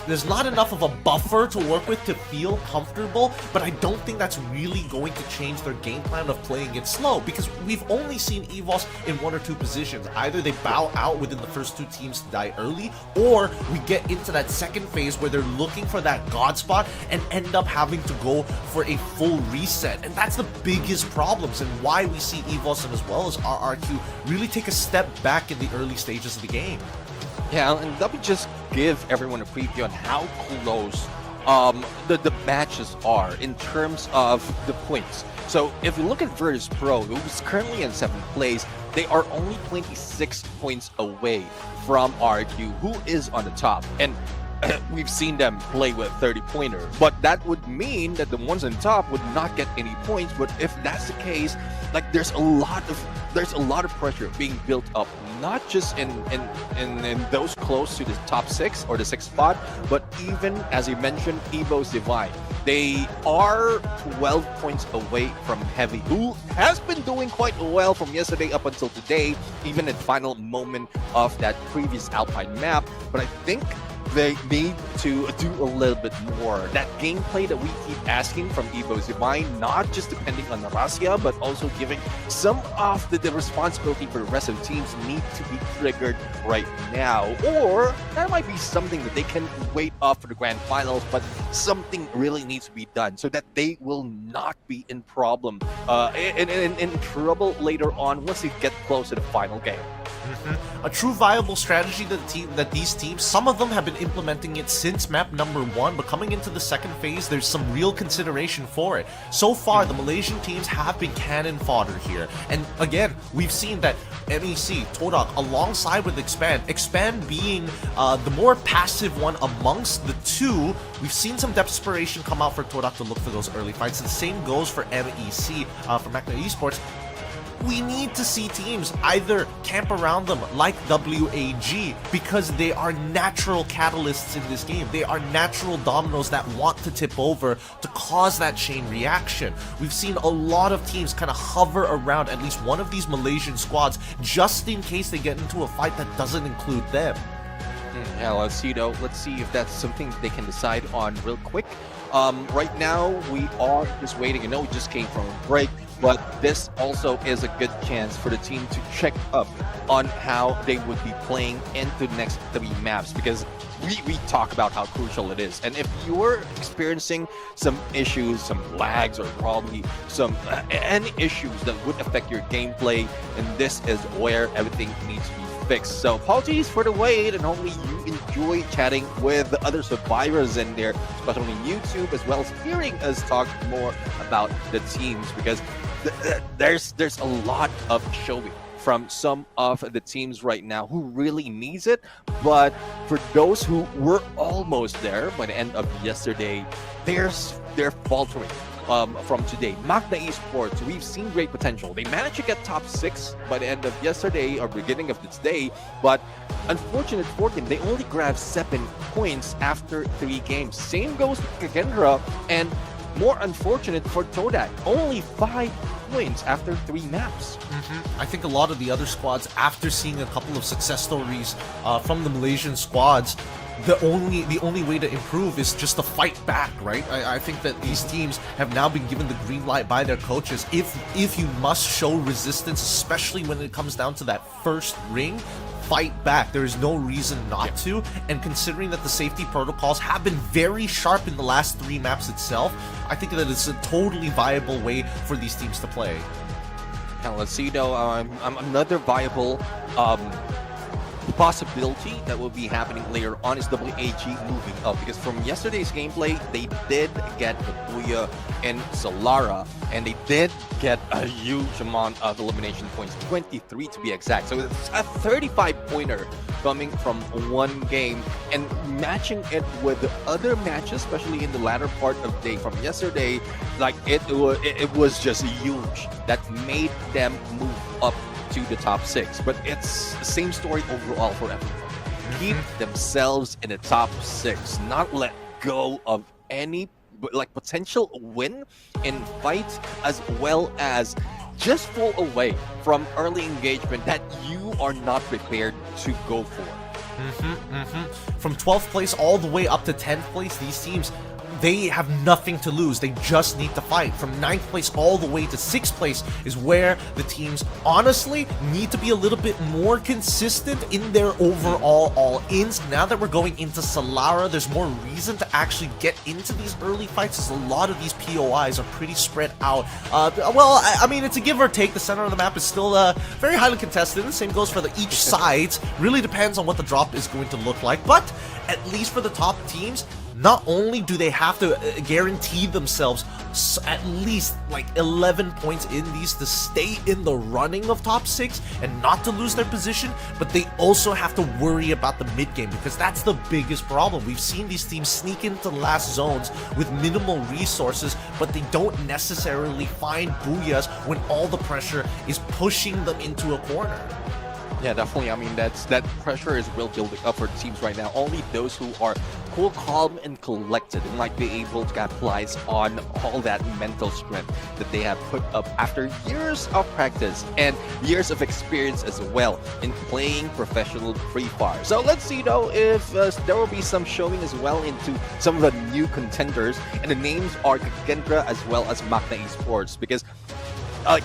there's not enough of a buffer to work with to feel comfortable, but I don't think that's really going to change their game plan of playing it slow, because we've only seen EVOS in 1 or 2 positions. Either they bow out within the first 2 teams to die early, or we get into that second phase where they're looking for that god spot and end up having to go for a full reset. And that's the biggest problems, and why we see EVOS and as well as RRQ really take a step back in the early stages of the game. Yeah, and let me just give everyone a preview on how close the matches are in terms of the points. So if you look at Virtus Pro, who's currently in 7th place, they are only 26 points away from RQ, who is on the top. And we've seen them play with 30-pointer, but that would mean that the ones on top would not get any points. But if that's the case, there's a lot of pressure being built up, not just in those close to the top 6 or the 6th spot, but even, as you mentioned, Evo's Divine. They are 12 points away from Heavy, who has been doing quite well from yesterday up until today, even at final moment of that previous Alpine map. But I think they need to do a little bit more. That gameplay that we keep asking from Evo's Divine, not just depending on Narasia, but also giving some of the responsibility for the rest of the teams need to be triggered right now. Or that might be something that they can wait off for the grand finals, but something really needs to be done so that they will not be in trouble later on once they get close to the final game. A true viable strategy that these teams, some of them have been implementing it since map number 1, but coming into the second phase, there's some real consideration for it. So far, the Malaysian teams have been cannon fodder here. And again, we've seen that MEC, Todak, alongside with Expand being the more passive one amongst the 2, we've seen some desperation come out for Todak to look for those early fights. The same goes for MEC, for Magna Esports. We need to see teams either camp around them like WAG, because they are natural catalysts in this game. They are natural dominoes that want to tip over to cause that chain reaction. We've seen a lot of teams kind of hover around at least one of these Malaysian squads just in case they get into a fight that doesn't include them. Yeah, let's see though. Let's see if that's something they can decide on real quick. Right now, we are just waiting. I know we just came from a break, but this also is a good chance for the team to check up on how they would be playing into the next 3 maps, because we talk about how crucial it is. And if you're experiencing some issues, some lags, or probably some any issues that would affect your gameplay, and this is where everything needs to be fixed. So apologies for the wait, and hopefully you enjoy chatting with the other survivors in there, especially on YouTube, as well as hearing us talk more about the teams, because there's a lot of showing from some of the teams right now who really needs it. But for those who were almost there by the end of yesterday, they're faltering. from today. Magna Esports, we've seen great potential. They managed to get top 6 by the end of yesterday or beginning of this day, but unfortunate for them, they only grabbed 7 points after 3 games. Same goes with Kagendra, and more unfortunate for Todak, only 5 points after 3 maps. I think a lot of the other squads, after seeing a couple of success stories from the Malaysian squads, the only way to improve is just to fight back, right? I think that these teams have now been given the green light by their coaches. If you must show resistance, especially when it comes down to that first ring, fight back. There is no reason not to, and considering that the safety protocols have been very sharp in the last 3 maps itself, I think that it's a totally viable way for these teams to play. Now let's see though, another viable possibility that will be happening later on is WAG moving up, because from yesterday's gameplay they did get the Booyah in Solara, and they did get a huge amount of elimination points, 23 to be exact. So it's a 35-pointer coming from one game, and matching it with the other matches, especially in the latter part of the day from yesterday, like it was just huge that made them move up to the top 6. But it's the same story overall for everyone. Keep themselves in the top 6, not let go of any like potential win in fights, as well as just fall away from early engagement that you are not prepared to go for. From 12th place all the way up to 10th place, these teams, they have nothing to lose. They just need to fight. From 9th place all the way to 6th place is where the teams honestly need to be a little bit more consistent in their overall all-ins. Now that we're going into Solara, there's more reason to actually get into these early fights, as a lot of these POIs are pretty spread out. Well, I mean, it's a give or take. The center of the map is still very highly contested. The same goes for each side. Really depends on what the drop is going to look like. But at least for the top teams, not only do they have to guarantee themselves at least like 11 points in these to stay in the running of top 6 and not to lose their position, but they also have to worry about the mid game, because that's the biggest problem. We've seen these teams sneak into the last zones with minimal resources, but they don't necessarily find booyahs when all the pressure is pushing them into a corner. Yeah, definitely. I mean, that pressure is real building up for teams right now. Only those who are cool, calm, and collected might be able to capitalize on all that mental strength that they have put up after years of practice and years of experience as well in playing professional Free Fire. So let's see though if there will be some showing as well into some of the new contenders, and the names are Kagendra as well as Magna Esports, because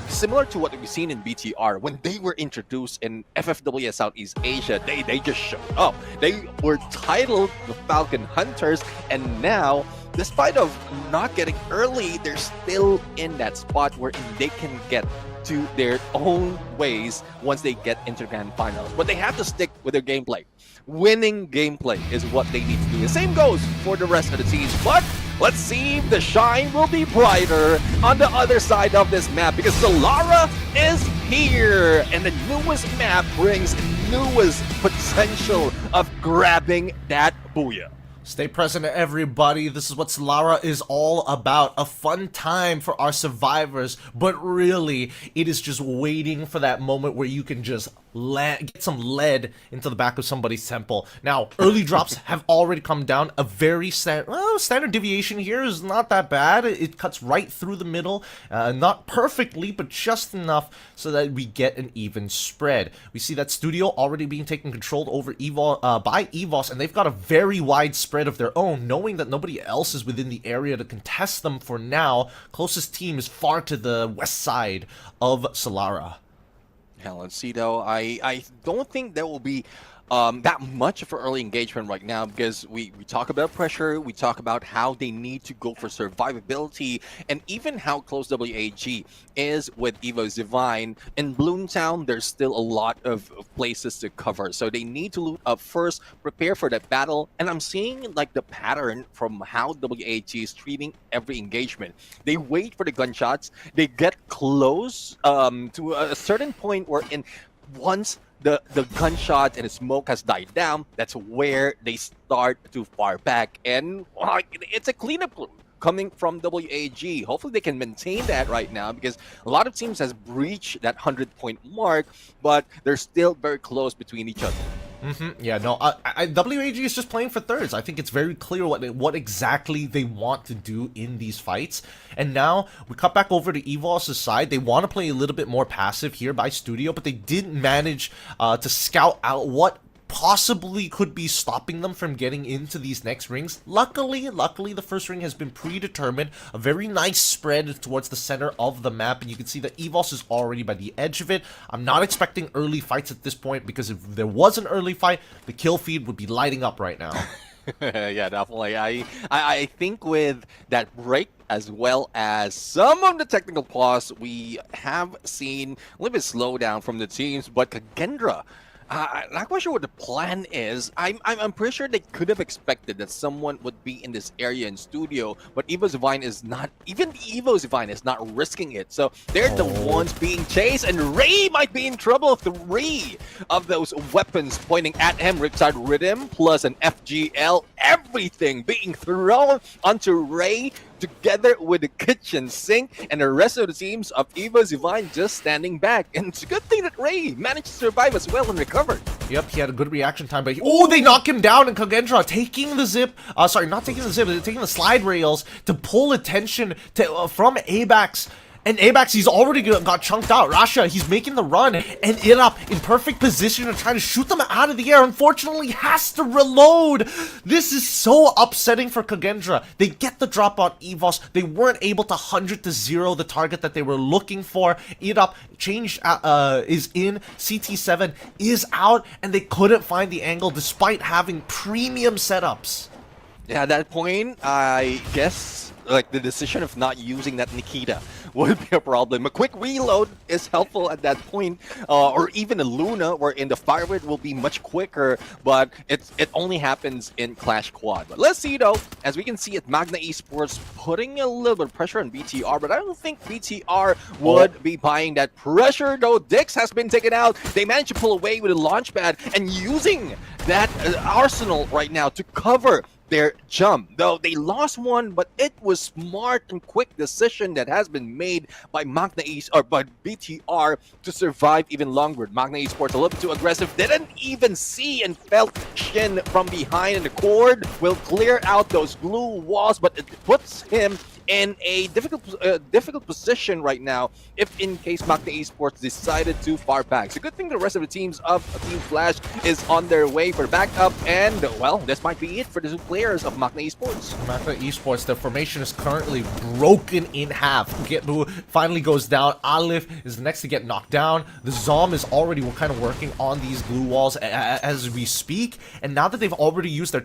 similar to what we've seen in BTR, when they were introduced in FFWS Southeast Asia, they just showed up. They were titled the Falcon Hunters, and now, despite of not getting early, they're still in that spot where they can get to their own ways once they get into the grand finals. But they have to stick with their gameplay. Winning gameplay is what they need to do. The same goes for the rest of the teams, but let's see if the shine will be brighter on the other side of this map, because Solara is here, and the newest map brings newest potential of grabbing that booyah. Stay present, everybody. This is what Solara is all about. A fun time for our survivors, but really, it is just waiting for that moment where you can just get some lead into the back of somebody's temple. Now, early drops have already come down. A very standard deviation here is not that bad. It cuts right through the middle. Not perfectly, but just enough so that we get an even spread. We see that Studio already being taken control over by EVOS, and they've got a very wide spread of their own, knowing that nobody else is within the area to contest them for now. Closest team is far to the west side of Solara. Yeah, let's see though. I don't think there will be that much of an early engagement right now, because we talk about pressure, we talk about how they need to go for survivability, and even how close WAG is with Evo's Divine. In Bloomtown, there's still a lot of places to cover, so they need to loot up first, prepare for that battle. And I'm seeing like the pattern from how WAG is treating every engagement. They wait for the gunshots, they get close to a certain point where once the gunshot and the smoke has died down, that's where they start to fire back, and it's a cleanup coming from WAG. Hopefully they can maintain that right now, because a lot of teams has breached that 100-point mark, but they're still very close between each other. Yeah, no, WAG is just playing for thirds. I think it's very clear what exactly they want to do in these fights. And now we cut back over to EVOS' side. They want to play a little bit more passive here by Studio, but they didn't manage to scout out what possibly could be stopping them from getting into these next rings. Luckily, the first ring has been predetermined. A very nice spread towards the center of the map, and you can see that EVOS is already by the edge of it. I'm not expecting early fights at this point, because if there was an early fight, the kill feed would be lighting up right now. Yeah, definitely. I think with that break, as well as some of the technical pause, we have seen a little bit slowdown from the teams, but Kagendra, I'm not quite sure what the plan is. I'm pretty sure they could have expected that someone would be in this area in Studio, but Evo Zivine is not, even Evo Zivine is not risking it. So they're the ones being chased, and Ray might be in trouble. 3 of those weapons pointing at him, Riptide Rhythm plus an FGL, everything being thrown onto Ray, together with the kitchen sink, and the rest of the teams of Evo Zivine just standing back. And it's a good thing that Ray managed to survive as well and recovered. Yep, he had a good reaction time, but they knock him down, and Kagendra taking the zip, sorry, not taking the zip, they're taking the slide rails to pull attention to, from Abax. And Abax, he's already got chunked out. Rasha, he's making the run, and Irap in perfect position to try to shoot them out of the air. Unfortunately, has to reload. This is so upsetting for Kagendra. They get the drop on EVOS. They weren't able to 100-0 the target that they were looking for. Irap changed, is in. CT7 is out, and they couldn't find the angle despite having premium setups. Yeah, at that point, I guess, like, the decision of not using that Nikita would be a problem. A quick reload is helpful at that point, or even a Luna, wherein the fire rate will be much quicker, but it only happens in Clash Quad. But let's see, though, as we can see at Magna Esports putting a little bit of pressure on BTR, but I don't think BTR would be buying that pressure, though. Dix has been taken out. They managed to pull away with a launch pad and using that arsenal right now to cover their jump. Though they lost one, but it was smart and quick decision that has been made by Magna East, or by BTR, to survive even longer. Magna Esports a little bit too aggressive, didn't even see and felt Shin from behind, and the cord will clear out those blue walls, but it puts him in a difficult position right now if in case Magna Esports decided to far back. It's a good thing the rest of the teams of Team Flash is on their way for backup, and well, this might be it for the 2 players of Magna Esports. Magna Esports, the formation is currently broken in half. Getbu finally goes down. Alif is the next to get knocked down. The Zom is already kind of working on these blue walls as we speak, and now that they've already used their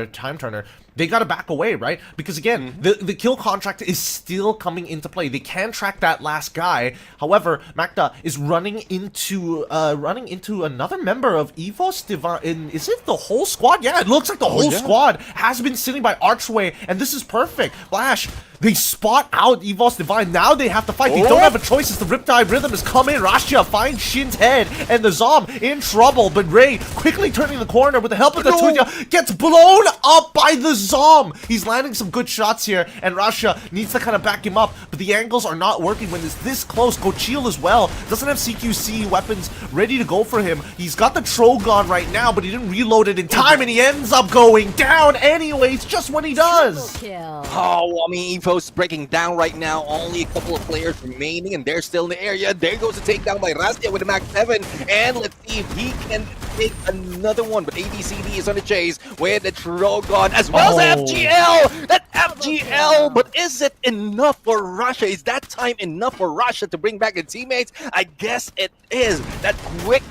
time turner, they gotta back away, right? Because again, the kill contract is still coming into play. They can track that last guy. However, Magda is running into another member of EVOS Divine. Is it the whole squad? Yeah, it looks like the whole squad has been sitting by Archway, and this is perfect. Flash, they spot out EVOS Divine. Now they have to fight. They don't have a choice as the Riptide Rhythm has come in. Rasha finds Shin's head, and the Zom in trouble. But Ray, quickly turning the corner with the help of the Tuya, gets blown up by the Zom. He's landing some good shots here, and Rasha needs to kind of back him up, but the angles are not working when it's this close. Gochil as well doesn't have CQC weapons ready to go for him. He's got the Trogon right now, but he didn't reload it in time, and he ends up going down anyways, just when he does. Oh, I mean, EVO's breaking down right now. Only a couple of players remaining, and they're still in the area. There goes the takedown by Rastia with a Mac 7, and let's see if he can take another one. But ABCD is on the chase with the Trogon as well as FGL. That FGL, but is it enough for Russia? Is that time enough for Russia to bring back the teammates? I guess it is. That quick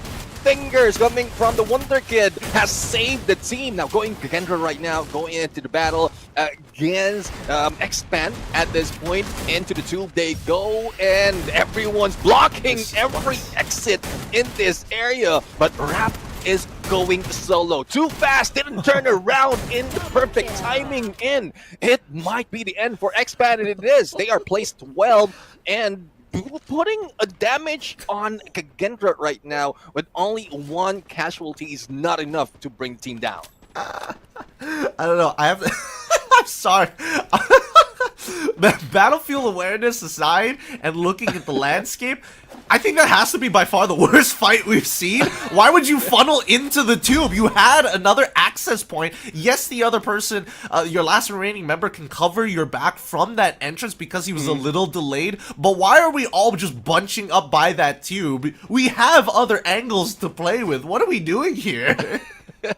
fingers coming from the Wonder Kid has saved the team. Now going to Kendra right now, going into the battle against Expand at this point. Into the tube they go, and everyone's blocking every exit in this area. But Rap is going solo. Too fast, didn't turn around in the perfect timing in. It might be the end for Expand, and it is. They are placed 12, and putting a damage on Kagendra right now with only 1 casualty is not enough to bring the team down. I don't know. I have to I'm sorry. Battlefield awareness aside and looking at the landscape, I think that has to be by far the worst fight we've seen. Why would you funnel into the tube? You had another access point. Yes, the other person, your last remaining member, can cover your back from that entrance because he was a little delayed. But why are we all just bunching up by that tube? We have other angles to play with. What are we doing here?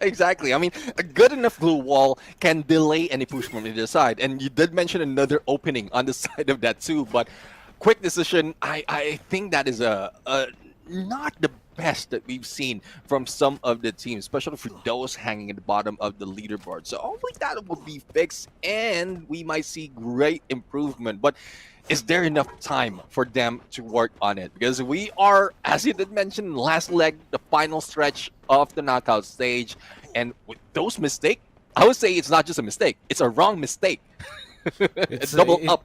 Exactly. I mean, a good enough glue wall can delay any push from either side. And you did mention another opening on the side of that too, but quick decision. I think that is not the best that we've seen from some of the teams, especially for those hanging at the bottom of the leaderboard. So hopefully that will be fixed and we might see great improvement. But is there enough time for them to work on it? Because we are, as you did mention, last leg, the final stretch of the knockout stage. And with those mistakes, I would say it's not just a mistake. It's a wrong mistake. It's double up.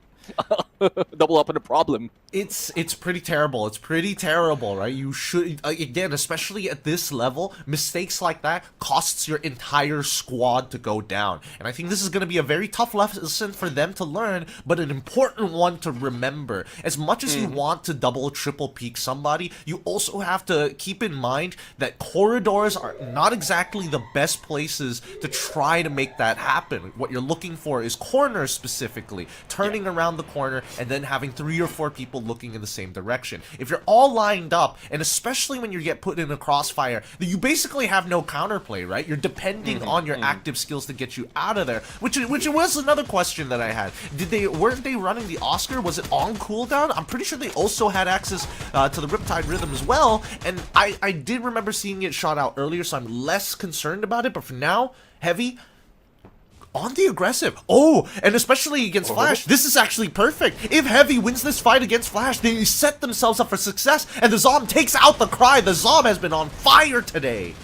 Double up on the problem. It's pretty terrible. It's pretty terrible, right? You should, again, especially at this level, mistakes like that costs your entire squad to go down. And I think this is going to be a very tough lesson for them to learn, but an important one to remember. As much as you want to double, triple peak somebody, you also have to keep in mind that corridors are not exactly the best places to try to make that happen. What you're looking for is corners specifically, turning around the corner and then having 3 or 4 people looking in the same direction. If you're all lined up, and especially when you get put in a crossfire, you basically have no counterplay, right? You're depending on your active skills to get you out of there, which was another question that I had. Weren't they running the Oscar? Was it on cooldown? I'm pretty sure they also had access to the Riptide Rhythm as well, and I did remember seeing it shot out earlier, so I'm less concerned about it, but for now, Heavy on the aggressive. Oh, and especially against Flash, this is actually perfect. If Heavy wins this fight against Flash, they set themselves up for success, and the Zom takes out the Cry. The Zom has been on fire today.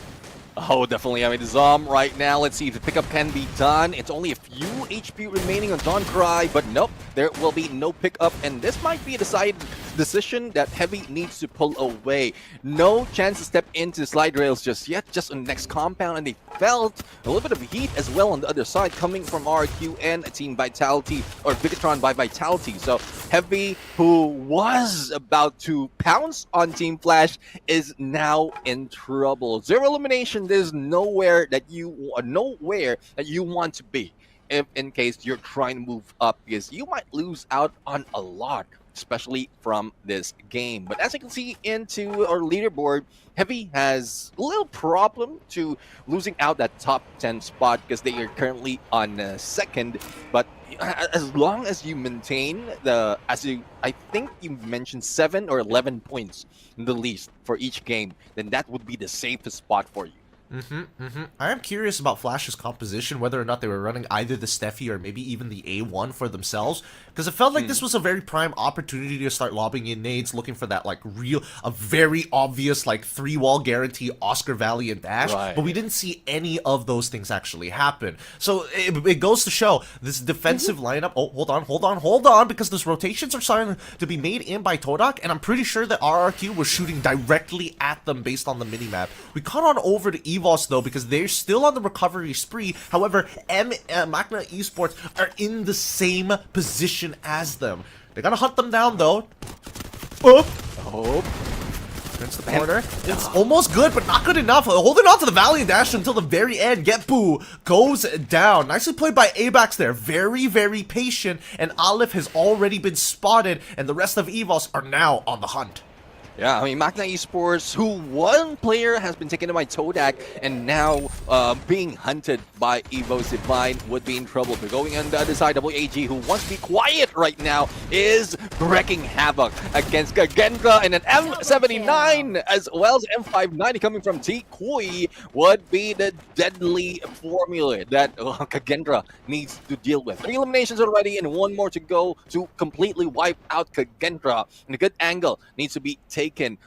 Oh, definitely. I mean, the Zom right now, let's see if the pickup can be done. It's only a few HP remaining on Dawn Cry, but nope, there will be no pickup, and this might be a decision that Heavy needs to pull away. No chance to step into slide rails just yet, just on the next compound, and they felt a little bit of heat as well on the other side coming from RQ and Team Vitality, or Bigatron by Vitality. So Heavy, who was about to pounce on Team Flash, is now in trouble. 0 elimination. There's nowhere that you want to be if in case you're trying to move up, because you might lose out on a lot, especially from this game. But as you can see into our leaderboard, Heavy has a little problem to losing out that top 10 spot because they are currently on second. But as long as you maintain the, I think you mentioned 7 or 11 points in the least for each game, then that would be the safest spot for you. I am curious about Flash's composition, whether or not they were running either the Steffi or maybe even the A1 for themselves, because it felt like this was a very prime opportunity to start lobbing in nades, looking for that like a very obvious like 3-wall guarantee Oscar Valiant dash, but we didn't see any of those things actually happen. So it goes to show this defensive lineup. Oh, hold on, because those rotations are starting to be made in by Todak, and I'm pretty sure that RRQ was shooting directly at them based on the minimap. We cut on over to EVOS though, because they're still on the recovery spree. However, Magna Esports are in the same position as them. They gotta hunt them down though. Against the corner. It's almost good, but not good enough. Holding on to the Valiant Dash until the very end. Getboo goes down. Nicely played by Abax there. Very, very patient. And Aleph has already been spotted, and the rest of EVOS are now on the hunt. Yeah, I mean, Magna Esports, who one player has been taken by Todak and now being hunted by Evo's Divine, would be in trouble. But going on the other side, WAG, who wants to be quiet right now, is wreaking havoc against Kagendra, and an M79 as well as M590 coming from T Kui would be the deadly formula that Kagendra needs to deal with. 3 eliminations already and 1 more to go to completely wipe out Kagendra. And a good angle needs to be taken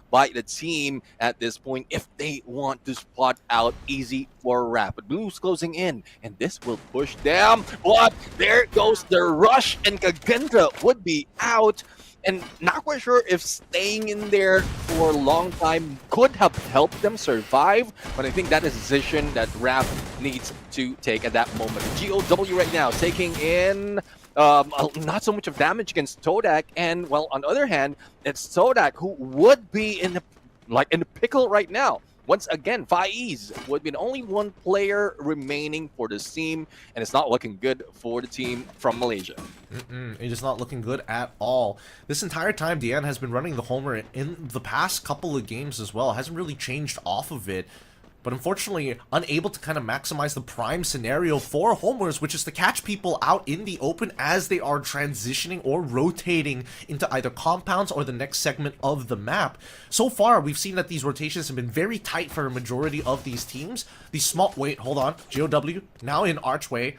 by the team at this point if they want to spot out easy for Rapid. Blues closing in, and this will push them. But there goes the rush, and Kagendra would be out. And not quite sure if staying in there for a long time could have helped them survive, but I think that is a decision that Rap needs to take at that moment. GOW right now taking in not so much of damage against Todak, and well, on the other hand, it's Todak who would be in the pickle right now. Once again, Faiz would be the only one player remaining for this team, and it's not looking good for the team from Malaysia. It is not looking good at all. This entire time, Dian has been running the Homer in the past couple of games as well. Hasn't really changed off of it. But unfortunately, unable to kind of maximize the prime scenario for homers, which is to catch people out in the open as they are transitioning or rotating into either compounds or the next segment of the map. So far, we've seen that these rotations have been very tight for a majority of these teams. These small... Wait, hold on. GOW now in Archway.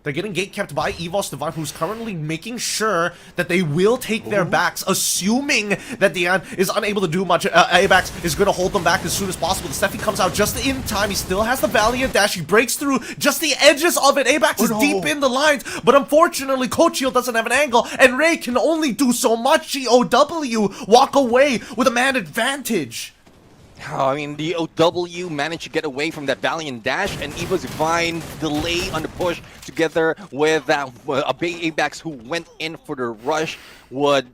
They're getting gate kept by EVOS Divine, who's currently making sure that they will take their backs, assuming that Dian is unable to do much. Abax is going to hold them back as soon as possible. The Steffi comes out just in time. He still has the Valiant Dash. He breaks through just the edges of it. Abax is deep in the lines, but unfortunately, Coachio doesn't have an angle, and Ray can only do so much. GOW walk away with a man advantage. I mean, the OW managed to get away from that Valiant Dash, and Eva's Divine delay on the push together with Abax who went in for the rush would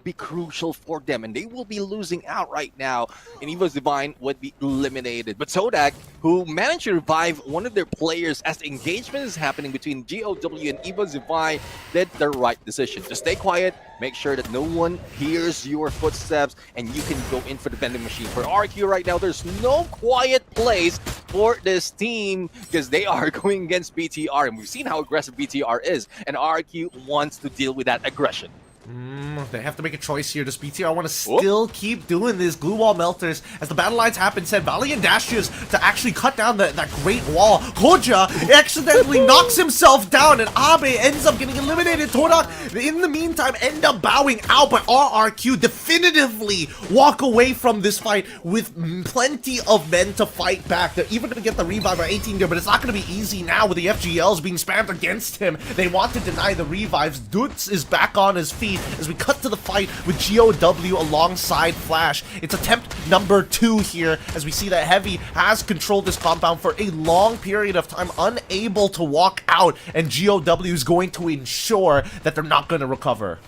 be crucial for them, and they will be losing out right now, and Eva's Divine would be eliminated. But Sodak, who managed to revive one of their players as the engagement is happening between GOW and Eva's Divine, did the right decision. Just stay quiet, make sure that no one hears your footsteps, and you can go in for the vending machine. For RQ right now, there's no quiet place for this team because they are going against BTR, and we've seen how aggressive BTR is, and RQ wants to deal with that aggression. They have to make a choice here. Does BTR want to still keep doing this? Glue wall melters as the battle lines happen. Said Valiant dashes to actually cut down that great wall. Koja accidentally knocks himself down, and Abe ends up getting eliminated. Todak, in the meantime, end up bowing out, but RRQ definitively walk away from this fight with plenty of men to fight back. They're even going to get the revive by 18 there, but it's not going to be easy now with the FGLs being spammed against him. They want to deny the revives. Dutz is back on his feet as we cut to the fight with GOW alongside Flash. It's attempt number 2 here as we see that Heavy has controlled this compound for a long period of time, unable to walk out, and GOW is going to ensure that they're not going to recover.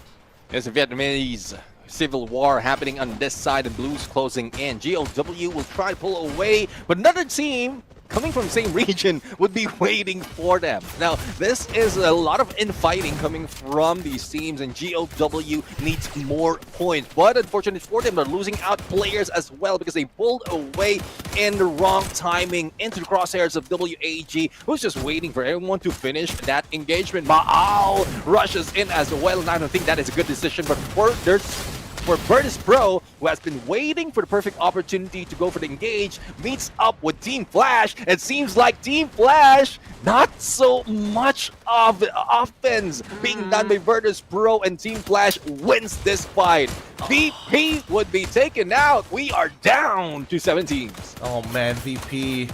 There's a Vietnamese civil war happening on this side and Blues closing in. GOW will try to pull away, but another team coming from the same region would be waiting for them. Now, this is a lot of infighting coming from these teams, and GOW needs more points. But unfortunately for them, they're losing out players as well because they pulled away in the wrong timing into the crosshairs of WAG, who's just waiting for everyone to finish that engagement. Baal rushes in as well, and I don't think that is a good decision, but for Virtus Pro, who has been waiting for the perfect opportunity to go for the engage, meets up with Team Flash. It seems like Team Flash, not so much of offense being done by Virtus Pro, and Team Flash wins this fight. VP would be taken out. We are down to 7 teams. Oh man, VP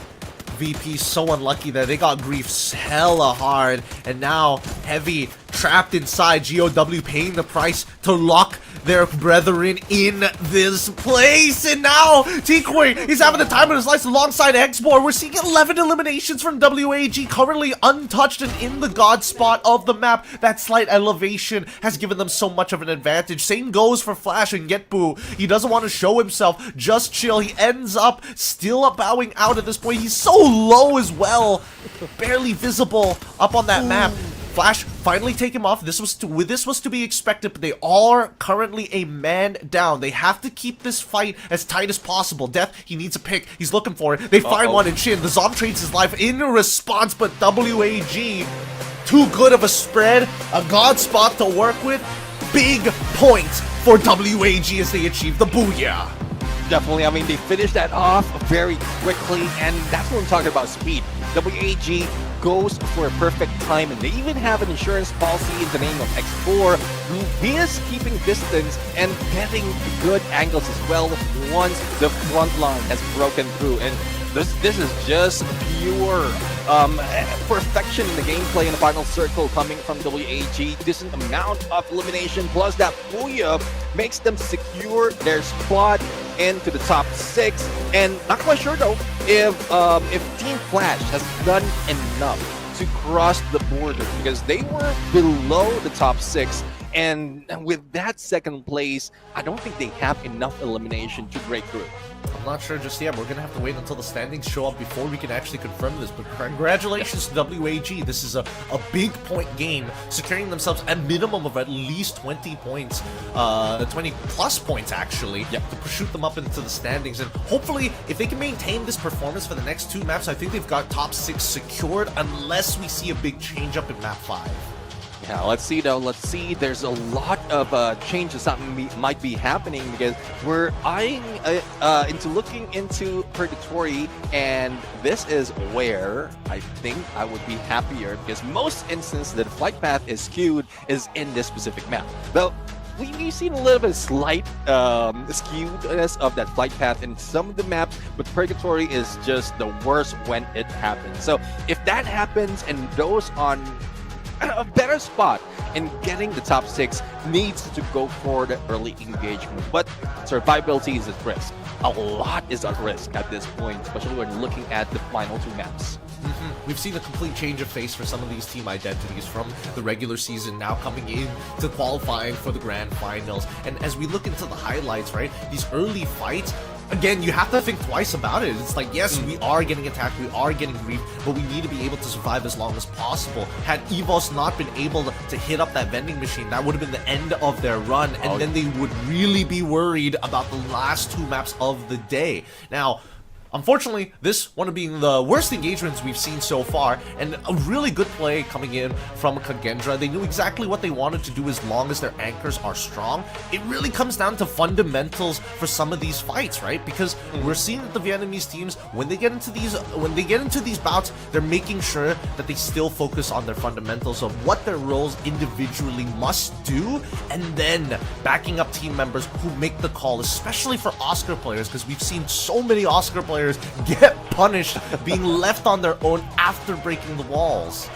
so unlucky that they got grief hella hard, and now Heavy trapped inside. GOW paying the price to lock their brethren in this place, and now Tikoi is having the time of his life alongside Xbor. We're seeing 11 eliminations from WAG, currently untouched and in the god spot of the map. That slight elevation has given them so much of an advantage. Same goes for Flash and Getbu. He doesn't want to show himself, just chill. He ends up still bowing out at this point. He's so low as well, barely visible up on that map. Flash finally take him off. This was to be expected, but they are currently a man down. They have to keep this fight as tight as possible. Death, he needs a pick. He's looking for it. They find one in Shin. The Zom trades his life in response, but WAG, too good of a spread, a god spot to work with. Big points for WAG as they achieve the booyah. Definitely, I mean, they finished that off very quickly, and that's what I'm talking about, speed. WAG goes for a perfect time, and they even have an insurance policy in the name of X4, who is keeping distance and getting good angles as well once the front line has broken through. And this is just pure perfection in the gameplay in the final circle coming from WAG. Decent amount of elimination plus that booyah makes them secure their spot into the top 6, and not quite sure though if Team Flash has done enough to cross the border because they were below the top 6. And with that second place, I don't think they have enough elimination to break through. I'm not sure just yet. We're going to have to wait until the standings show up before we can actually confirm this. But congratulations to WAG. This is a big point game, securing themselves a minimum of at least 20 points, 20 plus points actually, to shoot them up into the standings. And hopefully, if they can maintain this performance for the next 2 maps, I think they've got top 6 secured unless we see a big change up in map 5. Yeah, let's see though. Let's see. There's a lot of changes that might be happening because we're eyeing looking into Purgatory, and this is where I think I would be happier because most instances the flight path is skewed is in this specific map. Though we've seen a little bit of slight skewedness of that flight path in some of the maps, but Purgatory is just the worst when it happens. So if that happens and those on a better spot in getting the top 6 needs to go for the early engagement, but survivability is at risk. A lot is at risk at this point, especially when looking at the final 2 maps. We've seen a complete change of face for some of these team identities from the regular season now coming in to qualifying for the grand finals. And as we look into the highlights, right, these early fights, again, you have to think twice about it. It's like, yes, we are getting attacked, we are getting griefed, but we need to be able to survive as long as possible. Had EVOS not been able to hit up that vending machine, that would have been the end of their run, and then they would really be worried about the last 2 maps of the day. Now, unfortunately, this one of being the worst engagements we've seen so far, and a really good play coming in from Kagendra. They knew exactly what they wanted to do as long as their anchors are strong. It really comes down to fundamentals for some of these fights, right? Because we're seeing that the Vietnamese teams, when they get into these bouts, they're making sure that they still focus on their fundamentals of what their roles individually must do, and then backing up team members who make the call, especially for Oscar players, because we've seen so many Oscar players get punished being left on their own after breaking the walls.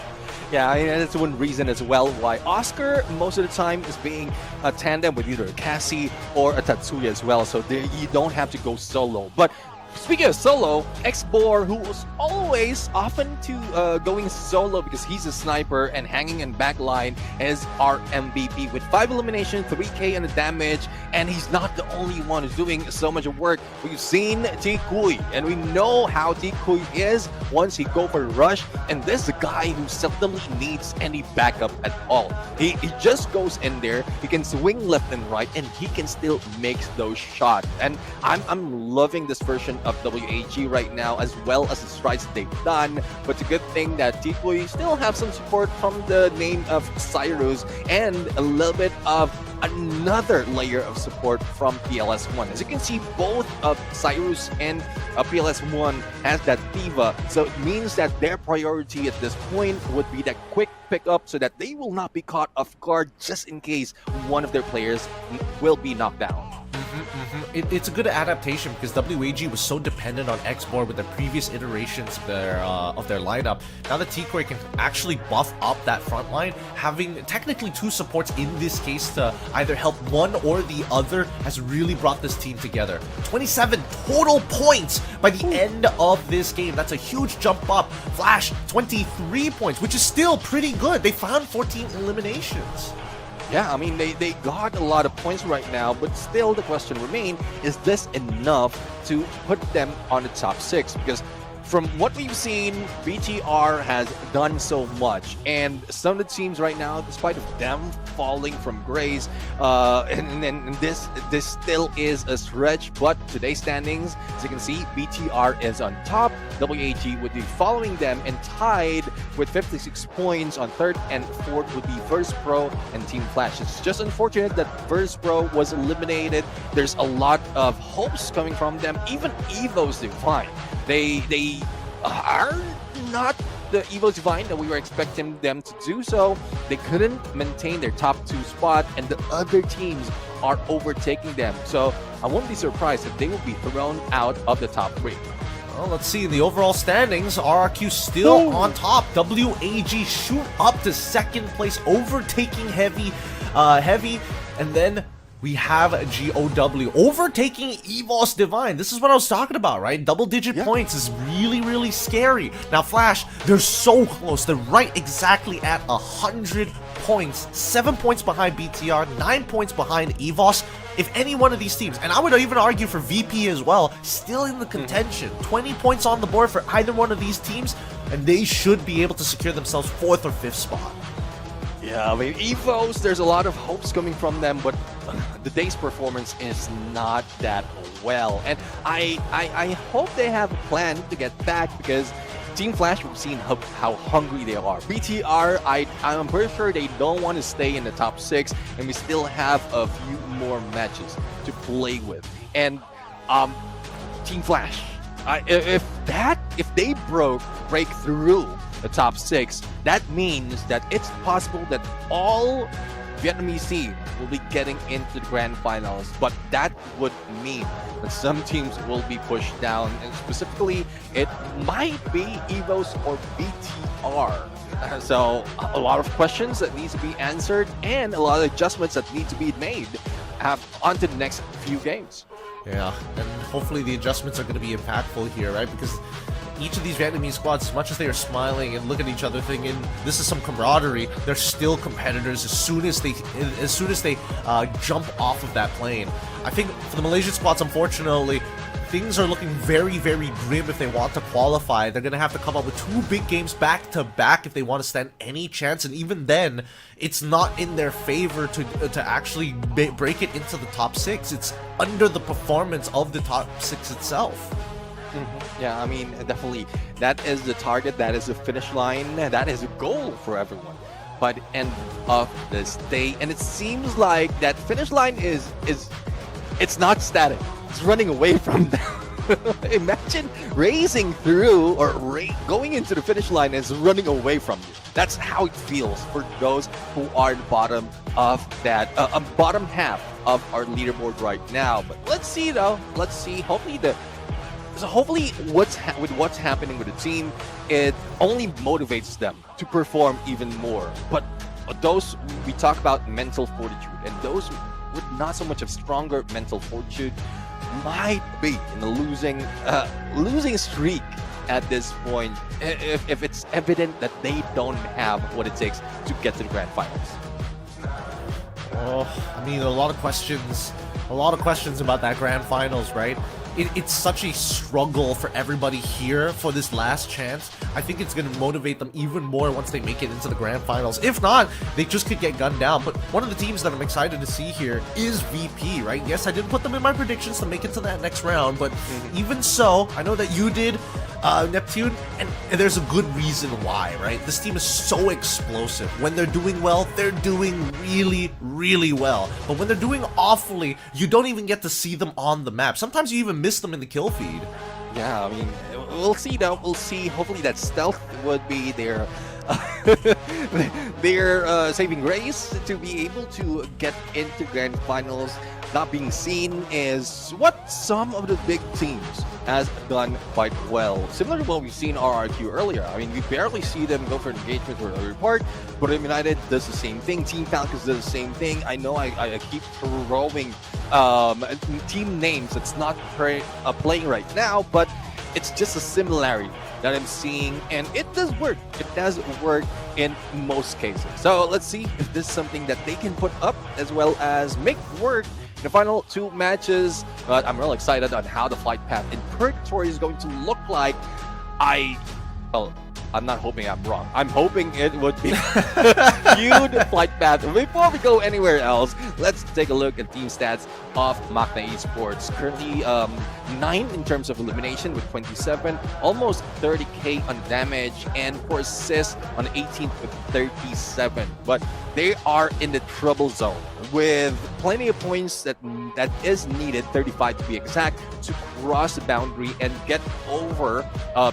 Yeah, I mean, that's one reason as well why Oscar most of the time is being a tandem with either a Cassie or a Tatsuya as well, so you don't have to go solo. But speaking of solo, X-Bor, who was always often to going solo because he's a sniper and hanging in backline, is our MVP with 5 elimination, 3k on the damage, and he's not the only one who's doing so much work. We've seen T-Kui, and we know how T-Kui is once he go for a rush, and this is a guy who seldomly needs any backup at all. He just goes in there, he can swing left and right, and he can still make those shots. And I'm loving this version of WAG right now, as well as the strides they've done. But it's a good thing that T-Kui still have some support from the name of Cyrus and a little bit of another layer of support from PLS1. As you can see, both of Cyrus and PLS1 has that diva, so it means that their priority at this point would be that quick pickup so that they will not be caught off guard just in case one of their players will be knocked down. It's a good adaptation because WAG was so dependent on X-Bor with the previous iterations of their lineup. Now that T-Koi can actually buff up that front line, having technically 2 supports in this case to either help one or the other has really brought this team together. 27 total points by the end of this game. That's a huge jump up. Flash, 23 points, which is still pretty good. They found 14 eliminations. Yeah, I mean, they got a lot of points right now, but still the question remains, is this enough to put them on the top 6? Because from what we've seen, BTR has done so much, and some of the teams right now, despite of them falling from grace, and this still is a stretch. But today's standings, as you can see, BTR is on top. WAG would be following them and tied with 56 points. On 3rd and 4th would be Verse Pro and Team Flash. It's just unfortunate that Verse Pro was eliminated. There's a lot of hopes coming from them. Even EVO's Divine, they are not the EVO's Divine that we were expecting them to do, so they couldn't maintain their top 2 spot, and the other teams are overtaking them. So I won't be surprised if they will be thrown out of the top 3. Well, let's see. In the overall standings, RRQ still on top. WAG shoot up to 2nd place, overtaking Heavy, and then we have GOW overtaking EVOS Divine. This is what I was talking about, right? Double-digit points is really, really scary. Now, Flash, they're so close. They're right exactly at 100 points. 7 points behind BTR, 9 points behind EVOS. If any one of these teams, and I would even argue for VP as well, still in the contention. 20 points on the board for either one of these teams, and they should be able to secure themselves 4th or 5th spot. Yeah, I mean, EVOS, there's a lot of hopes coming from them, but the day's performance is not that well. And I hope they have a plan to get back, because Team Flash, we've seen how hungry they are. BTR, I'm pretty sure they don't want to stay in the top 6, and we still have a few more matches to play with. And Team Flash, if they break through the top 6, that means that it's possible that all Vietnamese teams will be getting into the grand finals, but that would mean that some teams will be pushed down, and specifically it might be EVOS or BTR. So a lot of questions that need to be answered, and a lot of adjustments that need to be made onto the next few games. Yeah, and hopefully the adjustments are going to be impactful here, right? Because each of these Vietnamese squads, as much as they are smiling and look at each other thinking this is some camaraderie, they're still competitors as soon as they jump off of that plane. I think for the Malaysian squads, unfortunately, things are looking very, very grim if they want to qualify. They're going to have to come up with 2 big games back-to-back if they want to stand any chance, and even then, it's not in their favor to actually break it into the top 6. It's under the performance of the top 6 itself. Yeah, I mean, definitely, that is the target, that is the finish line, that is a goal for everyone by the end of this day. And it seems like that finish line it's not static, it's running away from them. Imagine racing through or going into the finish line is running away from you. That's how it feels for those who are the bottom of that bottom half of our leaderboard right now. But let's see though, let's see. Hopefully what's happening with the team, it only motivates them to perform even more. But those, we talk about mental fortitude, and those with not so much of stronger mental fortitude might be in a losing streak at this point, if it's evident that they don't have what it takes to get to the grand finals. Oh, I mean, a lot of questions about that grand finals, right? It's such a struggle for everybody here for this last chance. I think it's going to motivate them even more once they make it into the grand finals. If not, they just could get gunned down. But one of the teams that I'm excited to see here is VP, right? Yes, I didn't put them in my predictions to make it to that next round, but even so, I know that you did, Neptune, and there's a good reason why, right? This team is so explosive. When they're doing well, they're doing really, really well. But when they're doing awfully, you don't even get to see them on the map. Sometimes you even miss them in the kill feed. Yeah, I mean, we'll see though. We'll see. Hopefully that stealth would be their saving grace to be able to get into grand finals. Not being seen is what some of the big teams has done quite well. Similar to what we've seen RRQ earlier. I mean, we barely see them go for an engagement or a report, but United does the same thing. Team Falcons does the same thing. I know I keep throwing team names that's not playing right now, but it's just a similarity that I'm seeing, and it does work. It does work in most cases. So let's see if this is something that they can put up as well as make work in the final 2 matches. But I'm real excited on how the flight path in Purgatory is going to look like. I'm not hoping I'm wrong. I'm hoping it would be a huge flight path. Before we go anywhere else, let's take a look at team stats of Magna Esports. Currently 9 in terms of elimination with 27, almost 30k on damage, and for assists on 18th with 37. But they are in the trouble zone with plenty of points that is needed, 35 to be exact, to cross the boundary and get over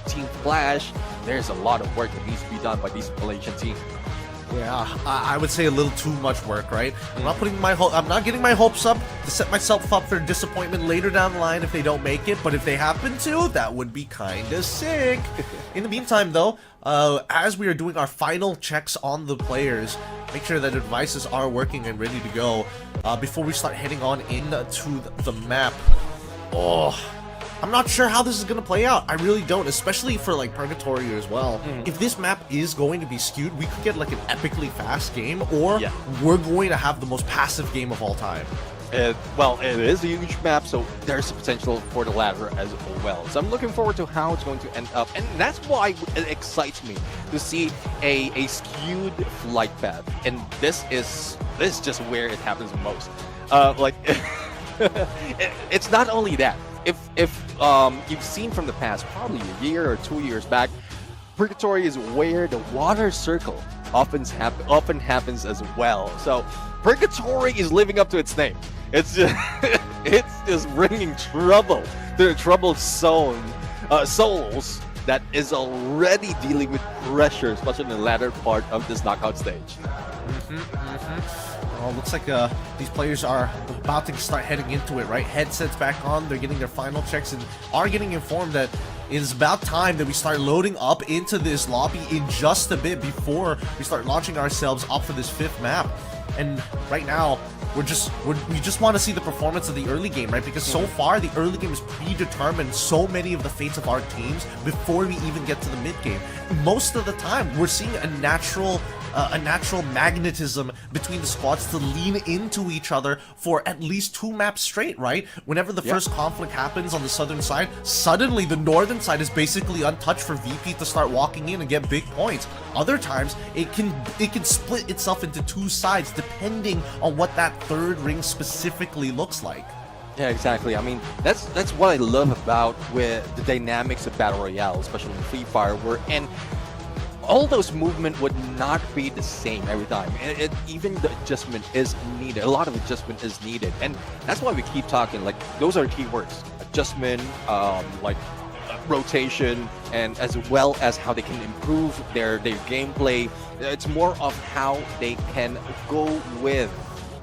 Team Flash. There's a lot of work that needs to be done by these Malaysian teams. Yeah, I would say a little too much work, right? I'm not getting my hopes up to set myself up for disappointment later down the line if they don't make it, but if they happen to, that would be kinda sick. In the meantime, though, as we are doing our final checks on the players, make sure that the devices are working and ready to go before we start heading on into the map. Oh, I'm not sure how this is going to play out. I really don't, especially for like Purgatory as well. If this map is going to be skewed, we could get like an epically fast game, or we're going to have the most passive game of all time. Well, it is a huge map, so there's potential for the latter as well. So I'm looking forward to how it's going to end up, and that's why it excites me to see a skewed flight path. And this is just where it happens most. It's not only that. If you've seen from the past, probably a year or 2 years back, Purgatory is where the water circle often happens as well. So Purgatory is living up to its name. It's just bringing trouble to the troubled souls that is already dealing with pressure, especially in the latter part of this knockout stage. Well, looks like these players are about to start heading into it, right? Headsets back on, they're getting their final checks and are getting informed that it is about time that we start loading up into this lobby in just a bit before we start launching ourselves up for this 5th map. And right now, we just want to see the performance of the early game, right? Because so far, the early game has predetermined so many of the fates of our teams before we even get to the mid game. Most of the time, we're seeing a natural magnetism between the squads to lean into each other for at least 2 maps straight, right? Whenever the first conflict happens on the southern side, suddenly the northern side is basically untouched for VP to start walking in and get big points. Other times, it can split itself into 2 sides depending on what that third ring specifically looks like. Yeah, exactly. I mean, that's what I love about with the dynamics of Battle Royale, especially in Free Fire, and all those movement would not be the same every time. Even the adjustment is needed. A lot of adjustment is needed, and that's why we keep talking. Like, those are key words: adjustment, rotation, and as well as how they can improve their gameplay. It's more of how they can go with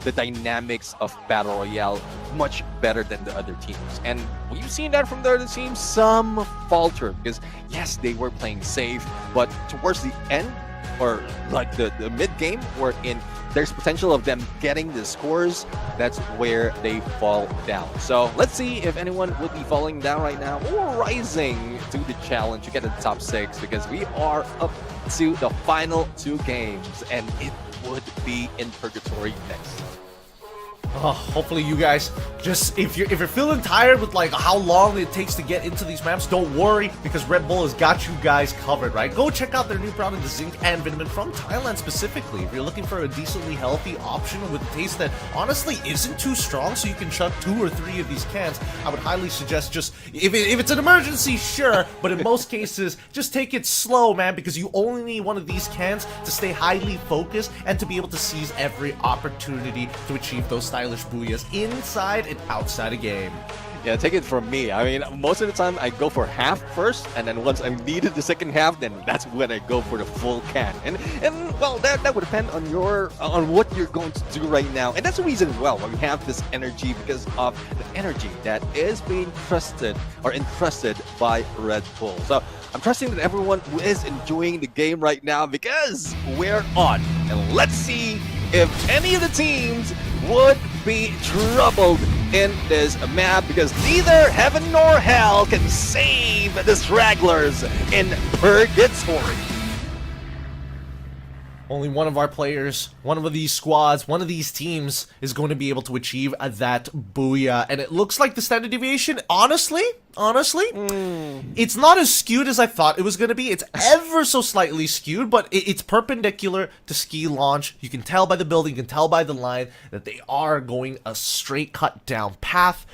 the dynamics of Battle Royale much better than the other teams. And we've seen that from the other teams. Some falter because, yes, they were playing safe, but towards the end, or like the mid-game, wherein there's potential of them getting the scores, that's where they fall down. So let's see if anyone would be falling down right now or rising to the challenge to get to the top 6, because we are up to the final 2 games, and it would be in Purgatory next. Oh, hopefully you guys just, if you're feeling tired with like how long it takes to get into these maps, don't worry, because Red Bull has got you guys covered, right? Go check out their new product, the Zinc and Vitamin, from Thailand specifically. If you're looking for a decently healthy option with a taste that honestly isn't too strong, so you can chug 2 or 3 of these cans, I would highly suggest just, if it's an emergency, sure, but in most cases, just take it slow, man, because you only need one of these cans to stay highly focused and to be able to seize every opportunity to achieve those stylish booyahs inside and outside a game. Yeah, take it from me. I mean, most of the time I go for half first, and then once I'm needed the second half, then that's when I go for the full can. And well, that would depend on what you're going to do right now. And that's the reason, well, why we have this energy, because of the energy that is being entrusted by Red Bull. So I'm trusting that everyone is enjoying the game right now, because we're on. And let's see if any of the teams would be troubled in this map, because neither heaven nor hell can save the stragglers in Purgatory. Only one of our players, one of these squads, one of these teams is going to be able to achieve that booyah. And it looks like the standard deviation, honestly, it's not as skewed as I thought it was going to be. It's ever so slightly skewed, but it's perpendicular to ski launch. You can tell by the building, you can tell by the line that they are going a straight cut down path.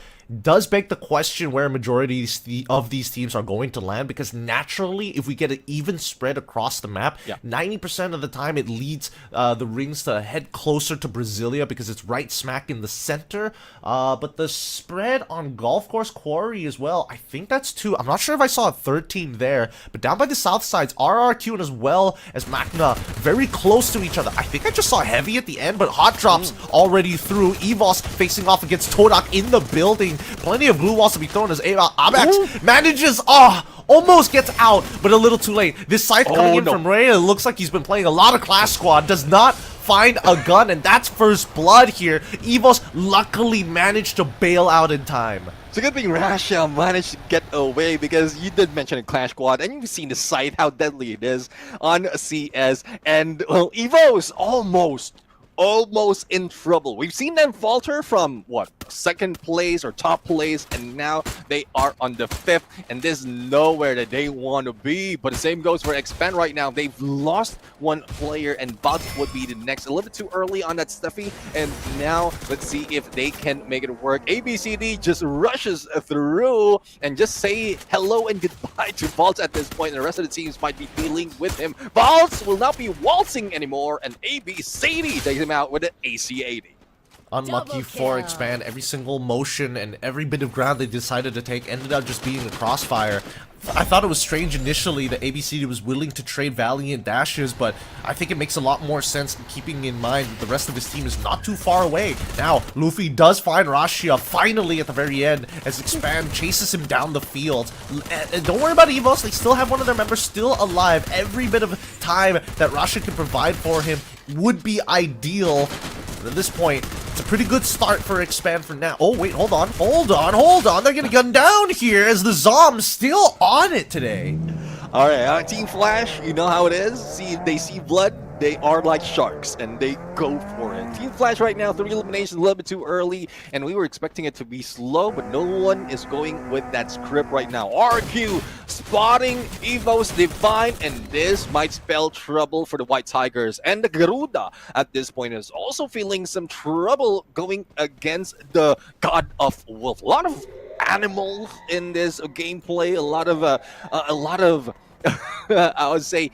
does beg the question where a majority of these teams are going to land, because naturally, if we get an even spread across the map, 90% of the time it leads the rings to head closer to Brasilia because it's right smack in the center. But the spread on Golf Course Quarry as well, I think that's 2. I'm not sure if I saw a third team there, but down by the south sides, RRQ and as well as Magna very close to each other. I think I just saw Heavy at the end, but Hot Drops already through. EVOS facing off against Todak in the building. Plenty of glue walls to be thrown as Abax manages, almost gets out, but a little too late. This scythe coming in from Ray, it looks like he's been playing a lot of Clash Squad, does not find a gun, and that's first blood here. EVOS luckily managed to bail out in time. It's a good thing Russia managed to get away, because you did mention a Clash Squad, and you've seen the site, how deadly it is on CS, and well, EVO's almost in trouble. We've seen them falter from, what, 2nd place or top place, and now they are on the 5th, and there's nowhere that they want to be. But the same goes for Expand right now. They've lost one player, and Box would be the next. A little bit too early on that Steffi, and now let's see if they can make it work. ABCD just rushes through and just say hello and goodbye to Vaults at this point, and the rest of the teams might be dealing with him. Vaults will not be waltzing anymore, and ABCD takes him out with an AC-80. Unlucky for Expand. Every single motion and every bit of ground they decided to take ended up just being a crossfire. I thought it was strange initially that ABCD was willing to trade Valiant dashes, but I think it makes a lot more sense keeping in mind that the rest of his team is not too far away. Now, Luffy does find Rashia finally at the very end as Expand chases him down the field. And don't worry about EVOS, they still have one of their members still alive. Every bit of time that Rashia can provide for him would be ideal. But at this point, it's a pretty good start for Expand for now. Oh, wait, hold on. They're getting gunned down here as the Zom's still on it today. All right, Team Flash, you know how it is. They see blood, they are like sharks, and they go for it. Team Flash right now, 3 eliminations, a little bit too early, and we were expecting it to be slow, but no one is going with that script right now. RQ spotting EVO's Divine, and this might spell trouble for the White Tigers. And the Garuda at this point is also feeling some trouble going against the God of Wolf. A lot of animals in this gameplay, a lot of I would say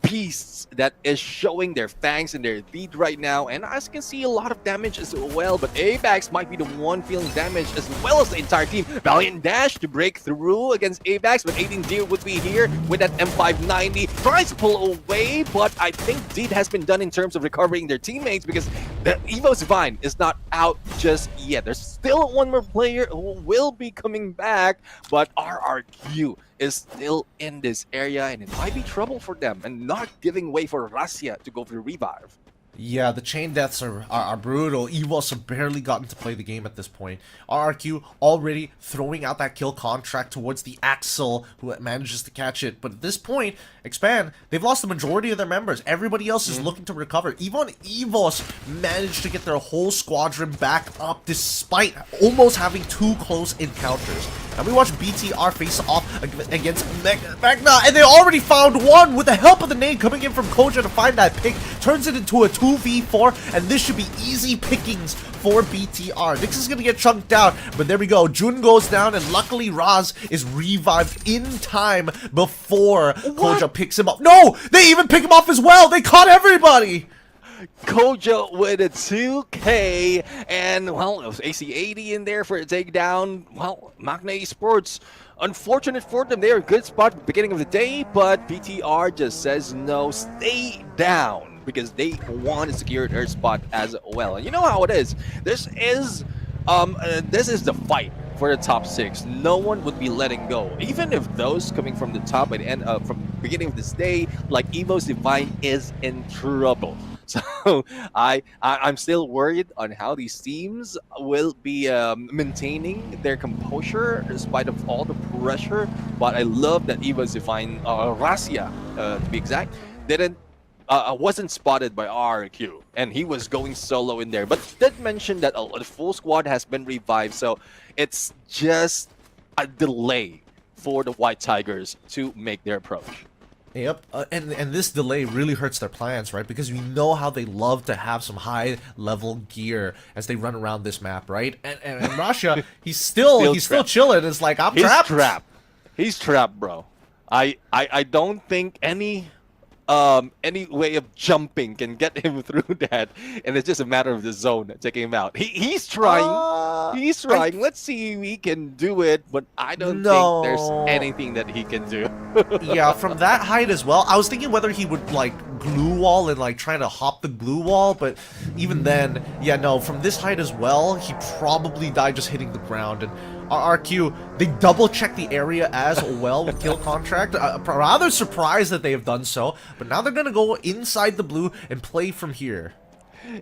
beasts that is showing their fangs and their teeth right now, and as you can see, a lot of damage as well. But Abax might be the one feeling damage as well as the entire team. Valiant dash to break through against Abax, but 18-0 would be here with that M590. Tries to pull away, but I think deed has been done in terms of recovering their teammates, because the EVO's Divine is not out just yet. There's still one more player who will be coming back, but RRQ is still in this area, and it might be trouble for them, and not giving way for Russia to go for the revive. Yeah, the chain deaths are brutal. EVOS have barely gotten to play the game at this point. RRQ already throwing out that kill contract towards the Axel, who manages to catch it. But at this point, Expand, they've lost the majority of their members. Everybody else is looking to recover. Even EVOS managed to get their whole squadron back up despite almost having 2 close encounters. And we watch BTR face off against Magna, and they already found one with the help of the nade coming in from Koja to find that pick. Turns it into a 2v4, and this should be easy pickings for BTR. Nyx is going to get chunked out, but there we go. Jun goes down, and luckily Raz is revived in time before Koja picks him up. No! They even pick him off as well! They caught everybody! Koja with a 2K, and well, it was AC-80 in there for a takedown. Well, Magna Esports, unfortunate for them. They're a good spot at the beginning of the day, but BTR just says no, stay down, because they want to secure their spot as well. And you know how it is. This is the fight for the top 6. No one would be letting go, even if those coming from the top by the end from the beginning of this day, like EVO's Divine, is in trouble. So I'm still worried on how these teams will be maintaining their composure despite of all the pressure. But I love that EVO's Divine, Rasia to be exact, wasn't spotted by RQ, and he was going solo in there. But did mention that the full squad has been revived, so it's just a delay for the White Tigers to make their approach. Yep, and this delay really hurts their plans, right? Because we know how they love to have some high level gear as they run around this map, right? And Russia, he's still chilling. It's like I'm trapped. He's trapped, bro. I don't think any way of jumping can get him through that, and it's just a matter of the zone taking him out. He's trying. He's trying. Let's see if he can do it, but I don't think there's anything that he can do. Yeah, from that height as well. I was thinking whether he would like glue wall and like trying to hop the glue wall, but even then, yeah, no, from this height as well, he probably died just hitting the ground. And RRQ, they double check the area as well with kill contract. Rather surprised that they have done so, but now they're gonna go inside the blue and play from here.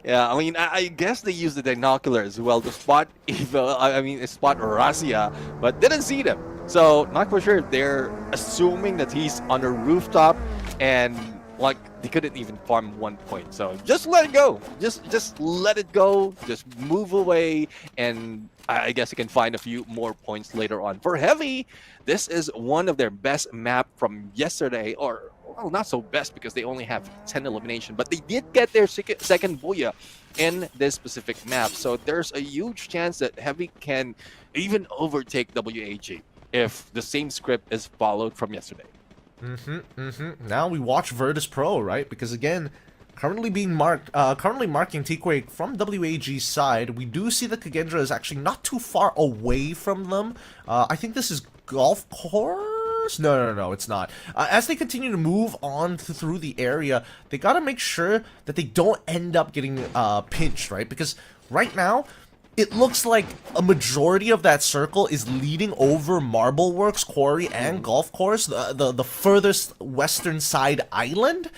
Yeah, I mean, I guess they used the binocular as well to spot spot Razia, but didn't see them. So not for sure. They're assuming that he's on a rooftop, and like they couldn't even farm 1 point. So just let it go. Just let it go. Just move away, and I guess you can find a few more points later on. For Heavy, this is one of their best map from yesterday, or well, not so best because they only have 10 elimination, but they did get their second Booyah in this specific map. So there's a huge chance that Heavy can even overtake WAG if the same script is followed from yesterday. Now we watch Virtus Pro, right? Because again, currently marking T-Quake from WAG's side. We do see that Kagendra is actually not too far away from them. I think this is Golf Course? No, it's not. As they continue to move on through the area, they gotta make sure that they don't end up getting pinched, right? Because right now, it looks like a majority of that circle is leading over Marble Works, Quarry, and Golf Course, the furthest western side island.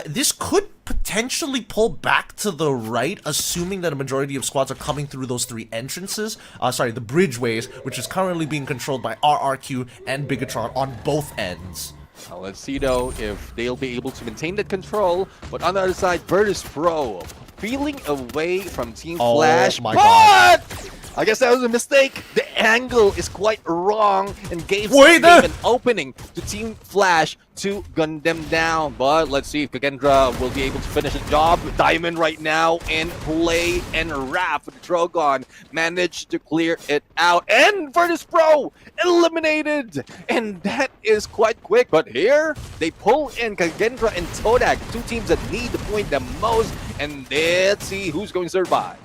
This could potentially pull back to the right, assuming that a majority of squads are coming through those three entrances. The bridgeways, which is currently being controlled by RRQ and Bigatron on both ends. Well, let's see though if they'll be able to maintain that control. But on the other side, Virtus Pro feeling away from Team Flash. My God. I guess that was a mistake. The angle is quite wrong and gave an opening to Team Flash to gun them down. But let's see if Kagendra will be able to finish the job. Diamond right now in play, and Raph with Drogon managed to clear it out. And Virtus Pro eliminated. And that is quite quick. But here, they pull in Kagendra and Todak, two teams that need the point the most. And let's see who's going to survive.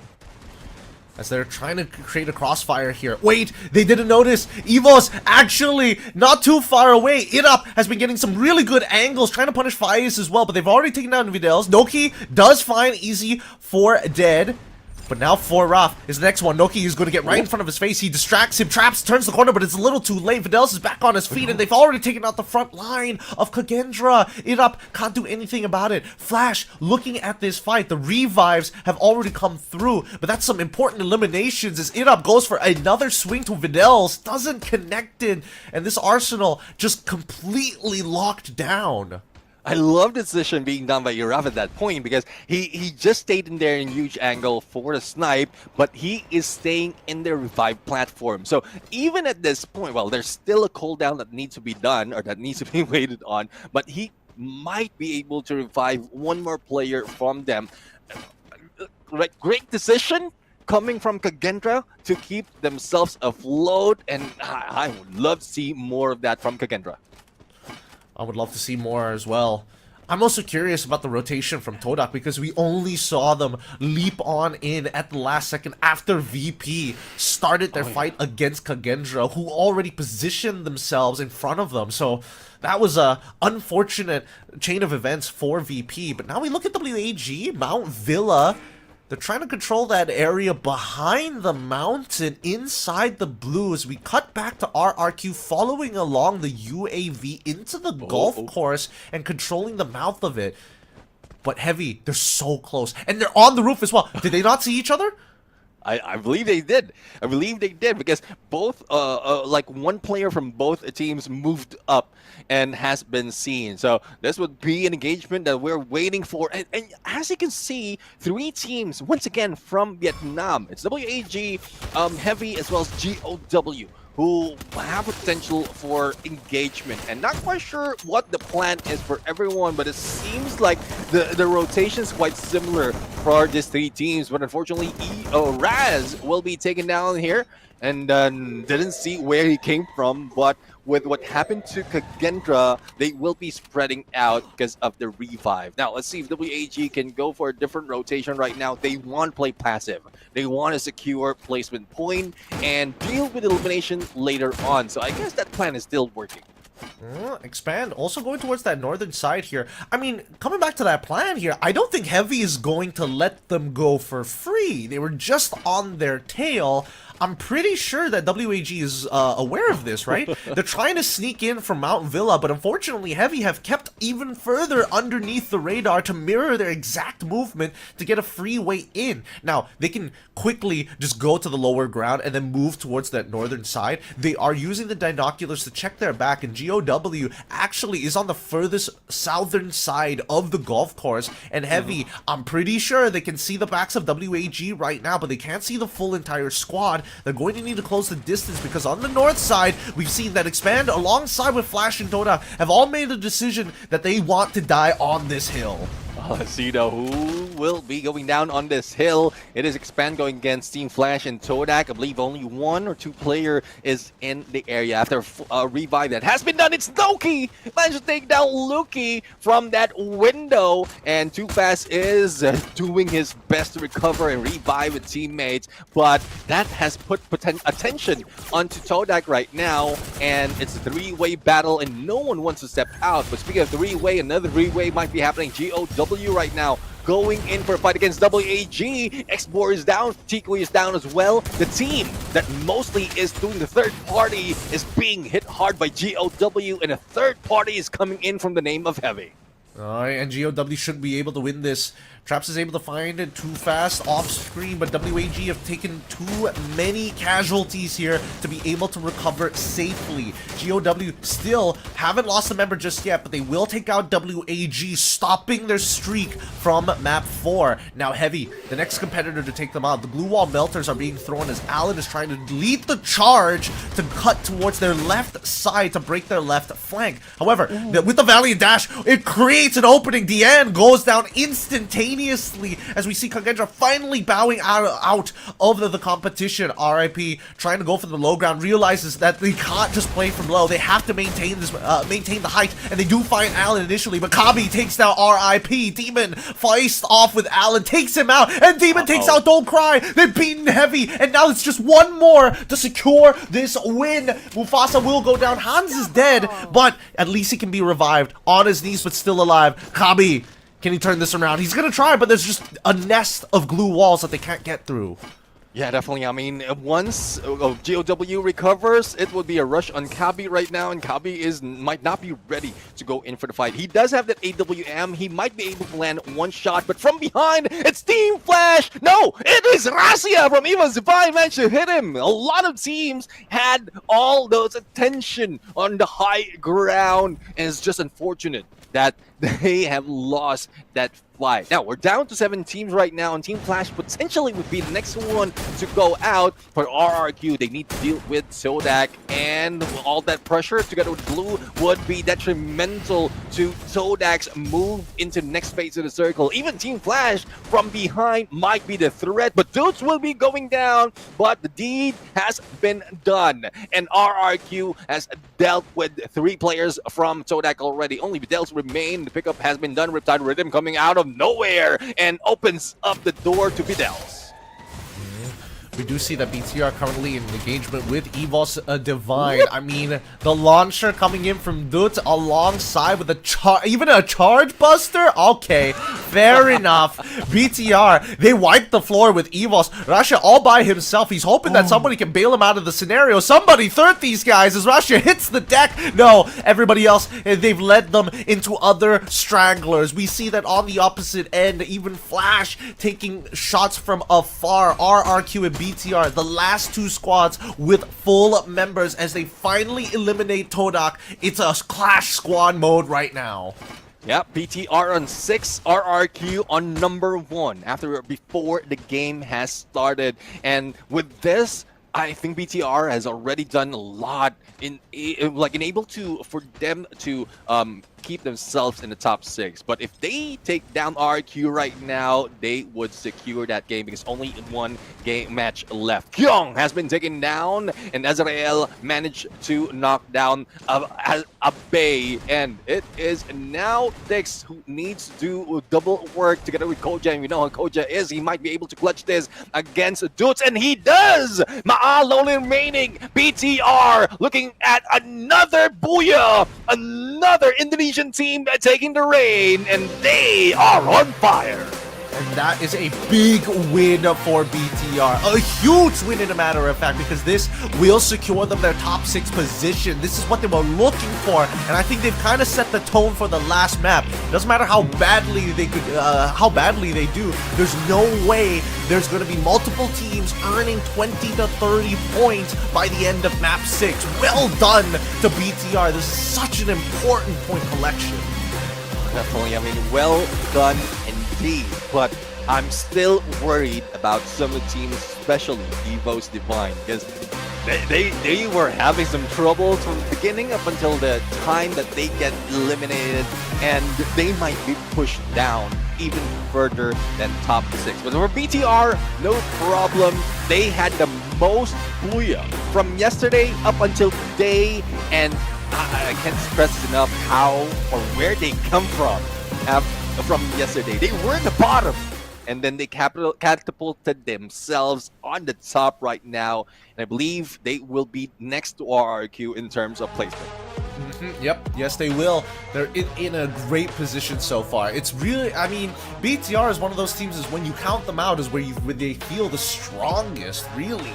As they're trying to create a crossfire here. Wait, they didn't notice. Evo's actually not too far away. Irup has been getting some really good angles, trying to punish Faiz as well, but they've already taken down Videls. Noki does find Easy for dead. But now for Raf is the next one. Noki is going to get right in front of his face. He distracts him, traps, turns the corner, but it's a little too late. Videls is back on his feet, and they've already taken out the front line of Kagendra. Irup can't do anything about it. Flash looking at this fight. The revives have already come through, but that's some important eliminations as Irup goes for another swing to Videls. Doesn't connect it, and this Arsenal just completely locked down. I love the decision being done by Urav at that point because he just stayed in there in huge angle for the snipe, but he is staying in the revive platform. So even at this point, well, there's still a cooldown that needs to be done or that needs to be waited on, but he might be able to revive one more player from them. Great decision coming from Kagendra to keep themselves afloat, and I would love to see more of that from Kagendra. I would love to see more as well. I'm also curious about the rotation from Todak because we only saw them leap on in at the last second after VP started their fight against Kagendra, who already positioned themselves in front of them. So that was a unfortunate chain of events for VP. But now we look at WAG, Mount Villa. They're trying to control that area behind the mountain inside the blue as we cut back to RRQ following along the UAV into the golf course and controlling the mouth of it. But Heavy, they're so close. And they're on the roof as well. Did they not see each other? I believe they did. I believe they did because both, like one player from both teams moved up and has been seen. So this would be an engagement that we're waiting for. And as you can see, three teams, once again, from Vietnam. It's WAG, Heavy, as well as GOW. who have potential for engagement. And not quite sure what the plan is for everyone, but it seems like the rotation is quite similar for these three teams. But unfortunately, Raz will be taken down here, and didn't see where he came from. But with what happened to Kagendra, they will be spreading out because of the revive. Now, let's see if WAG can go for a different rotation right now. They want to play passive. They want to secure placement point and deal with elimination later on. So I guess that plan is still working. Expand also going towards that northern side here. I mean, coming back to that plan here, I don't think Heavy is going to let them go for free. They were just on their tail. I'm pretty sure that WAG is aware of this, right? They're trying to sneak in from Mount Villa, but unfortunately Heavy have kept even further underneath the radar to mirror their exact movement to get a free way in. Now, they can quickly just go to the lower ground and then move towards that northern side. They are using the binoculars to check their back, and GOW actually is on the furthest southern side of the golf course, and Heavy, I'm pretty sure they can see the backs of WAG right now, but they can't see the full entire squad. They're going to need to close the distance because on the north side, we've seen that Expand alongside with Flash and Dota have all made a decision that they want to die on this hill. Let's see now who will be going down on this hill. It is Expand going against Team Flash and Todak. I believe only 1 or 2 player is in the area after a revive that has been done. It's Loki! Managed to take down Loki from that window. And Too Fast is doing his best to recover and revive with teammates. But that has put attention onto Todak right now. And it's a 3-way battle and no one wants to step out. But speaking of 3-way, another 3-way might be happening. GOW right now going in for a fight against WAG. X-Bor is down, Tico is down as well. The team that mostly is doing the third party is being hit hard by GOW, and a third party is coming in from the name of Heavy. Alright, and GOW should be able to win this. Traps is able to find it Too Fast off screen, but WAG have taken too many casualties here to be able to recover safely. GOW still haven't lost a member just yet, but they will take out WAG, stopping their streak from map 4. Now Heavy, the next competitor to take them out. The blue wall melters are being thrown as Alan is trying to lead the charge to cut towards their left side to break their left flank. However, with the Valiant Dash, it creates an opening. Deanne goes down instantaneously as we see Kagendra finally bowing out of the competition. RIP trying to go for the low ground, realizes that they can't just play from low. They have to maintain this, maintain the height, and they do find Alan initially, but Kabi takes down RIP. Demon fights off with Alan, takes him out, and Demon takes out Don't Cry. They've beaten Heavy, and now it's just one more to secure this win. Mufasa will go down. Hans is dead, but at least he can be revived on his knees, but still alive. Kabi, can he turn this around? He's gonna try, but there's just a nest of glue walls that they can't get through. Yeah, definitely. I mean, once GOW recovers, it would be a rush on Kabi right now, and Kabi might not be ready to go in for the fight. He does have that AWM. He might be able to land one shot, but from behind, it's Team Flash! No, it is Razia from Eva's Divine managed to hit him. A lot of teams had all those attention on the high ground, and it's just unfortunate that they have lost that fight. Now, we're down to 7 teams right now, and Team Flash potentially would be the next one to go out. For RRQ, they need to deal with Sodak, and all that pressure together with Blue would be detrimental to Sodak's move into the next phase of the circle. Even Team Flash from behind might be the threat, but Dudes will be going down, but the deed has been done, and RRQ has dealt with 3 players from Sodak already. Only Videls remain. The pickup has been done. Riptide Rhythm coming out of nowhere and opens up the door to Videls. We do see that BTR currently in engagement with Evos Divine. I mean, the launcher coming in from Dut alongside with even a charge buster? Okay, fair enough. BTR, they wiped the floor with Evos. Rasha all by himself. He's hoping that somebody can bail him out of the scenario. Somebody third these guys as Rasha hits the deck. No, everybody else, they've led them into other stranglers. We see that on the opposite end, even Flash taking shots from afar. RRQ and BTR, the last 2 squads with full members as they finally eliminate Todak. It's a clash squad mode right now. Yep, BTR on 6, RRQ on number 1 before the game has started. And with this, I think BTR has already done a lot in able to for them to keep themselves in the top 6. But if they take down RQ right now, they would secure that game because only one game match left. Kyung has been taken down, and Azrael managed to knock down Abe, and it is now Dix who needs to do double work together with Koja. And we know how Koja is. He might be able to clutch this against Dudes, and he does! Ma'al only remaining. BTR looking at another Booyah! Another Indonesian team taking the reign, and they are on fire. And that is a big win for BTR. A huge win, in a matter of fact, because this will secure them their top 6 position. This is what they were looking for, and I think they've kind of set the tone for the last map. Doesn't matter how badly they do. There's no way there's going to be multiple teams earning 20 to 30 points by the end of map 6. Well done to BTR. This is such an important point collection. Definitely, I mean, well done indeed, but I'm still worried about some of the teams, especially Evo's Divine, because they were having some troubles from the beginning up until the time that they get eliminated, and they might be pushed down even further than top 6. But for BTR, no problem. They had the most Booyah from yesterday up until today, and I can't stress enough how or where they come from yesterday. They were in the bottom, and then they catapulted themselves on the top right now, and I believe they will be next to RRQ in terms of placement. Yep, yes they will. They're in a great position so far. It's really, I mean, BTR is one of those teams is when you count them out is where they feel the strongest, really.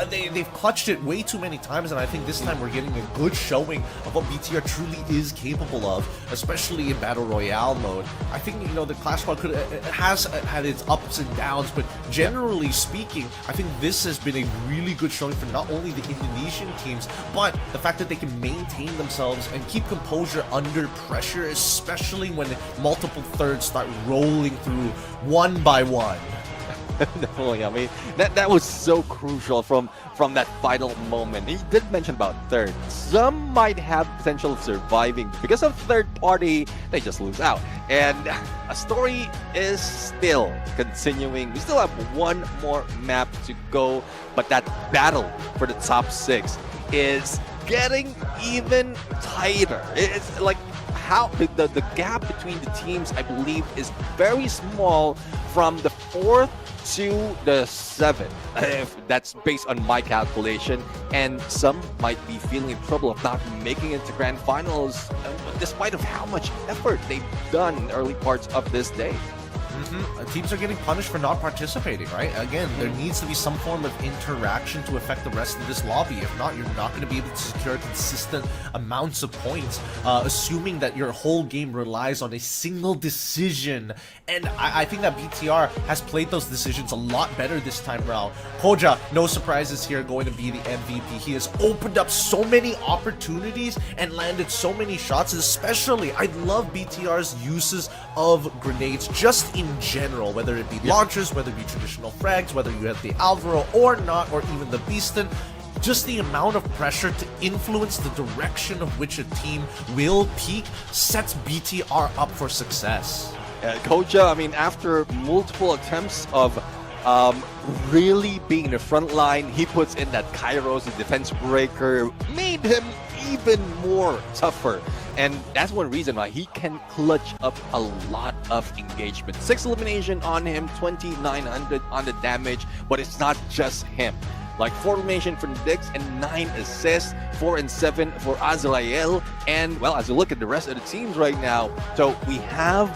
They've clutched it way too many times, and I think this time we're getting a good showing of what BTR truly is capable of, especially in Battle Royale mode. I think, you know, the Clash Squad has had its ups and downs, but generally speaking, I think this has been a really good showing for not only the Indonesian teams, but the fact that they can maintain themselves and keep composure under pressure, especially when multiple thirds start rolling through one by one. Definitely, I mean, that was so crucial from that final moment. He did mention about third. Some might have potential of surviving. Because of third party, they just lose out. And a story is still continuing. We still have one more map to go, but that battle for the top 6 is getting even tighter. It's like how the gap between the teams, I believe, is very small from the 4th to the 7th, if that's based on my calculation, and some might be feeling in trouble of not making it to grand finals despite of how much effort they've done in early parts of this day. Teams are getting punished for not participating, right? Again, there needs to be some form of interaction to affect the rest of this lobby. If not, you're not going to be able to secure consistent amounts of points, assuming that your whole game relies on a single decision. And I think that BTR has played those decisions a lot better this time around. Koja, no surprises here, going to be the MVP. He has opened up so many opportunities and landed so many shots, especially I love BTR's uses of grenades just in general, whether it be launchers, whether it be traditional frags, whether you have the Alvaro or not, or even the Beaston. Just the amount of pressure to influence the direction of which a team will peak sets BTR up for success. Koja, I mean, after multiple attempts of really being in the front line, he puts in that Kairos, the defense breaker, made him even more tougher. And that's one reason why he can clutch up a lot of engagement. 6 elimination on him, 2,900 on the damage, but it's not just him. Like 4 elimination from Dix and 9 assists, 4 and 7 for Azrael. And well, as you look at the rest of the teams right now, so we have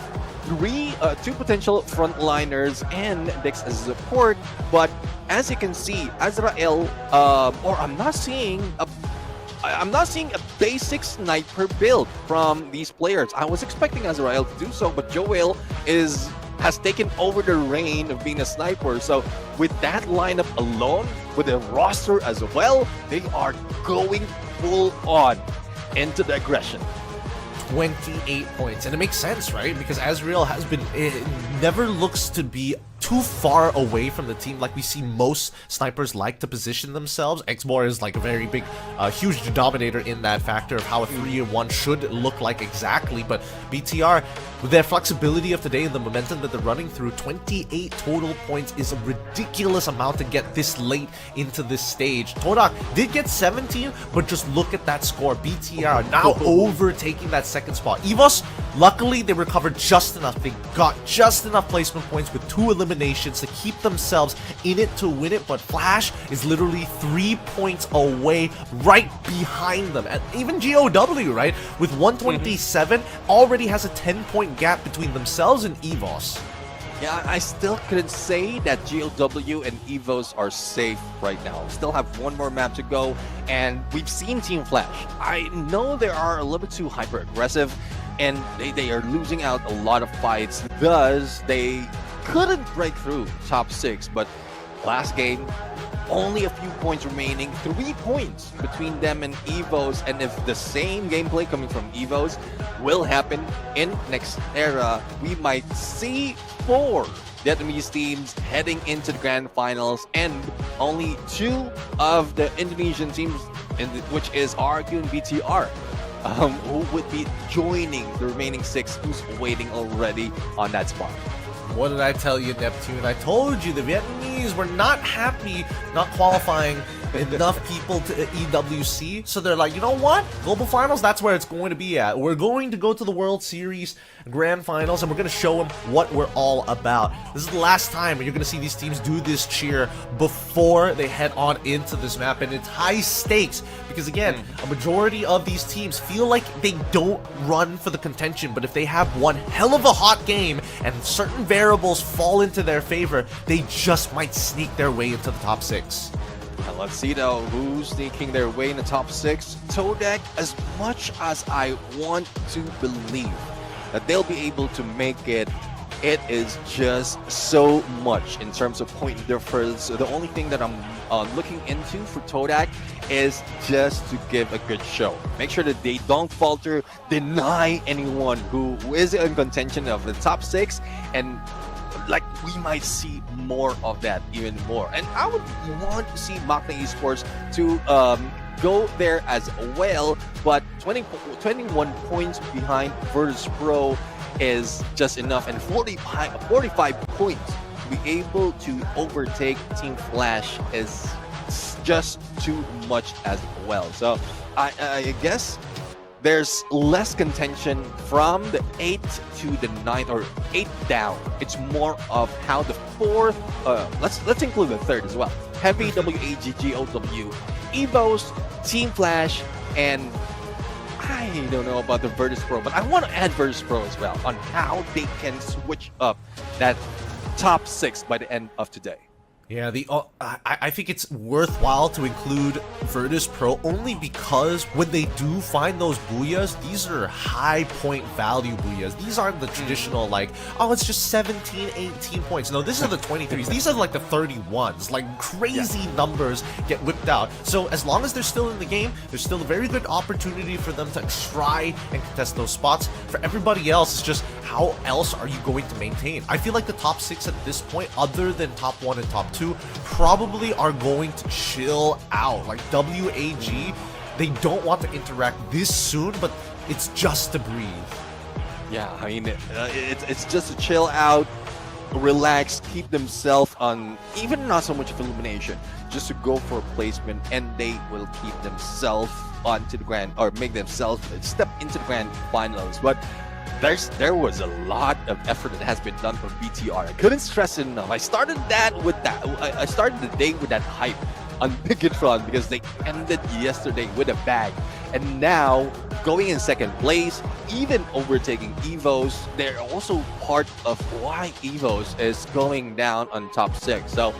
2 potential frontliners and Dix as support. But as you can see, Azrael, I'm not seeing a basic sniper build from these players. I was expecting Azrael to do so, but Joel has taken over the reign of being a sniper. So with that lineup alone, with the roster as well, they are going full on into the aggression. 28 points, and it makes sense, right? Because Azrael has been, it never looks to be too far away from the team like we see most snipers like to position themselves. Xmore is like a very big, huge denominator in that factor of how a 3-1 should look like exactly, but BTR, with their flexibility of today and the momentum that they're running through, 28 total points is a ridiculous amount to get this late into this stage. Todak did get 17, but just look at that score. BTR now overtaking that second spot. EVOS, luckily they recovered just enough. They got just enough placement points with 2 eliminations to keep themselves in it to win it, but Flash is literally 3 points away right behind them. And even GOW, right, with 127, already has a 10-point gap between themselves and EVOS. Yeah, I still couldn't say that GOW and EVOS are safe right now. Still have one more map to go, and we've seen Team Flash. I know they are a little bit too hyper-aggressive, and they are losing out a lot of fights, thus they couldn't break through top 6, but last game, only a few points remaining, 3 points between them and EVOS, and if the same gameplay coming from EVOS will happen in next era, we might see 4 Vietnamese teams heading into the grand finals, and only 2 of the Indonesian teams, which is RQ and BTR, who would be joining the remaining 6 who's waiting already on that spot. What did I tell you, Neptune? I told you the Vietnamese were not happy not qualifying enough people to EWC. So they're like, you know what? Global Finals, that's where it's going to be at. We're going to go to the World Series Grand Finals, and we're going to show them what we're all about. This is the last time you're going to see these teams do this cheer before they head on into this map. And it's high stakes because, again, a majority of these teams feel like they don't run for the contention. But if they have one hell of a hot game and certain variables fall into their favor, they just might sneak their way into the top 6. And let's see though who's sneaking their way in the top 6. Todak, as much as I want to believe that they'll be able to make it, it is just so much in terms of point difference. The only thing that I'm looking into for Todak is just to give a good show. Make sure that they don't falter, deny anyone who is in contention of the top 6, and like we might see more of that, even more. And I would want to see Magna Esports to go there as well, but 21 points behind Virtus Pro is just enough, and 45 points to be able to overtake Team Flash is just too much as well. So I guess there's less contention from the 8th to the 9th, or 8th down. It's more of how the 4th, let's include the 3rd as well. Heavy, WAGGOW, EVOS, Team Flash, and I don't know about the Virtus Pro, but I want to add Virtus Pro as well on how they can switch up that top 6 by the end of today. Yeah, I think it's worthwhile to include Virtus Pro only because when they do find those booyahs, these are high point value booyahs. These aren't the traditional like, oh, it's just 17, 18 points. No, these are the 23s. These are like the 31s. Like crazy numbers get whipped out. So as long as they're still in the game, there's still a very good opportunity for them to try and contest those spots. For everybody else, it's just how else are you going to maintain? I feel like the top 6 at this point, other than top 1 and top 2, probably are going to chill out. Like WAG, they don't want to interact this soon, but it's just to breathe. Yeah, I mean, it's just to chill out, relax, keep themselves on, even not so much of elimination, just to go for a placement, and they will keep themselves onto the grand, or make themselves step into the grand finals. But there was a lot of effort that has been done from BTR. I couldn't stress it enough. I started I started the day with that hype on Biggitron because they ended yesterday with a bag. And now, going in 2nd place, even overtaking EVOS, they're also part of why EVOS is going down on top 6. So,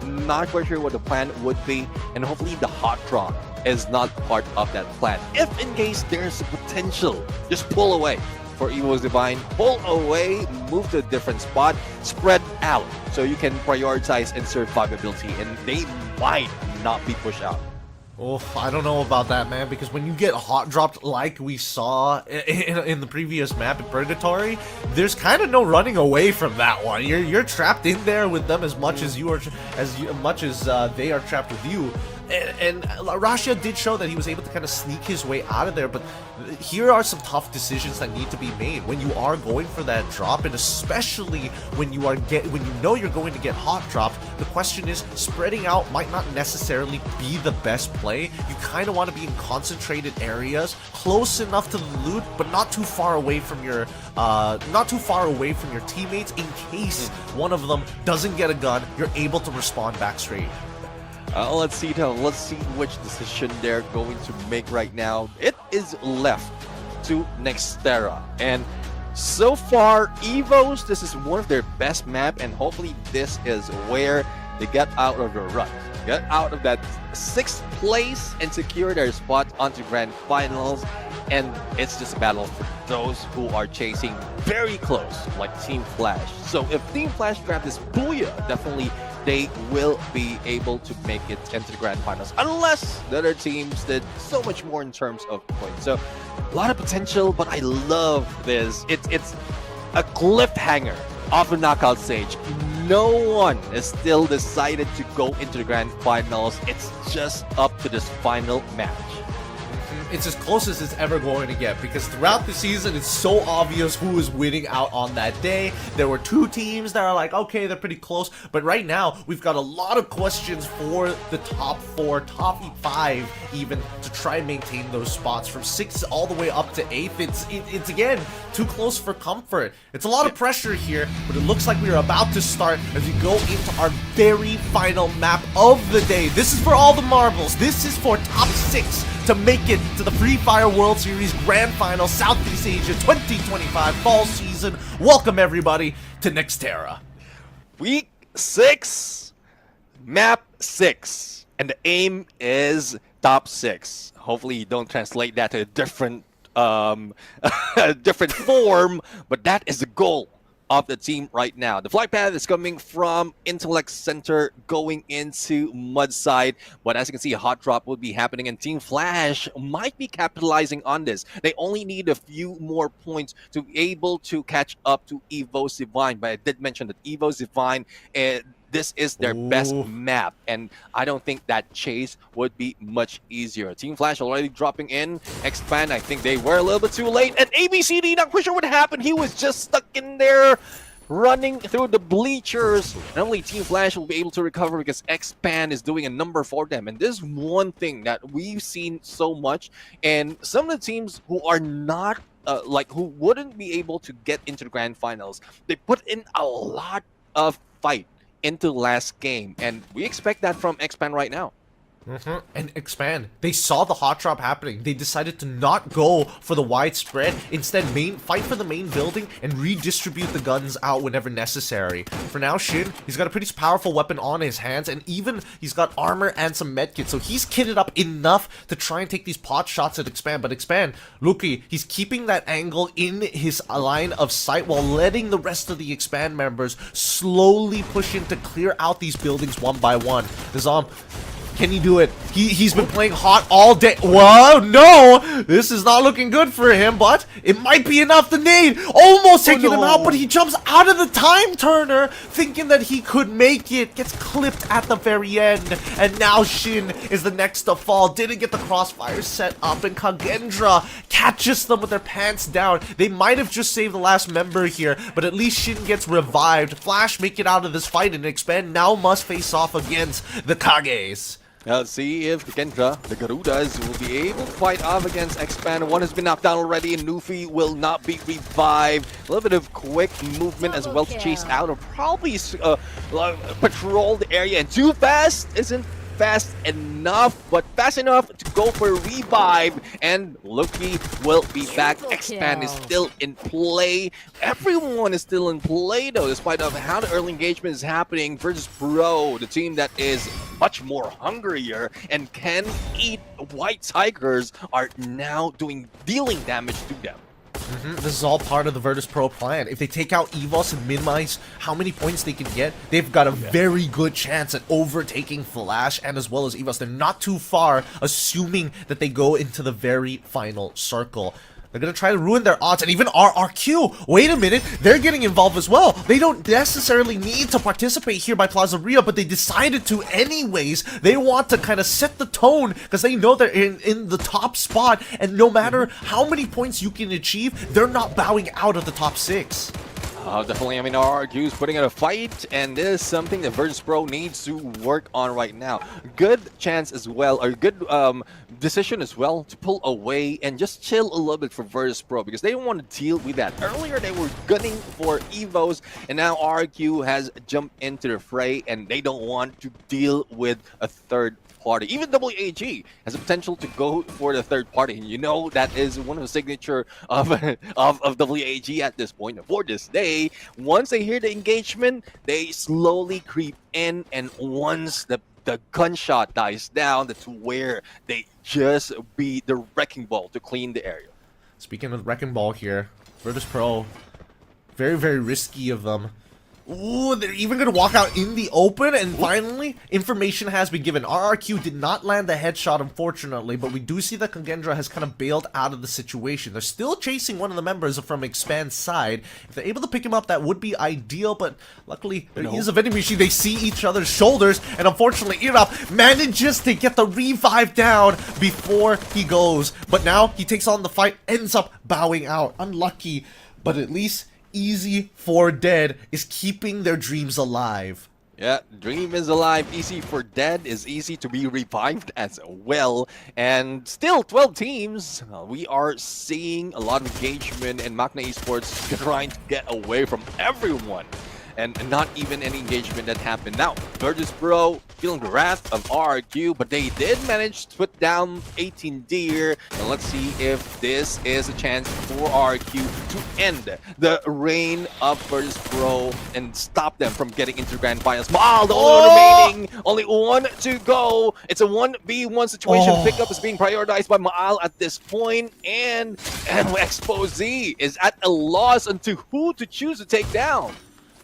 not quite sure what the plan would be, and hopefully the hot draw is not part of that plan. If in case there's a potential, just pull away. For EVOS Divine, pull away, move to a different spot, spread out so you can prioritize and survivability, and they might not be pushed out. Oh, I don't know about that, man, because when you get hot dropped like we saw in the previous map in Purgatory, there's kind of no running away from that one. You're trapped in there with them as much as you are, much as they are trapped with you. And Russia did show that he was able to kind of sneak his way out of there, but here are some tough decisions that need to be made when you are going for that drop, and especially when you know you're going to get hot dropped. The question is, spreading out might not necessarily be the best play. You kind of want to be in concentrated areas, close enough to the loot, but not too far away from your teammates in case one of them doesn't get a gun. You're able to respond back straight. Let's see which decision they're going to make right now. It is left to Nextera, and so far EVOs, this is one of their best map, and hopefully this is where they get out of the rut, get out of that 6th place and secure their spot onto Grand Finals. And it's just a battle for those who are chasing very close, like Team Flash. So if Team Flash grab this booyah, definitely they will be able to make it into the Grand Finals, unless the other teams did so much more in terms of points. So a lot of potential, but I love this. It's a cliffhanger of the knockout stage. No one is still decided to go into the Grand Finals. It's just up to this final match. It's as close as it's ever going to get, because throughout the season it's so obvious who is winning out on that day. There were 2 teams that are like, okay, they're pretty close, but right now we've got a lot of questions for the top 4, top 5 even, to try and maintain those spots from 6th all the way up to 8th. It's again too close for comfort. It's a lot of pressure here, but it looks like we're about to start as we go into our very final map of the day. This is for all the marbles. This is for top 6 to make it to the Free Fire World Series Grand Final Southeast Asia 2025 fall season. Welcome everybody to Nextera. Week 6, map 6, and the aim is top 6. Hopefully you don't translate that to a different different form, but that is the goal of the team right now. The flight path is coming from Intellect Center going into Mudside, but as you can see, a hot drop will be happening, and Team Flash might be capitalizing on this. They only need a few more points to be able to catch up to Evo's Divine, but I did mention that Evo's Divine, this is their best map, and I don't think that chase would be much easier. Team Flash already dropping in. Expand, I think they were a little bit too late, and ABCD, not quite sure what happened. He was just stuck in there, running through the bleachers. And only Team Flash will be able to recover because Expand is doing a number for them. And this is one thing that we've seen so much, and some of the teams who are not, who wouldn't be able to get into the Grand Finals, they put in a lot of fight into last game, and we expect that from Expand right now. And Expand, they saw the hot drop happening. They decided to not go for the widespread. Instead, fight for the main building and redistribute the guns out whenever necessary. For now, Shin, he's got a pretty powerful weapon on his hands, and even he's got armor and some medkits, so he's kitted up enough to try and take these pot shots at Expand. But Expand, looky, he's keeping that angle in his line of sight while letting the rest of the Expand members slowly push in to clear out these buildings one by one. Can he do it? He's been playing hot all day. Whoa, no! This is not looking good for him, but it might be enough to nade. Almost taking him out, but he jumps out of the time turner, thinking that he could make it. Gets clipped at the very end. And now Shin is the next to fall. Didn't get the crossfire set up, and Kagendra catches them with their pants down. They might have just saved the last member here, but at least Shin gets revived. Flash make it out of this fight, and Expand now must face off against the Kages. Let's see if the Kendra, the Garudas, will be able to fight off against Expand. One has been knocked down already, and Nufi will not be revived. A little bit of quick movement as well to chase out, or probably patrol the area. And too fast isn't fast enough, but fast enough to go for a revive. And Loki will be back. Expand is still in play. Everyone is still in play, though, despite of how the early engagement is happening versus Pro, the team that is much more hungrier and can eat. White Tigers are now dealing damage to them. This is all part of the Virtus Pro plan. If they take out EVOS and minimize how many points they can get, they've got a very good chance at overtaking Flash and as well as EVOS. They're not too far, assuming that they go into the very final circle. They're going to try to ruin their odds, and even RRQ, wait a minute, they're getting involved as well. They don't necessarily need to participate here by Plaza Rio, but they decided to anyways. They want to kind of set the tone because they know they're in the top spot, and no matter how many points you can achieve, they're not bowing out of the top 6. Definitely, I mean, RRQ is putting in a fight, and this is something that Virtus Pro needs to work on right now. Good chance as well, or good decision as well, to pull away and just chill a little bit for Virtus Pro, because they don't want to deal with that. Earlier, they were gunning for EVOs, and now RRQ has jumped into the fray, and they don't want to deal with a third party. Even WAG has the potential to go for the third party, and you know that is one of the signature of WAG at this point. For this day, once they hear the engagement, they slowly creep in, and once the gunshot dies down, that's where they just be the wrecking ball to clean the area. Speaking of wrecking ball here, Virtus Pro, very, very risky of them. Ooh, they're even going to walk out in the open, and finally, information has been given. RRQ did not land the headshot, unfortunately, but we do see that Kagendra has kind of bailed out of the situation. They're still chasing one of the members from Expand's side. If they're able to pick him up, that would be ideal, but luckily, there is a vending machine. They see each other's shoulders, and unfortunately, Irap manages to get the revive down before he goes. But now, he takes on the fight, ends up bowing out. Unlucky, but at least Easy for Dead is keeping their dreams alive. Yeah, dream is alive. Easy for Dead is easy to be revived as well. And still 12 teams. We are seeing a lot of engagement, and Magna Esports trying to get away from everyone. And not even any engagement that happened. Now, Virtus Pro feeling the wrath of RRQ, but they did manage to put down 18 Deer. And let's see if this is a chance for RRQ to end the reign of Virtus Pro and stop them from getting into Grand Finals. Maal, the only remaining, only one to go. It's a 1v1 situation. Pickup is being prioritized by Maal at this point, and Expose is at a loss onto who to choose to take down.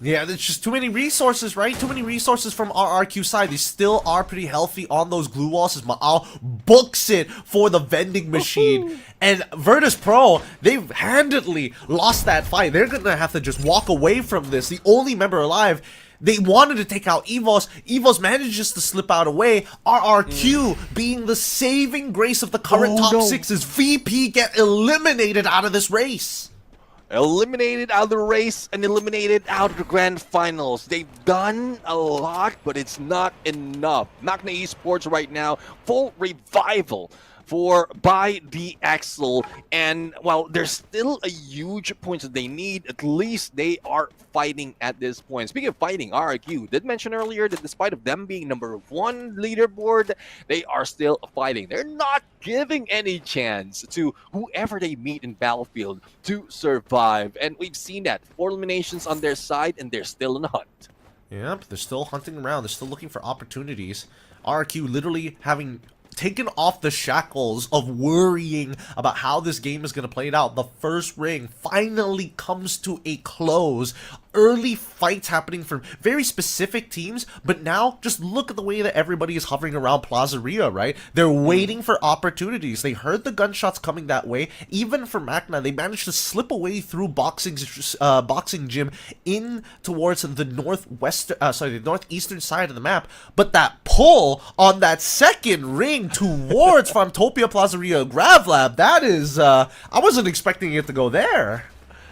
Yeah, there's just too many resources, right? Too many resources from RRQ side. They still are pretty healthy on those glue walls as Maal books it for the vending machine. And Virtus Pro, they've handedly lost that fight. They're going to have to just walk away from this. The only member alive, they wanted to take out EVOS. EVOS manages to slip out away. RRQ being the saving grace of the current top 6's VP get eliminated out of this race. Eliminated out of the race and eliminated out of the grand finals. They've done a lot, but it's not enough. Magna Esports right now, full revival by the Axel, and while there's still a huge point that they need, at least they are fighting at this point. Speaking of fighting, RRQ did mention earlier that despite of them being #1 leaderboard, they are still fighting. They're not giving any chance to whoever they meet in Battlefield to survive, and we've seen that 4 eliminations on their side, and they're still in the hunt. Yep, they're still hunting around. They're still looking for opportunities. RRQ literally having taken off the shackles of worrying about how this game is going to play it out. The first ring finally comes to a close. Early fights happening from very specific teams, but now just look at the way that everybody is hovering around Plaza Rio, right? They're waiting for opportunities. They heard the gunshots coming that way. Even for Magna, they managed to slip away through boxing gym in towards the northeastern side of the map. But that pull on that second ring towards Farmtopia Plaza Rio Grav Lab, that is, I wasn't expecting it to go there.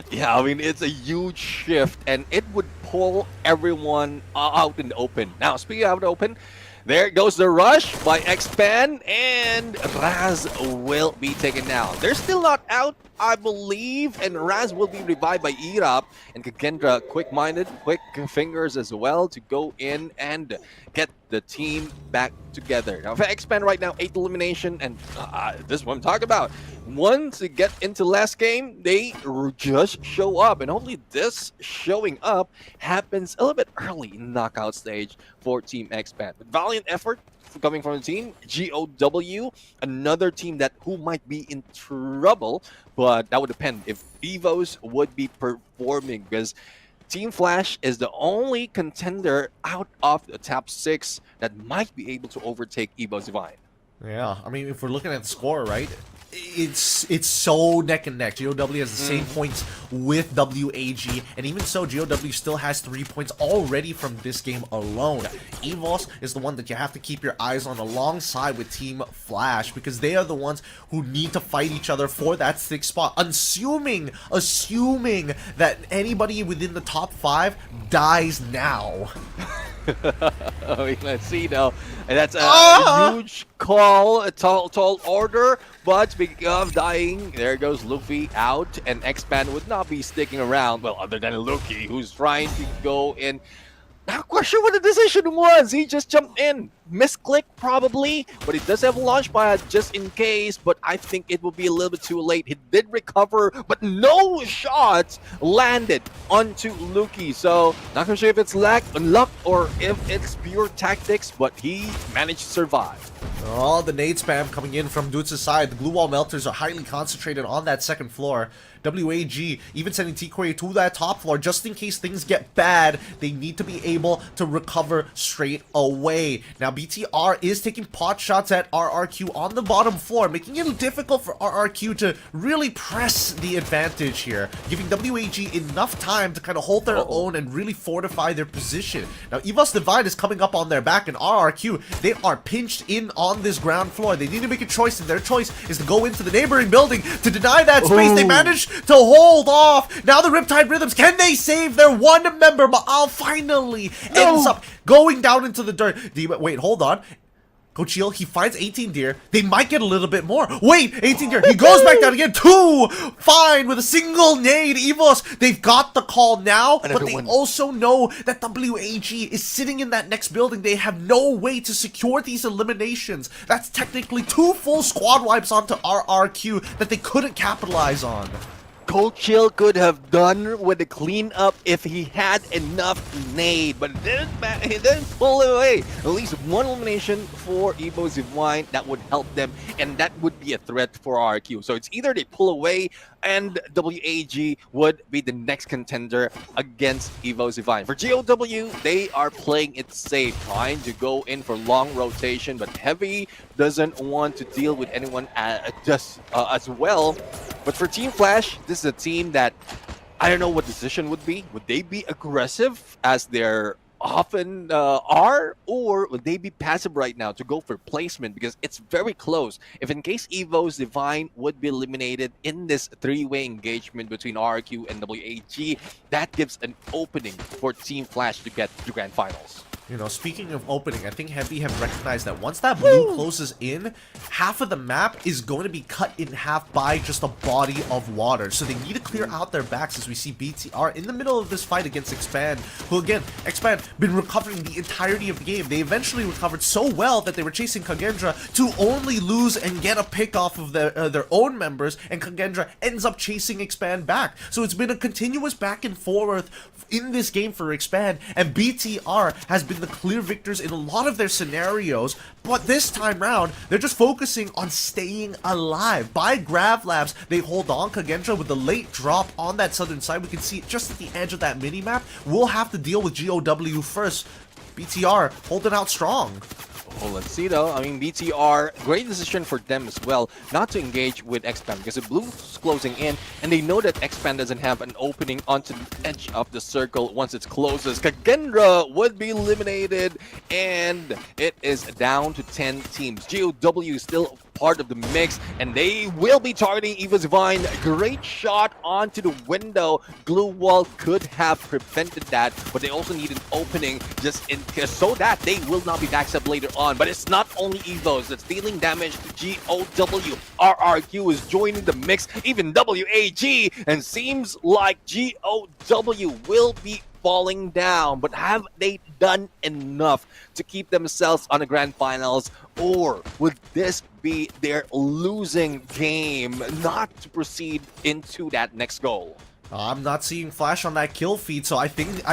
Yeah, I mean, it's a huge shift, and it would pull everyone out in the open. Now, speaking of the open, there goes the rush by Expand, and Raz will be taken down. They're still not out, I believe, and Raz will be revived by Irap, and Kagendra quick-minded, quick fingers as well to go in and get the team back together. Now, for Expand right now, 8th elimination, and this is what I'm talking about. Once they get into last game, they just show up, and hopefully this showing up happens a little bit early in the knockout stage for Team Expand. With valiant effort, coming from the team. GOW, another team that who might be in trouble, but that would depend if Evos would be performing, because Team Flash is the only contender out of the top 6 that might be able to overtake Evo's Divine. Yeah, I mean, if we're looking at the score, right, it's so neck and neck. GOW has the same points with WAG, and even so, GOW still has 3 points already from this game alone. EVOS is the one that you have to keep your eyes on alongside with Team Flash, because they are the ones who need to fight each other for that 6th spot, assuming that anybody within the top 5 dies now. Let's see now. And that's a huge call, a tall order. But speaking of dying, there goes Luffy out, and X-Pan would not be sticking around. Well, other than Luffy, who's trying to go in. Not quite sure what the decision was. He just jumped in. Misclick probably, but he does have a launch pad just in case. But I think it will be a little bit too late. He did recover, but no shots landed onto Luki. So not gonna sure if it's luck or if it's pure tactics, but he managed to survive. Oh, the nade spam coming in from Dudes' side. The glue wall melters are highly concentrated on that 2nd floor. WAG even sending T-Quay to that top floor just in case things get bad. They need to be able to recover straight away. Now BTR is taking pot shots at RRQ on the bottom floor, making it difficult for RRQ to really press the advantage here, giving WAG enough time to kind of hold their own and really fortify their position. Now EVOS Divine is coming up on their back, and RRQ, they are pinched in on this ground floor. They need to make a choice, and their choice is to go into the neighboring building to deny that space. They managed to hold off. Now the Riptide Rhythms, can they save their one member? Maal finally ends up going down into the dirt. Wait, hold on. Coach Hill, he finds 18 Deer. They might get a little bit more. Wait, 18 Deer. He goes back down again. 2 fine with a single nade. EVOS, they've got the call now, but they also know that WAG is sitting in that next building. They have no way to secure these eliminations. That's technically 2 full squad wipes onto RRQ that they couldn't capitalize on. Coach Hill could have done with the cleanup if he had enough nade, but he didn't pull away. At least 1 elimination for Evo's Divine that would help them, and that would be a threat for RQ. So it's either they pull away and WAG would be the next contender against Evo's Divine. For GOW, they are playing it safe, trying to go in for long rotation, but Heavy doesn't want to deal with anyone just as well. But for Team Flash, this is a team that I don't know what decision would be. Would they be aggressive as they're often are, or would they be passive right now to go for placement, because it's very close? If in case Evo's Divine would be eliminated in this 3-way engagement between RQ and WAG, that gives an opening for Team Flash to get to Grand Finals. You know, speaking of opening, I think Heavy have recognized that once that blue closes in, half of the map is going to be cut in half by just a body of water. So they need to clear out their backs, as we see BTR in the middle of this fight against Expand, who again, Expand been recovering the entirety of the game. They eventually recovered so well that they were chasing Kagendra to only lose and get a pick off of their own members, and Kagendra ends up chasing Expand back. So it's been a continuous back and forth in this game for Expand, and BTR has been the clear victors in a lot of their scenarios, but this time round, they're just focusing on staying alive. By Grav Labs, they hold on. Kagendra with the late drop on that southern side. We can see it just at the edge of that mini-map. We'll have to deal with GOW first. BTR holding out strong. Well, let's see though. I mean, BTR, great decision for them as well, not to engage with X-Pan, because the blue's closing in, and they know that X-Pan doesn't have an opening onto the edge of the circle once it closes. Kagendra would be eliminated, and it is down to 10 teams. GOW still part of the mix, and they will be targeting Evo's Divine. Great shot onto the window. Glue wall could have prevented that, but they also need an opening just in case, so that they will not be backed up later on. But it's not only Evos that's dealing damage to GOW. RRQ is joining the mix, even WAG, and seems like GOW will be falling down. But have they done enough to keep themselves on the Grand Finals, or would this be their losing game not to proceed into that next goal? I'm not seeing Flash on that kill feed, so I think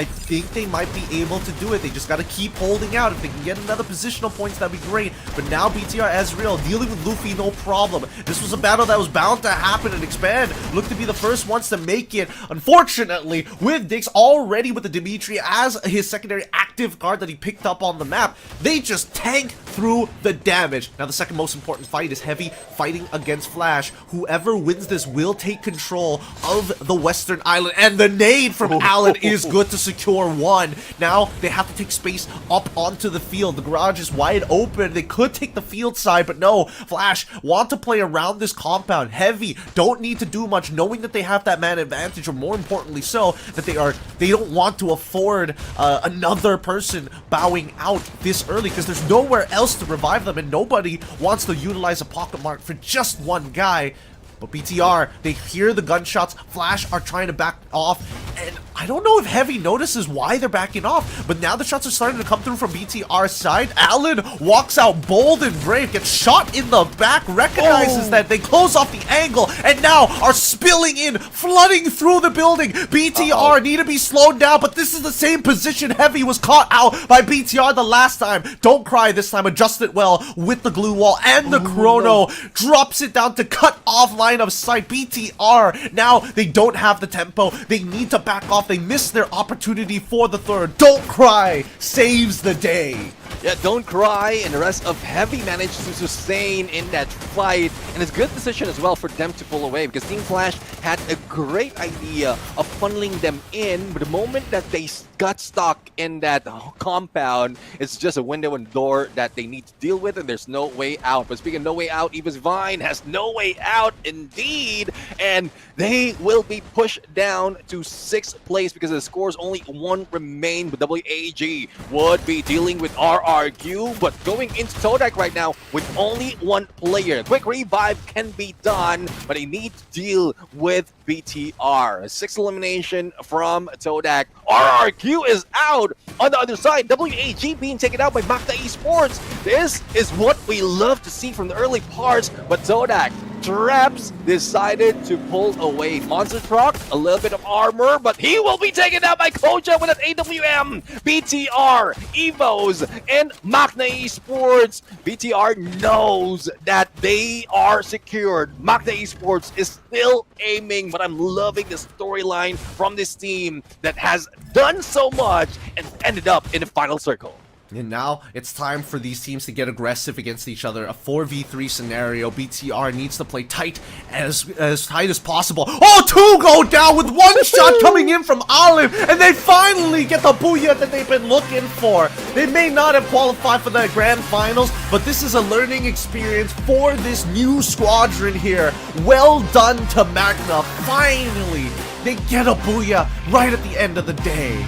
they might be able to do it. They just gotta keep holding out. If they can get another positional points, that'd be great. But now BTR Ezreal dealing with Luffy, no problem. This was a battle that was bound to happen and expand. Look to be the first ones to make it. Unfortunately, with Dix already with the Dimitri as his secondary active card that he picked up on the map, they just tank through the damage. Now the second most important fight is Heavy fighting against Flash. Whoever wins this will take control of the Western Island, and the nade from Allen is good to secure one. Now they have to take space up onto the field. The garage is wide open. They could take the field side, but no. Flash want to play around this compound. Heavy don't need to do much, knowing that they have that man advantage, or more importantly so, that they don't want to afford another person bowing out this early, because there's nowhere else to revive them, and nobody wants to utilize a pocket mark for just one guy. But BTR, they hear the gunshots. Flash are trying to back off, and I don't know if Heavy notices why they're backing off, but now the shots are starting to come through from BTR's side. Allen walks out bold and brave, gets shot in the back, recognizes that they close off the angle, and now are spilling in, flooding through the building. BTR need to be slowed down, but this is the same position Heavy was caught out by BTR the last time. Don't cry this time, adjust it well with the glue wall, and the chrono drops it down to cut off line of sight. BTR, now they don't have the tempo. They need to back off. They missed their opportunity for the third. Don't cry saves the day. Yeah, don't cry, and the rest of Heavy managed to sustain in that fight, and it's a good decision as well for them to pull away, because Team Flash had a great idea of funneling them in, but the moment that they got stuck in that compound, it's just a window and door that they need to deal with, and there's no way out. But speaking of no way out, Eva's Vine has no way out indeed, and they will be pushed down to 6th place because the scores only one remain, but WAG would be dealing with RRQ, but going into Todak right now with only one player. Quick revive can be done, but they need to deal with BTR. A 6th elimination from Todak. RRQ is out on the other side. WAG being taken out by Magna Esports. This is what we love to see from the early parts, but Todak Traps decided to pull away. Monster Truck, a little bit of armor, but he will be taken out by Koja with an AWM. BTR, Evos, and Magna Esports. BTR knows that they are secured. Magna Esports is still aiming, but I'm loving the storyline from this team that has done so much and ended up in the final circle. And now it's time for these teams to get aggressive against each other. A 4v3 scenario. BTR needs to play tight as tight as possible. Oh, two go down with one shot coming in from Olive, and they finally get the booyah that they've been looking for. They may not have qualified for the grand finals, but this is a learning experience for this new squadron here. Well done to Magna. Finally, they get a booyah right at the end of the day.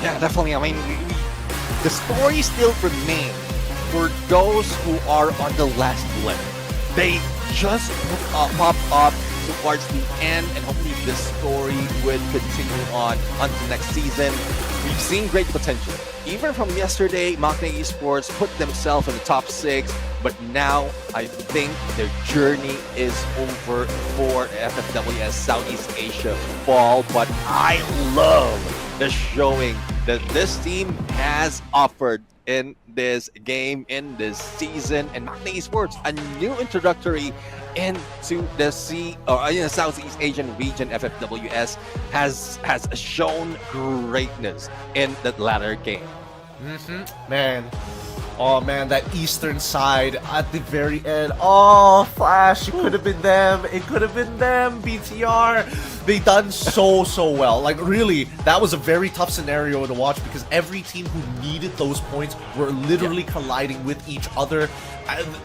Yeah, definitely. I mean, the story still remains for those who are on the last blip. They just pop up towards the end, and hopefully this story will continue on until next season. We've seen great potential. Even from yesterday, Magna Esports put themselves in the top 6, but now I think their journey is over for FFWS Southeast Asia Fall. But I love the showing that this team has offered in this game, in this season, and Magna Esports, a new introductory into the Southeast Asian region. FFWS has shown greatness in that latter game. Man. Oh man, that eastern side at the very end. Oh, Flash, it could have been them. It could have been them. BTR, they done so well. Like really, that was a very tough scenario to watch because every team who needed those points were literally colliding with each other.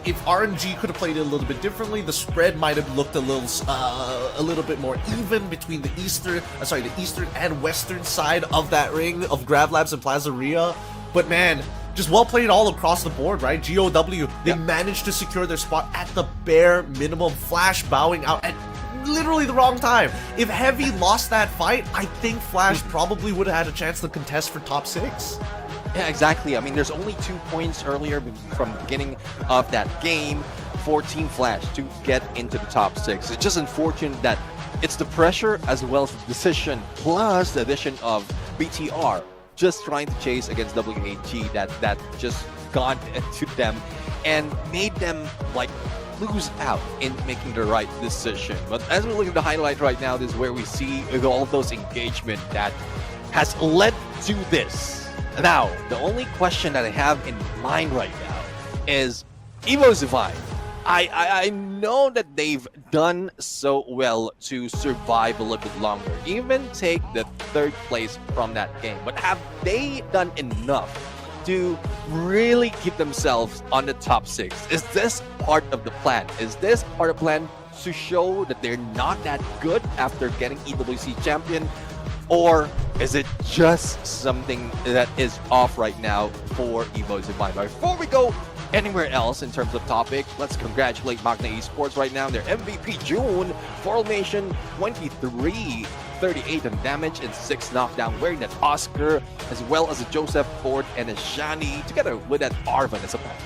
If RNG could have played it a little bit differently, the spread might have looked a little bit more even between the eastern and western side of that ring of Grav Labs and Plazaria. But man, just well played all across the board, right? GOW, they managed to secure their spot at the bare minimum. Flash bowing out at literally the wrong time. If Heavy lost that fight, I think Flash probably would have had a chance to contest for top 6. Yeah, exactly. I mean, there's only 2 points earlier from the beginning of that game for Team Flash to get into the top 6. It's just unfortunate that it's the pressure as well as the decision, plus the addition of BTR just trying to chase against WAG that just got into them and made them like lose out in making the right decision. But as we look at the highlight right now, this is where we see all those engagement that has led to this. Now, the only question that I have in mind right now is Evo's Divine. I know that they've done so well to survive a little bit longer, even take the 3rd place from that game. But have they done enough to really keep themselves on the top 6? Is this part of the plan? Is this part of the plan to show that they're not that good after getting EWC champion? Or is it just something that is off right now for Evo's Divine? But before we go anywhere else in terms of topic, let's congratulate Magna Esports right now. Their MVP June, formation 23, 38 on damage and 6 knockdown, wearing that Oscar, as well as a Joseph Ford and a Shani, together with that Arvan as a pet.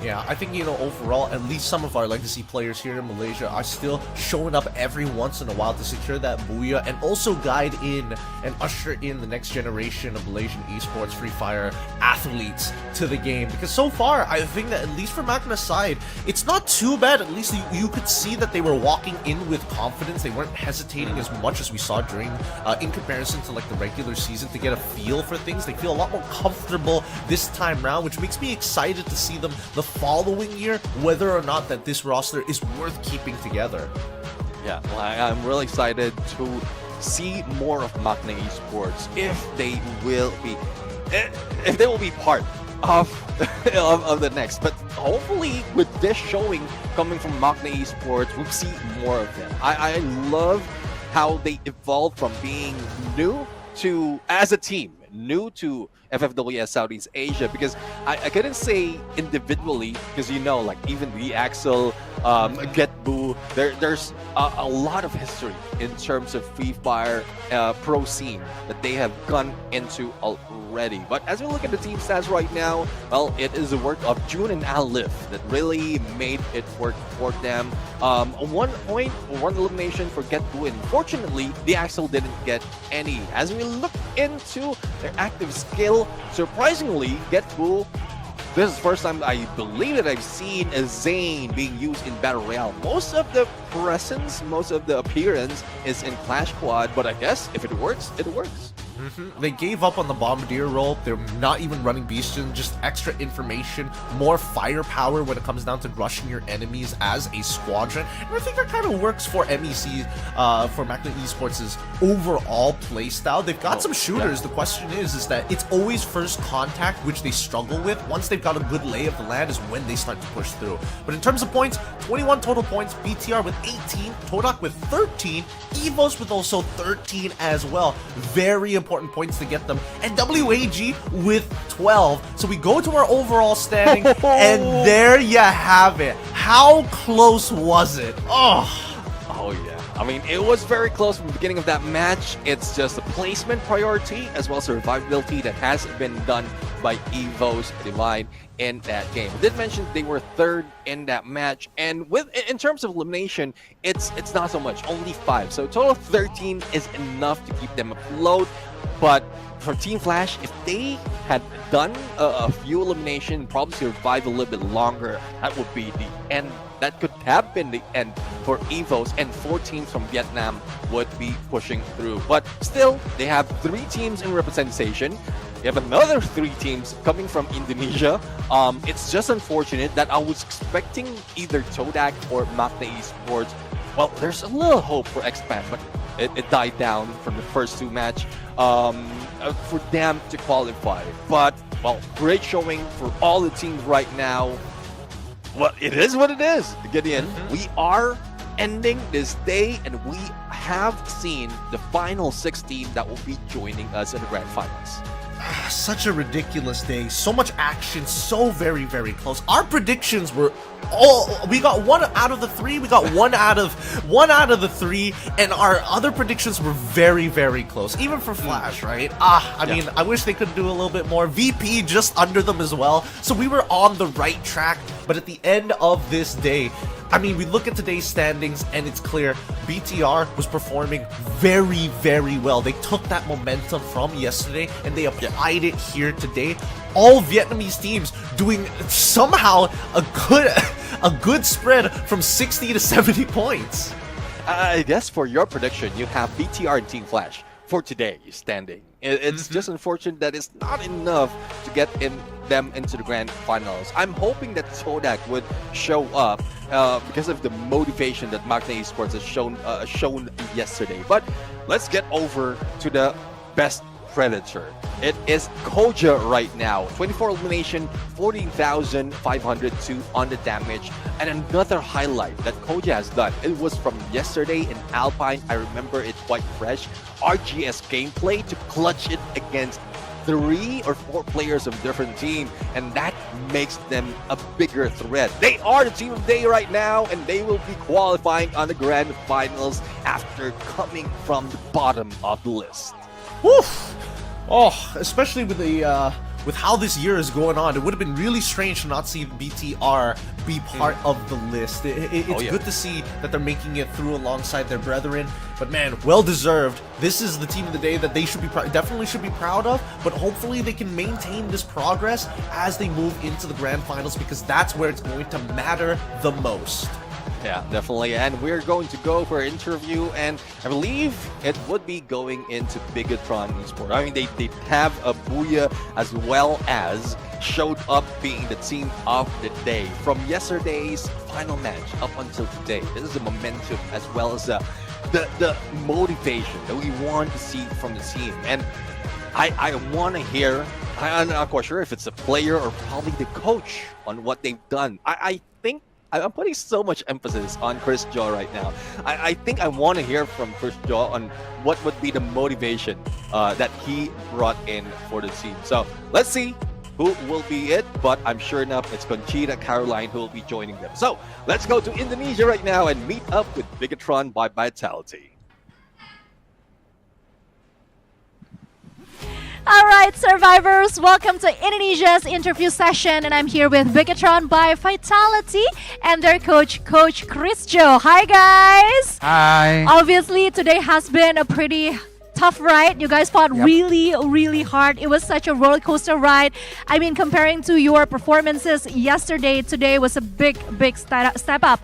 Yeah, I think, you know, overall, at least some of our legacy players here in Malaysia are still showing up every once in a while to secure that booyah and also guide in and usher in the next generation of Malaysian esports Free Fire athletes to the game. Because so far, I think that at least for Magna's side, it's not too bad. At least you could see that they were walking in with confidence. They weren't hesitating as much as we saw during, in comparison to like the regular season, to get a feel for things. They feel a lot more comfortable this time round, which makes me excited to see them the following year, whether or not that this roster is worth keeping together. Yeah, well, I'm really excited to see more of Magna Esports if they will be part of of the next. But hopefully, with this showing coming from Magna Esports, we'll see more of them. I love how they evolved from being new to, as a team, new to FFWS Southeast Asia, because I couldn't say individually, because you know, like even the Axel, GetBoo, there's a lot of history in terms of Free Fire pro scene that they have gone into already. But as we look at the team stats right now, well, it is the work of June and Alif that really made it work for them. 1 point, 1 elimination for GetBoo, and unfortunately, the Axel didn't get any. As we look into their active skill, surprisingly, GetBoo, this is the first time I believe that I've seen a Zane being used in Battle Royale. Most of the presence, most of the appearance is in Clash Squad, but I guess if it works, it works. They gave up on the Bombardier role. They're not even running Beastion, just extra information, more firepower when it comes down to rushing your enemies as a squadron. And I think that kind of works for MEC, for Magna Esports' overall playstyle. They've got some shooters. The question is that it's always first contact, which they struggle with. Once they've got a good lay of the land is when they start to push through. But in terms of points, 21 total points, BTR with 18, Todak with 13, Evos with also 13 as well. Very important points to get them, and WAG with 12. So we go to our overall standing, and there you have it. How close was it? Oh yeah, I mean, it was very close from the beginning of that match. It's just the placement priority as well as survivability that has been done by Evo's Divine in that game. I did mention they were 3rd in that match, and in terms of elimination, it's not so much, only 5. So a total of 13 is enough to keep them afloat. But for Team Flash, if they had done a few eliminations, probably survived a little bit longer, that would be the end. That could have been the end for Evos, and 4 teams from Vietnam would be pushing through. But still, they have 3 teams in representation. They have another 3 teams coming from Indonesia. It's just unfortunate that I was expecting either Todak or Magna Esports. Well, there's a little hope for Expand, but it died down from the first 2 match for them to qualify. But, well, great showing for all the teams right now. Well, it is what it is, Gideon. We are ending this day, and we have seen the final 16 that will be joining us in the grand finals. Such a ridiculous day, so much action, so very, very close. Our predictions were we got 1 out of the 3, we got 1 out of the 3, and our other predictions were very, very close, even for Flash, right? I mean, I wish they could do a little bit more. VP just under them as well, so we were on the right track. But at the end of this day, I mean, we look at today's standings and it's clear BTR was performing very, very well. They took that momentum from yesterday and they applied it here today. All Vietnamese teams doing somehow a good spread from 60 to 70 points. I guess for your prediction, you have BTR and Team Flash for today standing. It's just unfortunate that it's not enough to get them into the grand finals. I'm hoping that Sodak would show up because of the motivation that Magna Esports has shown yesterday. But let's get over to the best predator. It is Koja right now. 24 elimination, 14,502 on the damage. And another highlight that Koja has done, it was from yesterday in Alpine. I remember it quite fresh. RGS gameplay to clutch it against 3 or 4 players of different team, and that makes them a bigger threat. They are the team of the day right now, and they will be qualifying on the grand finals after coming from the bottom of the list. Woof! Oh, especially with the with how this year is going on, it would have been really strange to not see BTR be part of the list. It's good to see that they're making it through alongside their brethren. But man, well deserved. This is the team of the day that they should be definitely should be proud of. But hopefully they can maintain this progress as they move into the grand finals, because that's where it's going to matter the most. Yeah, definitely. And we're going to go for an interview, and I believe it would be going into Bigatron Esports. I mean, they have a Booyah as well as showed up being the team of the day. From yesterday's final match up until today, this is the momentum as well as the motivation that we want to see from the team. And I want to hear, I'm not quite sure if it's a player or probably the coach on what they've done. I think I'm putting so much emphasis on Chris Jaw right now. I think I want to hear from Chris Jaw on what would be the motivation that he brought in for the team. So let's see who will be it, but I'm sure enough it's Conchita Caroline who will be joining them. So let's go to Indonesia right now and meet up with Bigatron by Vitality. All right, survivors, welcome to Indonesia's interview session, and I'm here with Bigatron by Vitality and their coach, Coach Chris Joe. Hi, guys. Hi. Obviously, today has been a pretty tough ride. You guys fought really, really hard. It was such a roller coaster ride. I mean, comparing to your performances yesterday, today was a big step up.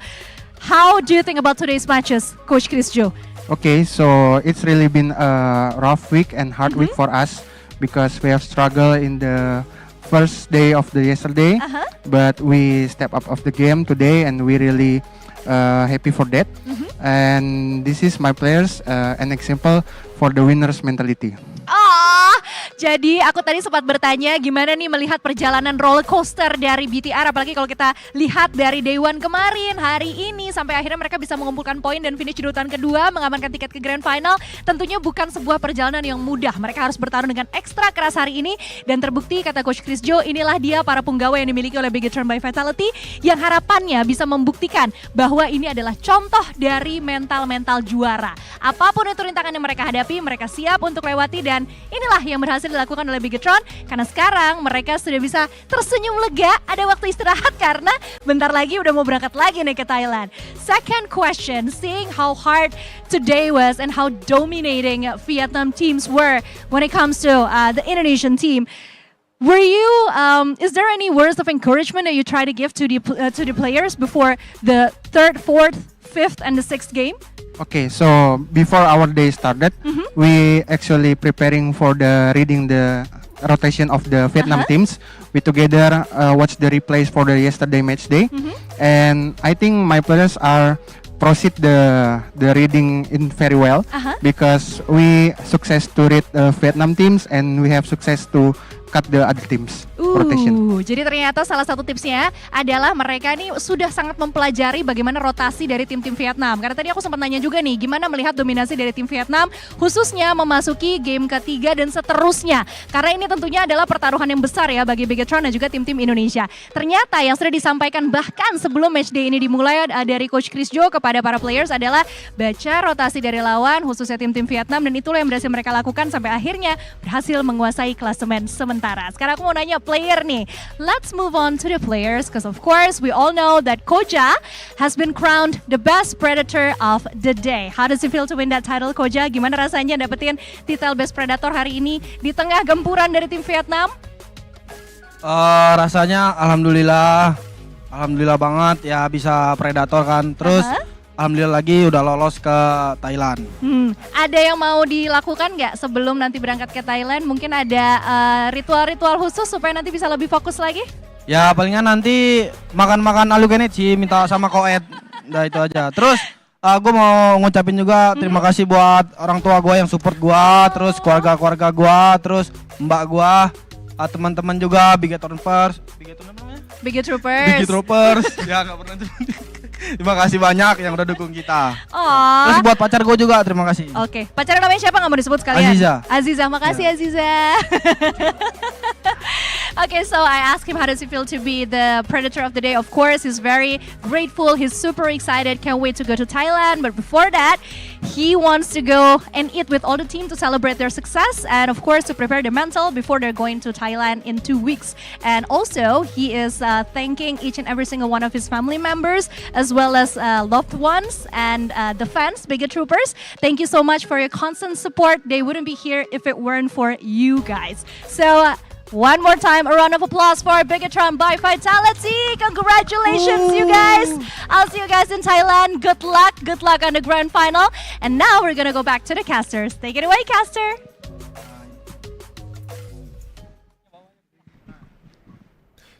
How do you think about today's matches, Coach Chris Joe? Okay, so it's really been a rough week and hard week for us, because we have struggled in the first day of the yesterday, but we step up of the game today, and we really happy for that. And this is my players, an example for the winners mentality. Jadi aku tadi sempat bertanya gimana nih melihat perjalanan roller coaster dari BTR, apalagi kalau kita lihat dari day one kemarin, hari ini sampai akhirnya mereka bisa mengumpulkan poin dan finish di urutan kedua, mengamankan tiket ke grand final. Tentunya bukan sebuah perjalanan yang mudah. Mereka harus bertarung dengan ekstra keras hari ini, dan terbukti kata Coach Chris Joe, inilah dia para punggawa yang dimiliki oleh Bigatron by Vitality yang harapannya bisa membuktikan bahwa ini adalah contoh dari mental-mental juara. Apapun itu rintangan yang mereka hadapi, mereka siap untuk lewati, dan inilah yang berhasil dilakukan oleh Bigatron, karena sekarang mereka sudah bisa tersenyum lega, ada waktu istirahat karena bentar lagi udah mau berangkat lagi nih ke Thailand. Second question, seeing how hard today was and how dominating Vietnam teams were when it comes to the Indonesian team, were you, is there any words of encouragement that you try to give to the players before the 3rd, 4th, 5th and the 6th game? Okay, so before our day started, we actually preparing for the reading the rotation of the Vietnam teams. We together watch the replays for the yesterday match day, and I think my players are proceed the reading in very well, because we success to read Vietnam teams and we have success to cut the other teams rotation. Jadi ternyata salah satu tipsnya adalah mereka nih sudah sangat mempelajari bagaimana rotasi dari tim-tim Vietnam. Karena tadi aku sempat nanya juga nih, gimana melihat dominasi dari tim Vietnam, khususnya memasuki game ketiga dan seterusnya. Karena ini tentunya adalah pertaruhan yang besar ya bagi Bigatron dan juga tim-tim Indonesia. Ternyata yang sudah disampaikan bahkan sebelum matchday ini dimulai dari Coach Chris Joe kepada para players adalah baca rotasi dari lawan, khususnya tim-tim Vietnam, dan itulah yang berhasil mereka lakukan sampai akhirnya berhasil menguasai klasemen sementara. Nusantara. Sekarang aku mau nanya player nih. Let's move on to the players because of course we all know that Koja has been crowned the best predator of the day. How does it feel to win that title, Koja? Gimana rasanya dapetin titel best predator hari ini di tengah gempuran dari tim Vietnam? Rasanya alhamdulillah banget ya bisa predator kan. Terus alhamdulillah lagi udah lolos ke Thailand. Ada yang mau dilakukan nggak sebelum nanti berangkat ke Thailand? Mungkin ada ritual-ritual khusus supaya nanti bisa lebih fokus lagi? Ya palingan nanti makan-makan alu geneci minta sama Koed. Udah itu aja. Terus gue mau ngucapin juga terima kasih buat orang tua gue yang support gue, terus keluarga-keluarga gue, terus mbak gue, teman-teman juga, Big Troopers. Ya nggak pernah. Terima kasih banyak yang udah dukung kita. Terus buat pacar gue juga terima kasih. Oke, pacarnya namanya siapa, nggak mau disebut sekalian? Aziza, makasih Aziza. Okay, so I asked him how does it feel to be the predator of the day. Of course, he's very grateful. He's super excited. Can't wait to go to Thailand. But before that, he wants to go and eat with all the team to celebrate their success. And of course, to prepare the mental before they're going to Thailand in 2 weeks. And also, he is thanking each and every single one of his family members, as well as loved ones and the fans, Big Troopers. Thank you so much for your constant support. They wouldn't be here if it weren't for you guys. So, one more time, a round of applause for Bigatron by Vitality. Congratulations, you guys. I'll see you guys in Thailand. Good luck on the grand final. And now we're gonna go back to the casters. Take it away, caster.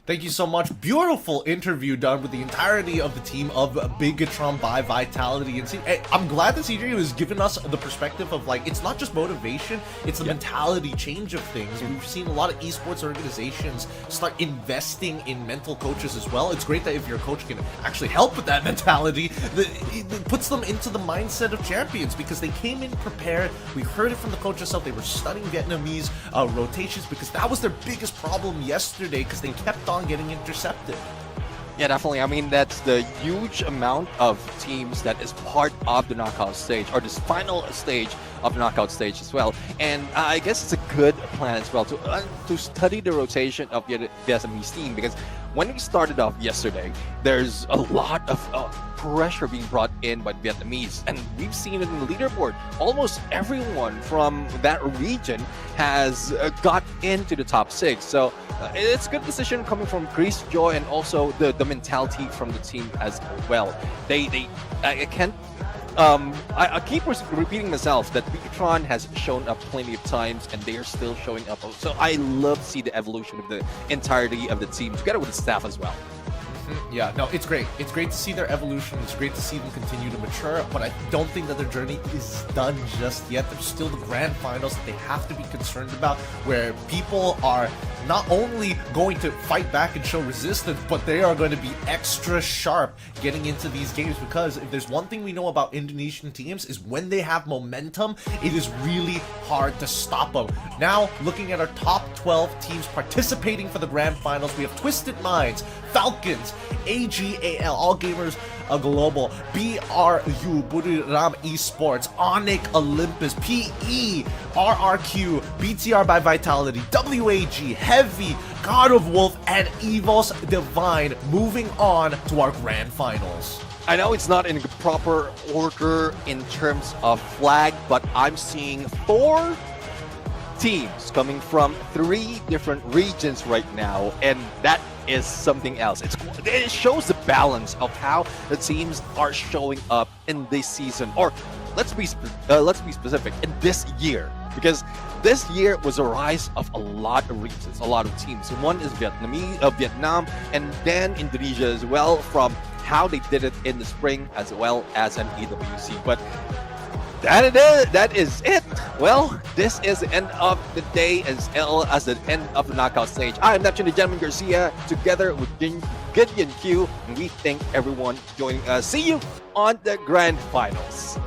Thank you so much. Beautiful interview done with the entirety of the team of Bigatron by Vitality. And I'm glad that CJ was giving us the perspective of like, it's not just motivation, it's the mentality change of things. We've seen a lot of esports organizations start investing in mental coaches as well. It's great that if your coach can actually help with that mentality, it puts them into the mindset of champions because they came in prepared. We heard it from the coach itself. They were studying Vietnamese rotations because that was their biggest problem yesterday because they kept on getting intercepted. Yeah, definitely. I mean, that's the huge amount of teams that is part of the knockout stage, or this final stage of the knockout stage as well. And I guess it's a good plan as well to study the rotation of the Vietnamese team, because when we started off yesterday, there's a lot of pressure being brought in by the Vietnamese, and we've seen it in the leaderboard. Almost everyone from that region has got into the top 6. So it's a good decision coming from Chris, Joy, and also the mentality from the team as well. I can't. I keep repeating myself that Bigatron has shown up plenty of times and they are still showing up. So I love to see the evolution of the entirety of the team together with the staff as well. Yeah, no, it's great. It's great to see their evolution. It's great to see them continue to mature, but I don't think that their journey is done just yet. There's still the grand finals that they have to be concerned about, where people are not only going to fight back and show resistance, but they are going to be extra sharp getting into these games, because if there's one thing we know about Indonesian teams is when they have momentum, it is really hard to stop them. Now, looking at our top 12 teams participating for the grand finals, we have Twisted Minds, Falcons, AGAL, All Gamers Global, BRU, Buriram Esports, Onyx Olympus, PE, RRQ, BTR by Vitality, WAG, Heavy, God of Wolf, and Evos Divine. Moving on to our grand finals. I know it's not in proper order in terms of flag, but I'm seeing 4 teams coming from 3 different regions right now, and that is something else. It shows the balance of how the teams are showing up in this season, or let's be specific, in this year, because this year was a rise of a lot of regions, a lot of teams. One is Vietnam, and then Indonesia as well, from how they did it in the spring as well as an EWC. But that is it. Well, this is the end of the day as well as the end of the knockout stage. I'm Neptune the Gentleman Garcia, together with Gideon Q, and we thank everyone joining us. See you on the grand finals.